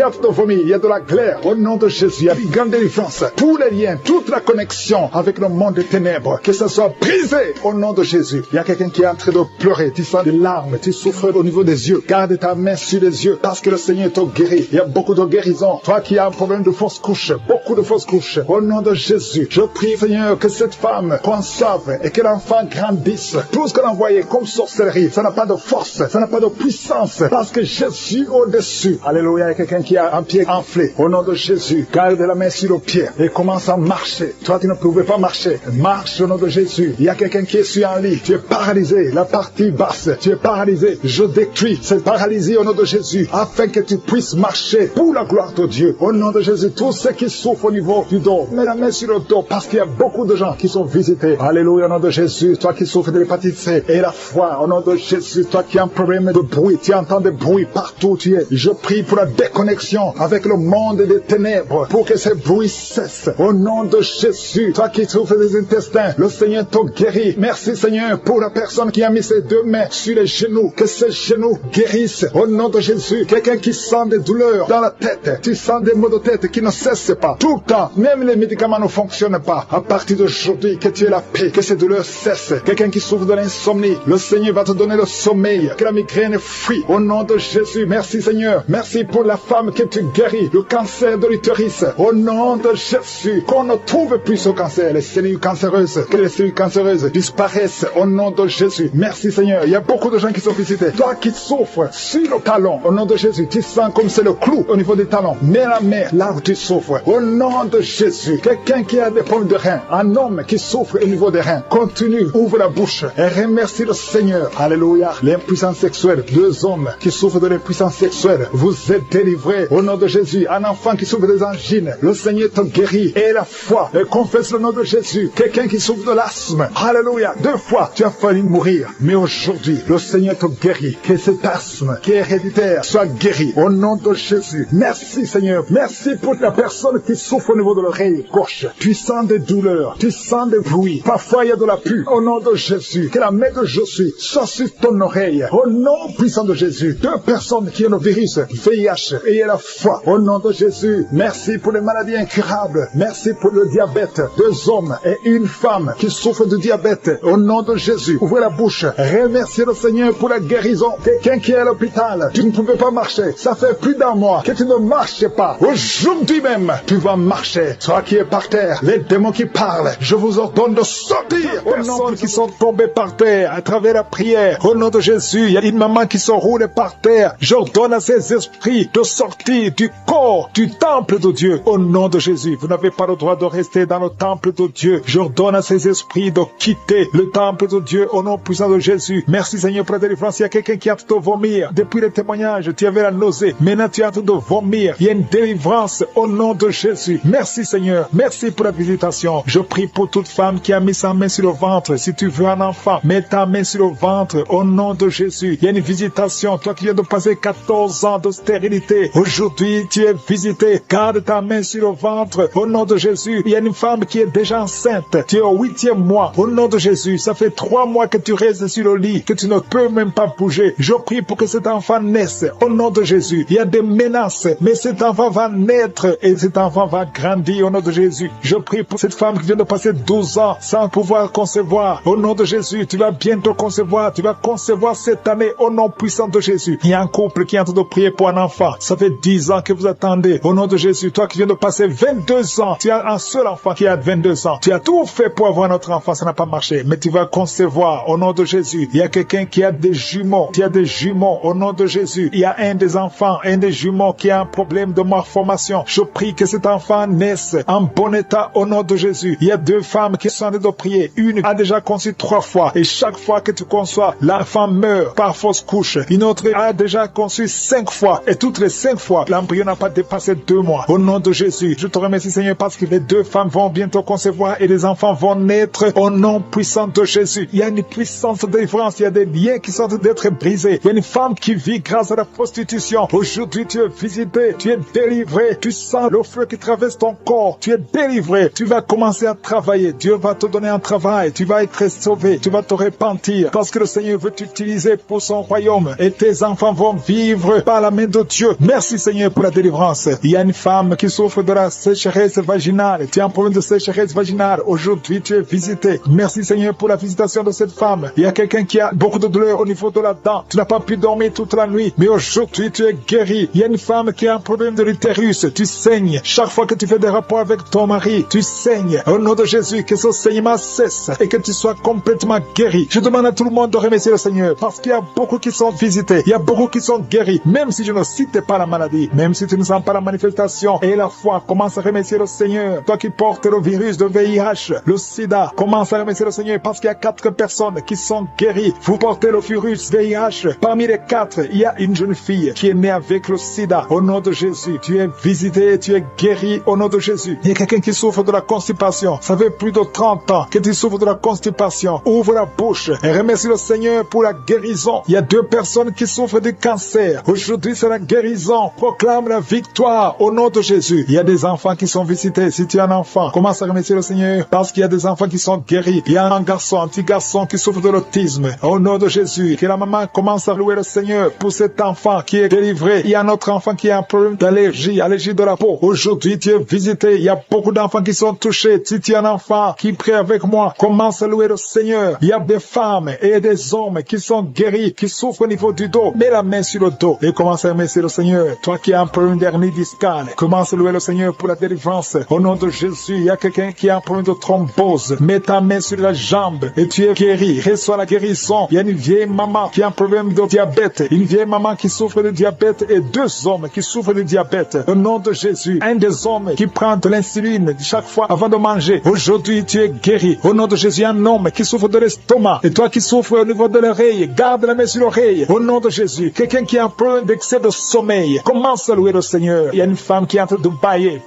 a tout vomi. Il y a de la glaire. Au nom de Jésus, il y a une grande délivrance. Tous les liens, toute la connexion avec le monde des ténèbres, que ça soit brisé au nom de Jésus. Il y a quelqu'un qui est en train de pleurer, tu sens des larmes, tu souffres au niveau des yeux. Garde ta main sur les yeux, parce que le Seigneur te guérit. Il y a beaucoup de guérisons. Toi qui as un problème de fausse couche, beaucoup de fausses couches, au nom de Jésus, je prie Seigneur que cette femme conçoive et que l'enfant grandisse. Tout ce qu'elle a envoyé comme sorcellerie, ça n'a pas de force, ça n'a pas de puissance, parce que Jésus au-dessus. Alléluia, il y a quelqu'un qui a un pied enflé. Au nom de Jésus, garde la main sur le pied et commence à marcher. Toi, tu ne pouvais pas marcher. Marche au nom de Jésus. Il y a quelqu'un qui est sur un lit. Tu es paralysé. La partie basse, tu es paralysé. Je détruis cette paralysie au nom de Jésus, afin que tu puisses marcher pour la gloire de Dieu. Au nom de Jésus, tous ceux qui souffrent au niveau du dos, mets la main sur le dos, parce qu'il y a beaucoup de gens qui sont visités. Alléluia, au nom de Jésus. Toi qui souffres de l'hépatite C et la foi, au nom de Jésus. Toi qui as un problème de bruit, tu entends des bruits partout où tu es. Je prie pour la déconnexion avec le monde des ténèbres, pour que ces bruits cessent. Au nom de Jésus, toi qui souffres des intestins, le Seigneur te guérit. Merci Seigneur pour la personne qui a mis ses 2 mains sur les genoux, que ces genoux guérissent. Au nom de Jésus, quelqu'un qui sent des douleurs dans la tête, tu sens des maux de tête qui ne cessent pas. Tout le temps, même les médicaments ne fonctionnent pas. À partir d'aujourd'hui, que tu aies la paix, que ces douleurs cessent. Quelqu'un qui souffre de l'insomnie, le Seigneur va te donner le sommeil, que la migraine fuit. Au nom de Jésus, merci Seigneur. Merci pour la femme que tu guéris, le cancer de l'utérus. Au nom de Jésus, qu'on ne trouve plus ce cancer, les cellules cancéreuses, que les cellules cancéreuses disparaissent au nom de Jésus. Merci Seigneur. Il y a beaucoup de gens qui sont visités. Toi qui souffres sur le talon, au nom de Jésus, tu sens comme c'est le clou au niveau des talons. Mets la main là où tu souffres. Au nom de Jésus, quelqu'un qui a des problèmes de reins, un homme qui souffre au niveau des reins, continue, ouvre la bouche et remercie le Seigneur. Alléluia. L'impuissance sexuelle, 2 hommes qui souffrent de l'impuissance sexuelle, vous êtes délivrés au nom de Jésus. Un enfant qui souffre des angines, le Seigneur te guérit. Et la foi, et confesse le nom de Jésus. Quelqu'un qui souffre de l'asthme, alléluia, 2 fois tu as failli mourir, mais aujourd'hui le Seigneur te guérit. Que cet asthme qui est héréditaire soit guéri au nom de Jésus. Merci Seigneur. Merci pour la personne qui souffre au niveau de l'oreille gauche. Tu sens des douleurs, tu sens des bruits, parfois il y a de la pue. Au nom de Jésus, que la main de Jésus soit sur ton oreille. Au nom puissant de Jésus. 2 personnes qui ont le virus VIH, ayez la foi au nom de Jésus. Merci pour les maladies incurables. Merci pour le diabète. 2 hommes et une femme qui souffrent de diabète. Au nom de Jésus, ouvrez la bouche. Remerciez le Seigneur pour la guérison. Quelqu'un qui est à l'hôpital, tu ne pouvais pas marcher. Ça fait plus d'1 mois que tu ne marches pas. Aujourd'hui même, tu vas marcher. Toi qui es par terre, les démons qui parlent, je vous ordonne de sortir. Aux personnes qui sont tombées par terre à travers la prière, au nom de Jésus, il y a une maman qui se roule par terre. J'ordonne à ces esprits de sortir du corps, du temple de Dieu. Au nom de Jésus, vous n'avez pas le droit de rester dans le temple de Dieu. J'ordonne à ces esprits de quitter le temple de Dieu au nom puissant de Jésus. Merci Seigneur pour la délivrance. Il y a quelqu'un qui a tout de vomir. Depuis le témoignage, tu avais la nausée. Maintenant, tu as tout de vomir. Il y a une délivrance au nom de Jésus. Merci Seigneur. Merci pour la visitation. Je prie pour toute femme qui a mis sa main sur le ventre. Si tu veux un enfant, mets ta main sur le ventre au nom de Jésus. Il y a une visitation. Toi qui viens de passer 14 ans de stérilité, aujourd'hui tu es visité. Garde ta main sur le ventre au nom de Jésus. Il y a une femme qui est déjà enceinte. Tu es au 8e mois au nom de Jésus. Ça fait 3 mois que tu restes sur le lit, que tu ne peux même pas bouger. Je prie pour que cet enfant naisse au nom de Jésus. Il y a des menaces, mais cet enfant va naître et cet enfant va grandir au nom de Jésus. Je prie pour cette femme qui vient de passer 12 ans sans pouvoir concevoir. Au nom de Jésus, tu vas bientôt concevoir. Tu vas concevoir cette année au nom puissant de Jésus. Il y a un couple qui est en train de prier pour un enfant. Ça fait 10 ans que vous attendez. Au nom de Jésus, toi qui viens de passer 22 ans, tu as un seul enfant qui a 22 ans. Tu as tout fait pour avoir notre enfant, ça n'a pas marché. Mais tu vas concevoir au nom de Jésus. Il y a quelqu'un qui a des jumeaux. Tu as des jumeaux au nom de Jésus. Il y a un des enfants, un des jumeaux qui a un problème de malformation. Je prie que cet enfant naisse en bon état au nom de Jésus. Il y a 2 femmes qui sont en train de prier. Une a déjà conçu 3 fois et chaque fois que tu conçois, la femme meurt par fausse couche. Une autre a déjà conçu 5 fois et toutes les 5 fois, l'embryon n'a pas dépassé 2 mois. Au nom de Jésus, je te remercie Seigneur parce que les 2 femmes vont bientôt concevoir et les enfants vont naître au nom puissant de Jésus. Il y a une puissance de délivrance, il y a des liens qui sont en train d'être brisés. Il y a une femme qui vit grâce à la prostitution. Aujourd'hui, tu es visité, tu es délivré, tu sens le feu qui traverse ton corps, tu es délivré, tu vas commencer à travailler, Dieu va te donner un travail, tu vas être sauvé, tu vas te repentir parce que le Seigneur veut t'utiliser pour son royaume et tes enfants vont vivre par la main de Dieu. Merci Seigneur pour la délivrance. Il y a une femme qui souffre de la sécheresse vaginale, tu as un problème de sécheresse vaginale, aujourd'hui tu es visité. Merci Seigneur pour la visitation de cette femme. Il y a quelqu'un qui a beaucoup de douleur au niveau de la dent, tu n'as pas pu dormir toute la nuit, mais aujourd'hui tu es guéri. Il y a une femme qui a un problème de l'utérus, tu saignes. Chaque fois que tu fais des rapports avec ton mari, tu saignes. Au nom de Jésus, que ce saignement cesse et que tu sois complètement guéri. Je demande à tout le monde de remercier le Seigneur parce qu'il y a beaucoup qui sont visités, il y a beaucoup qui sont guéris, même si je ne cite pas la maladie, même si tu ne sens pas la manifestation et la foi, commence à remercier le Seigneur. Toi qui portes le virus de VIH, le sida, commence à remercier le Seigneur parce qu'il y a 4 personnes qui sont guéries. Vous portez le virus VIH. Parmi les 4, il y a une jeune fille qui est née avec le sida. Au nom de Jésus, tu es visité, tu es guéri au nom de Jésus. Il y a quelqu'un qui souffre de la constipation. Ça fait plus de 30 ans que tu souffres de la constipation. Ouvre la bouche et remercie le Seigneur pour la guérison. Il y a 2 personnes qui souffrent de cancer. Aujourd'hui, c'est la guérison. Proclame la victoire au nom de Jésus. Il y a des enfants qui sont visités. Si tu es un enfant, commence à remercier le Seigneur parce qu'il y a des enfants qui sont guéris. Il y a un petit garçon qui souffre de l'autisme. Au nom de Jésus, que la maman commence à louer le Seigneur pour cet enfant qui est délivré. Il y a un autre enfant qui a un problème d'allergie de la peau. Aujourd'hui, tu es visité. Il y a beaucoup d'enfants qui sont touchés. Si tu es un enfant qui prie avec moi, commence à louer le Seigneur. Il y a des femmes et des hommes qui sont guéris, qui souffrent au niveau du dos. Mets la main sur le dos et commence à remercier le Seigneur. Toi qui as un problème d'hernie discale, commence à louer le Seigneur pour la délivrance. Au nom de Jésus, il y a quelqu'un qui a un problème de thrombose. Mets ta main sur la jambe et tu es guéri. Reçois la guérison. Il y a une vieille maman qui a un problème de diabète. Une vieille maman qui souffre de diabète et 2 hommes qui souffrent de diabète. Au nom de Jésus, un des hommes qui prend de l'insuline chaque fois avant de manger. Aujourd'hui, tu es guéri. Au nom de Jésus, un homme qui souffre de l'estomac. Et toi qui souffres au niveau de l'oreille, garde la main sur l'oreille. Au nom de Jésus, quelqu'un qui a un problème d'excès de sommeil, commence à louer le Seigneur. Il y a une femme qui est en train de bailler.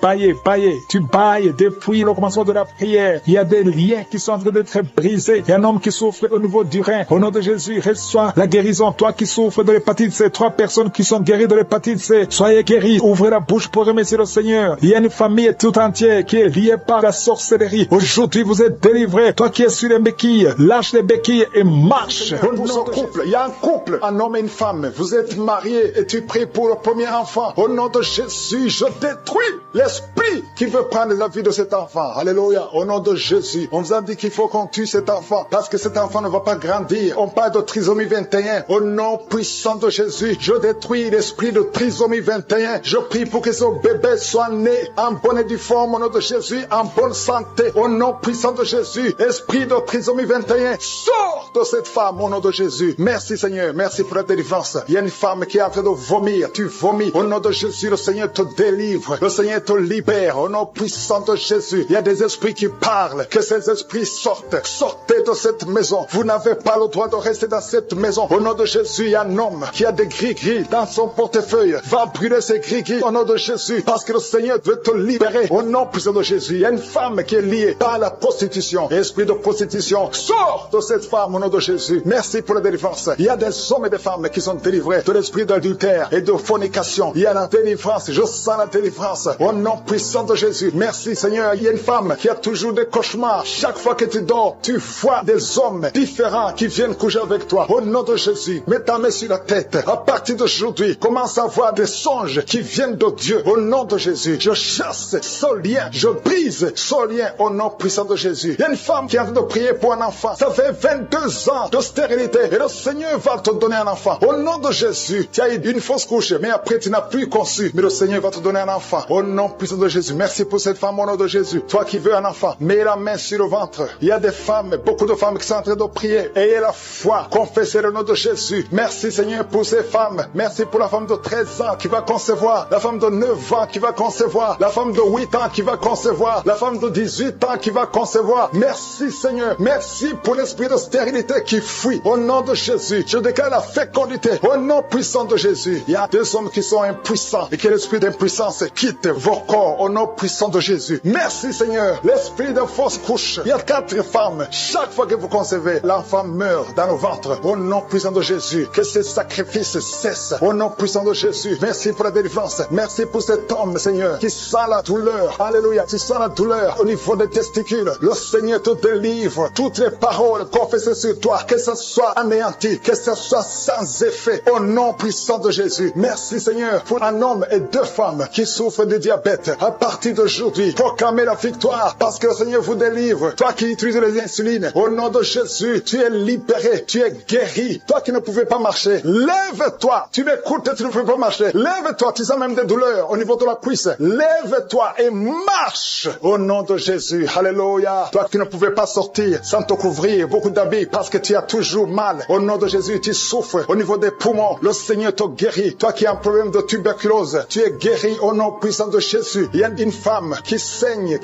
Tu bailles depuis le commencement de la prière. Il y a des liens qui sont en train d'être brisés. Il y a un homme qui souffre au niveau du rein. Au nom de Jésus, reçois la guérison. Toi qui souffres de l'hépatite C, 3 personnes qui sont guéries de l'hépatite C, soyez guéris. Ouvrez la bouche pour remercier le Seigneur. Il y a une famille tout entière qui est liée par la sorcellerie. Aujourd'hui, vous êtes délivrés. Toi qui es sur les béquilles, lâche les béquilles et marche. Pour ce couple, il y a un couple, un homme et une femme. Vous êtes mariés et tu pries pour le premier enfant. Au nom de Jésus, je détruis l'esprit qui veut prendre la vie de cet enfant. Alléluia. Au nom de Jésus, on vous a dit qu'il faut qu'on tue cet enfant parce que cet enfant ne va pas grandir. On parle de trisomie 21. Au nom puissant de Jésus, je détruis l'esprit de trisomie 21. Je prie pour que ce bébé soit né en bonne et due forme au nom de Jésus, en bonne santé. Au nom puissant de Jésus, esprit de trisomie 21, sors de cette femme au nom de Jésus. Merci Seigneur, merci pour la délivrance. Il y a une femme qui est en train de vomir. Tu vomis. Au nom de Jésus, le Seigneur te délivre. Le Seigneur te libère. Au nom puissant de Jésus, il y a des esprits qui parlent. Que ces esprits sortent. Sortez de cette maison. Vous n'avez pas le droit de rester dans cette maison. Au nom de Jésus, il y a un homme qui a des gris-gris dans son portefeuille. Va brûler ces gris-gris au nom de Jésus parce que le Seigneur veut te libérer. Au nom puissant de Jésus, il y a une femme qui est liée par la prostitution. Esprit de prostitution, sors de cette femme au nom de Jésus. Merci pour la délivrance. Il y a des hommes et des femmes qui sont délivrés de l'esprit d'adultère et de fornication. Il y a la délivrance. Je sens la délivrance. Au nom puissant de Jésus. Merci Seigneur. Il y a une femme qui a toujours des cauchemars. Chaque fois que tu dors, tu vois des hommes différents qui viennent coucher avec toi. Au nom de Jésus, mets ta main sur la tête. À partir d'aujourd'hui, commence à voir des songes qui viennent de Dieu. Au nom de Jésus, je chasse ce lien. Je brise ce lien au nom puissant de Jésus. Il y a une femme qui est en train de prier pour un enfant. Ça fait 22 ans de stérilité et le Seigneur va te donner un enfant. Au nom de Jésus, tu as eu une fausse couche, mais après tu n'as plus conçu. Mais le Seigneur va te donner un enfant. Au nom puissant de Jésus. Merci pour cette femme au nom de Jésus. Toi qui veux un enfant, mets la main sur le ventre. Il y a des femmes, beaucoup de femmes qui sont en train de prier. Ayez la foi. Confessez le nom de Jésus. Merci Seigneur pour ces femmes. Merci pour la femme de 13 ans qui va concevoir. La femme de 9 ans qui va concevoir. La femme de 8 8 ans qui va concevoir, la femme de 18 ans qui va concevoir. Merci Seigneur, merci pour l'esprit de stérilité qui fuit. Au nom de Jésus, je déclare la fécondité. Au nom puissant de Jésus, il y a 2 hommes qui sont impuissants et que l'esprit d'impuissance quitte vos corps. Au nom puissant de Jésus. Merci Seigneur, l'esprit de fausse couche. Il y a 4 femmes. Chaque fois que vous concevez, l'enfant meurt dans le ventre. Au nom puissant de Jésus, que ces sacrifices cessent. Au nom puissant de Jésus, merci pour la délivrance. Merci pour cet homme, Seigneur, qui sent la douleur. Alléluia, qui sent la douleur au niveau des testicules. Le Seigneur te délivre. Toutes les paroles confessées sur toi, que ce soit anéanti, que ce soit sans effet. Au nom puissant de Jésus. Merci Seigneur pour un homme et 2 femmes qui souffrent de diabète. À partir d'aujourd'hui, proclamez la victoire parce que le Seigneur vous délivre. Toi qui utilises les insulines, au nom de Jésus, tu es libéré, tu es guéri. Toi qui ne pouvais pas marcher, lève-toi. Tu m'écoutes et tu ne peux pas marcher. Lève-toi, tu sens même des douleurs au niveau de la cuisse. Lève-toi et marche au nom de Jésus. Alléluia. Toi qui ne pouvais pas sortir sans te couvrir beaucoup d'habits parce que tu as toujours mal. Au nom de Jésus, tu souffres au niveau des poumons. Le Seigneur te guérit. Toi qui as un problème de tuberculose, tu es guéri au nom puissant de Jésus. Il y a une femme qui saigne.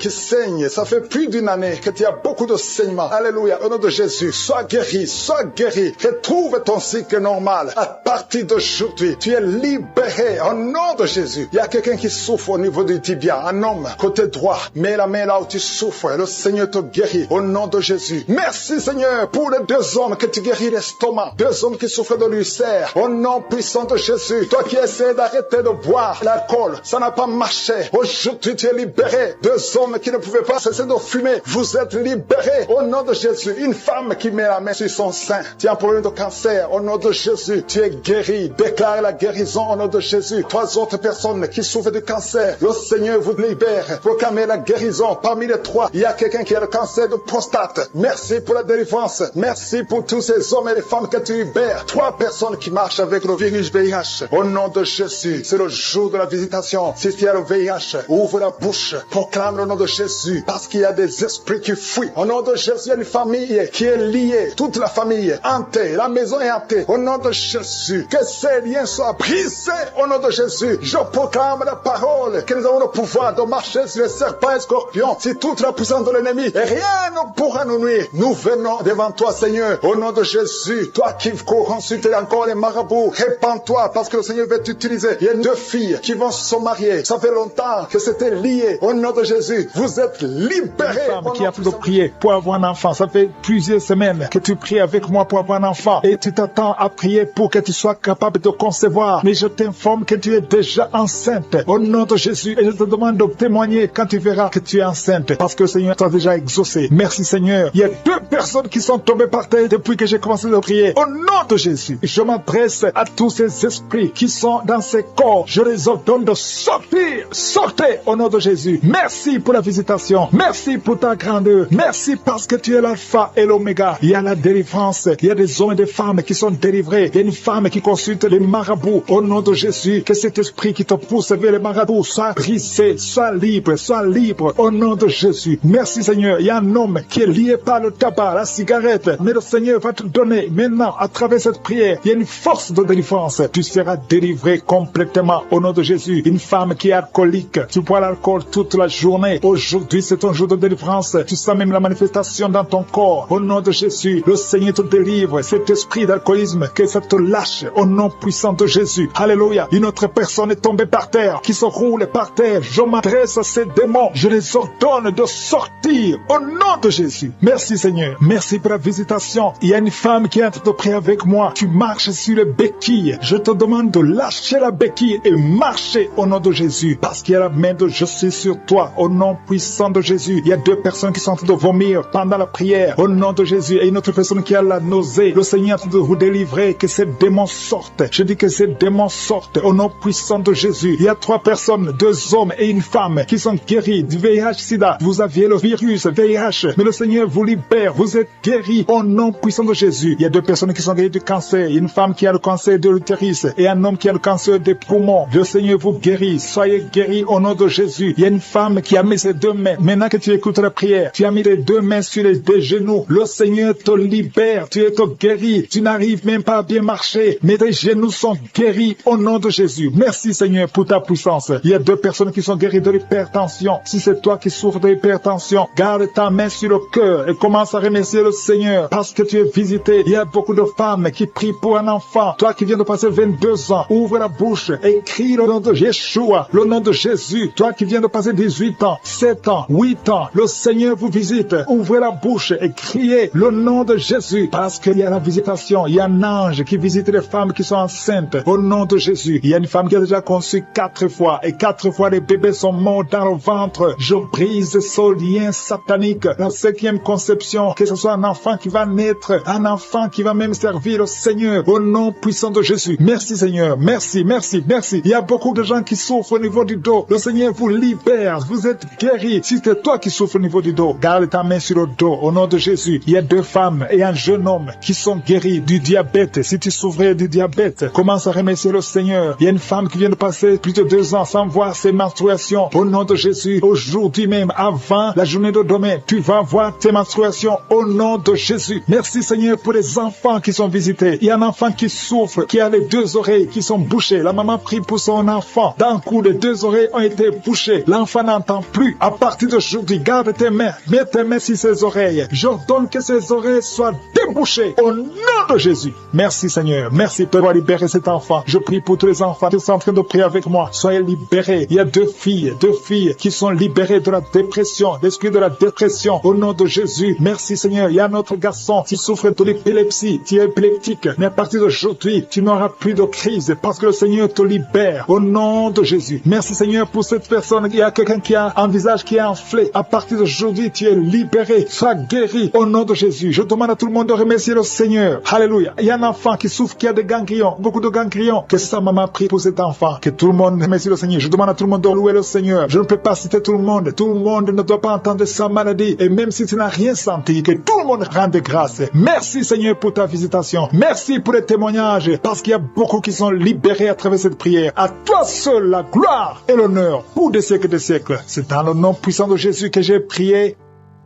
Ça fait plus d'1 année que tu as beaucoup de saignements. Alléluia. Au nom de Jésus, sois guéri, sois guéri. Retrouve ton cycle normal. À partir d'aujourd'hui, tu es libéré au nom de Jésus. Il y a quelqu'un qui souffre au niveau du tibia. Un homme, côté droit. Mets la main là où tu souffres. Le Seigneur te guérit au nom de Jésus. Merci Seigneur pour les 2 hommes que tu guéris l'estomac. 2 hommes qui souffrent de l'ulcère. Au nom puissant de Jésus. Toi qui essaies d'arrêter de boire l'alcool, ça n'a pas marché. Aujourd'hui tu es libéré. 2 hommes qui ne pouvaient pas cesser de fumer. Vous êtes libérés au nom de Jésus. Une femme qui met la main sur son sein. Tu as un problème de cancer. Au nom de Jésus, tu es guéri. Déclare la guérison au nom de Jésus. 3 autres personnes qui souffrent de cancer. Le Seigneur vous libère. Proclamez la guérison. Parmi les 3, il y a quelqu'un qui a le cancer de prostate. Merci pour la délivrance. Merci pour tous ces hommes et les femmes que tu libères. 3 personnes qui marchent avec le virus VIH. Au nom de Jésus, c'est le jour de la visitation. Si tu as le VIH, ouvre la bouche. Proclame le nom de Jésus. Parce qu'il y a des esprits qui fuient. Au nom de Jésus, il y a une famille qui est liée. Toute la famille hantée. La maison est hantée. Au nom de Jésus, que ces liens soient brisés. Au nom de Jésus, je proclame la parole. Que nous avons le pouvoir de marcher sur les serpents et scorpions. Si toute la puissance de l'ennemi, et rien ne pourra nous nuire. Nous venons devant toi, Seigneur. Au nom de Jésus, toi qui consultes encore les marabouts, répands-toi parce que le Seigneur veut t'utiliser. Il y a 2 filles qui vont se marier. Ça fait longtemps que c'était lié. Au nom de Jésus, vous êtes libérés. Une femme qui a de prier pour avoir un enfant. Ça fait plusieurs semaines que tu pries avec moi pour avoir un enfant. Et tu t'attends à prier pour que tu sois capable de concevoir. Mais je t'informe que tu es déjà enceinte. Au nom de Jésus. Et je te demande de témoigner quand tu verras que tu es enceinte. Parce que le Seigneur t'a déjà exaucé. Merci Seigneur. Il y a 2 personnes qui sont tombées par terre depuis que j'ai commencé à prier. Au nom de Jésus. Je m'adresse à tous ces esprits qui sont dans ces corps. Je les ordonne de sortir. Sortez au nom de Jésus. Merci pour la visitation. Merci pour ta grandeur. Merci parce que tu es l'alpha et l'oméga. Il y a la délivrance. Il y a des hommes et des femmes qui sont délivrés. Il y a une femme qui consulte les marabouts. Au nom de Jésus, que cet esprit qui te pousse vers les marabouts soit brisé, soit libre, soit libre. Au nom de Jésus. Merci Seigneur. Il y a un homme qui est lié par le tabac, la cigarette. Mais le Seigneur va te donner maintenant, à travers cette prière, il y a une force de délivrance. Tu seras délivré complètement au nom de Jésus. Une femme qui est alcoolique. Tu bois l'alcool toute la journée. Aujourd'hui, c'est ton jour de délivrance. Tu sens même la manifestation dans ton corps. Au nom de Jésus, le Seigneur te délivre. Cet esprit d'alcoolisme, que ça te lâche au nom puissant de Jésus. Alléluia. Une autre personne est tombée par terre, qui se roule par terre. Je m'adresse à ces démons. Je les ordonne de sortir au nom de Jésus. Merci Seigneur. Merci pour la visitation. Il y a une femme qui est en train de prier avec moi. Tu marches sur les béquilles. Je te demande de lâcher la béquille et marcher au nom de Jésus. Parce qu'il y a la main de je suis sur toi. Au nom puissant de Jésus. Il y a 2 personnes qui sont en train de vomir pendant la prière. Au nom de Jésus. Et une autre personne qui a la nausée. Le Seigneur est en train de vous délivrer. Que ces démons sortent. Je dis que ces démons sortent. Au nom puissant de Jésus. Il y a 3 personnes, 2 hommes et une femme qui sont guéris du VIH-Sida. Vous aviez le virus VIH. Mais le Seigneur vous libère. Vous êtes guéris au nom puissant de Jésus. Il y a 2 personnes qui sont guéries du cancer. Une femme qui a le cancer de l'utérus et un homme qui a le cancer des poumons. Le Seigneur vous guérit. Soyez guéris au nom de Jésus. Il y a une femme qui a mis ses 2 mains. Maintenant que tu écoutes la prière, tu as mis les 2 mains sur les 2 genoux. Le Seigneur te libère. Tu es guéri. Tu n'arrives même pas à bien marcher. Mais tes genoux sont guéris au nom de Jésus. Merci Seigneur pour ta puissance. Il y a 2 personnes qui sont guéries de l'hypertension. Si c'est toi qui souffres de l'hypertension, garde ta main sur le cœur et commence à remercier le Seigneur parce que tu es visité. Il y a beaucoup de femmes qui prient pour un enfant. Toi qui viens de passer 22 ans, ouvre la bouche et crie le nom de Yeshua, le nom de Jésus. Toi qui viens de passer 18 ans, 7 ans, 8 ans, le Seigneur vous visite. Ouvrez la bouche et criez le nom de Jésus parce qu'il y a la visitation. Il y a un ange qui visite les femmes qui sont enceintes au nom de Jésus. Il y a une femme qui a déjà conçu 4 fois et 4 fois les bébés sont morts dans le ventre. Je brise ce lien satanique. La 5e conception, que ce soit un enfant qui va naître, un enfant qui va même servir le Seigneur au nom puissant de Jésus. Merci Seigneur, merci, merci, merci. Il y a beaucoup de gens qui souffrent au niveau du dos. Le Seigneur vous libère, vous êtes guéris. Si c'est toi qui souffres au niveau du dos, garde ta main sur le dos au nom de Jésus. Il y a 2 femmes et un jeune homme qui sont guéris du diabète. Si tu souffrais du diabète, commence à remercier le Seigneur. Il y a une femme qui vient de passer plus de 2 ans sans voir ses menstruations. Au nom de Jésus, aujourd'hui même, avant la journée de demain, tu vas voir tes menstruations au nom de Jésus. Merci Seigneur pour les enfants qui sont visités. Il y a un enfant qui souffre, qui a les 2 oreilles qui sont bouchées. La maman prie pour son enfant. D'un coup, les 2 oreilles ont été bouchées. L'enfant n'entend plus. À partir d'aujourd'hui, garde tes mains. Mets tes mains sur ses oreilles. J'ordonne que ses oreilles soient débouchées au nom de Jésus. Merci Seigneur. Merci pour libérer cet enfant. Je prie pour tous les enfants qui sont en train de prier avec moi. Soyez libérés. Il y a 2 filles qui sont libérées de la dépression, l'esprit de la dépression au nom de Jésus. Merci Seigneur. Il y a un autre garçon qui souffre de l'épilepsie, qui est épileptique. Mais à partir d'aujourd'hui, tu n'auras plus de crise parce que le Seigneur te libère au nom de Jésus. Merci Seigneur pour cette personne. Il y a quelqu'un qui a un visage qui est enflé. À partir d'aujourd'hui, tu es libéré. Sois guéri au nom de Jésus. Je demande à tout le monde de remercier le Seigneur. Alléluia. Il y a un enfant qui souffre, qui a des ganglions, beaucoup de ganglions. Que sa maman prie pour cet enfant. Que tout le monde remercie le Seigneur. Je demande à tout le monde de louer le Seigneur. Je ne peux pas citer tout le monde. Tout le monde ne doit pas entendre sa maladie. Et même si tu n'as rien senti, que tout le monde rende grâce. Merci Seigneur pour ta visitation. Merci pour les témoignages. Parce qu'il y a beaucoup qui sont libérés à travers cette prière. À toi seul la gloire et l'honneur pour des siècles et des siècles. C'est dans le nom puissant de Jésus que j'ai prié.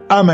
Amen.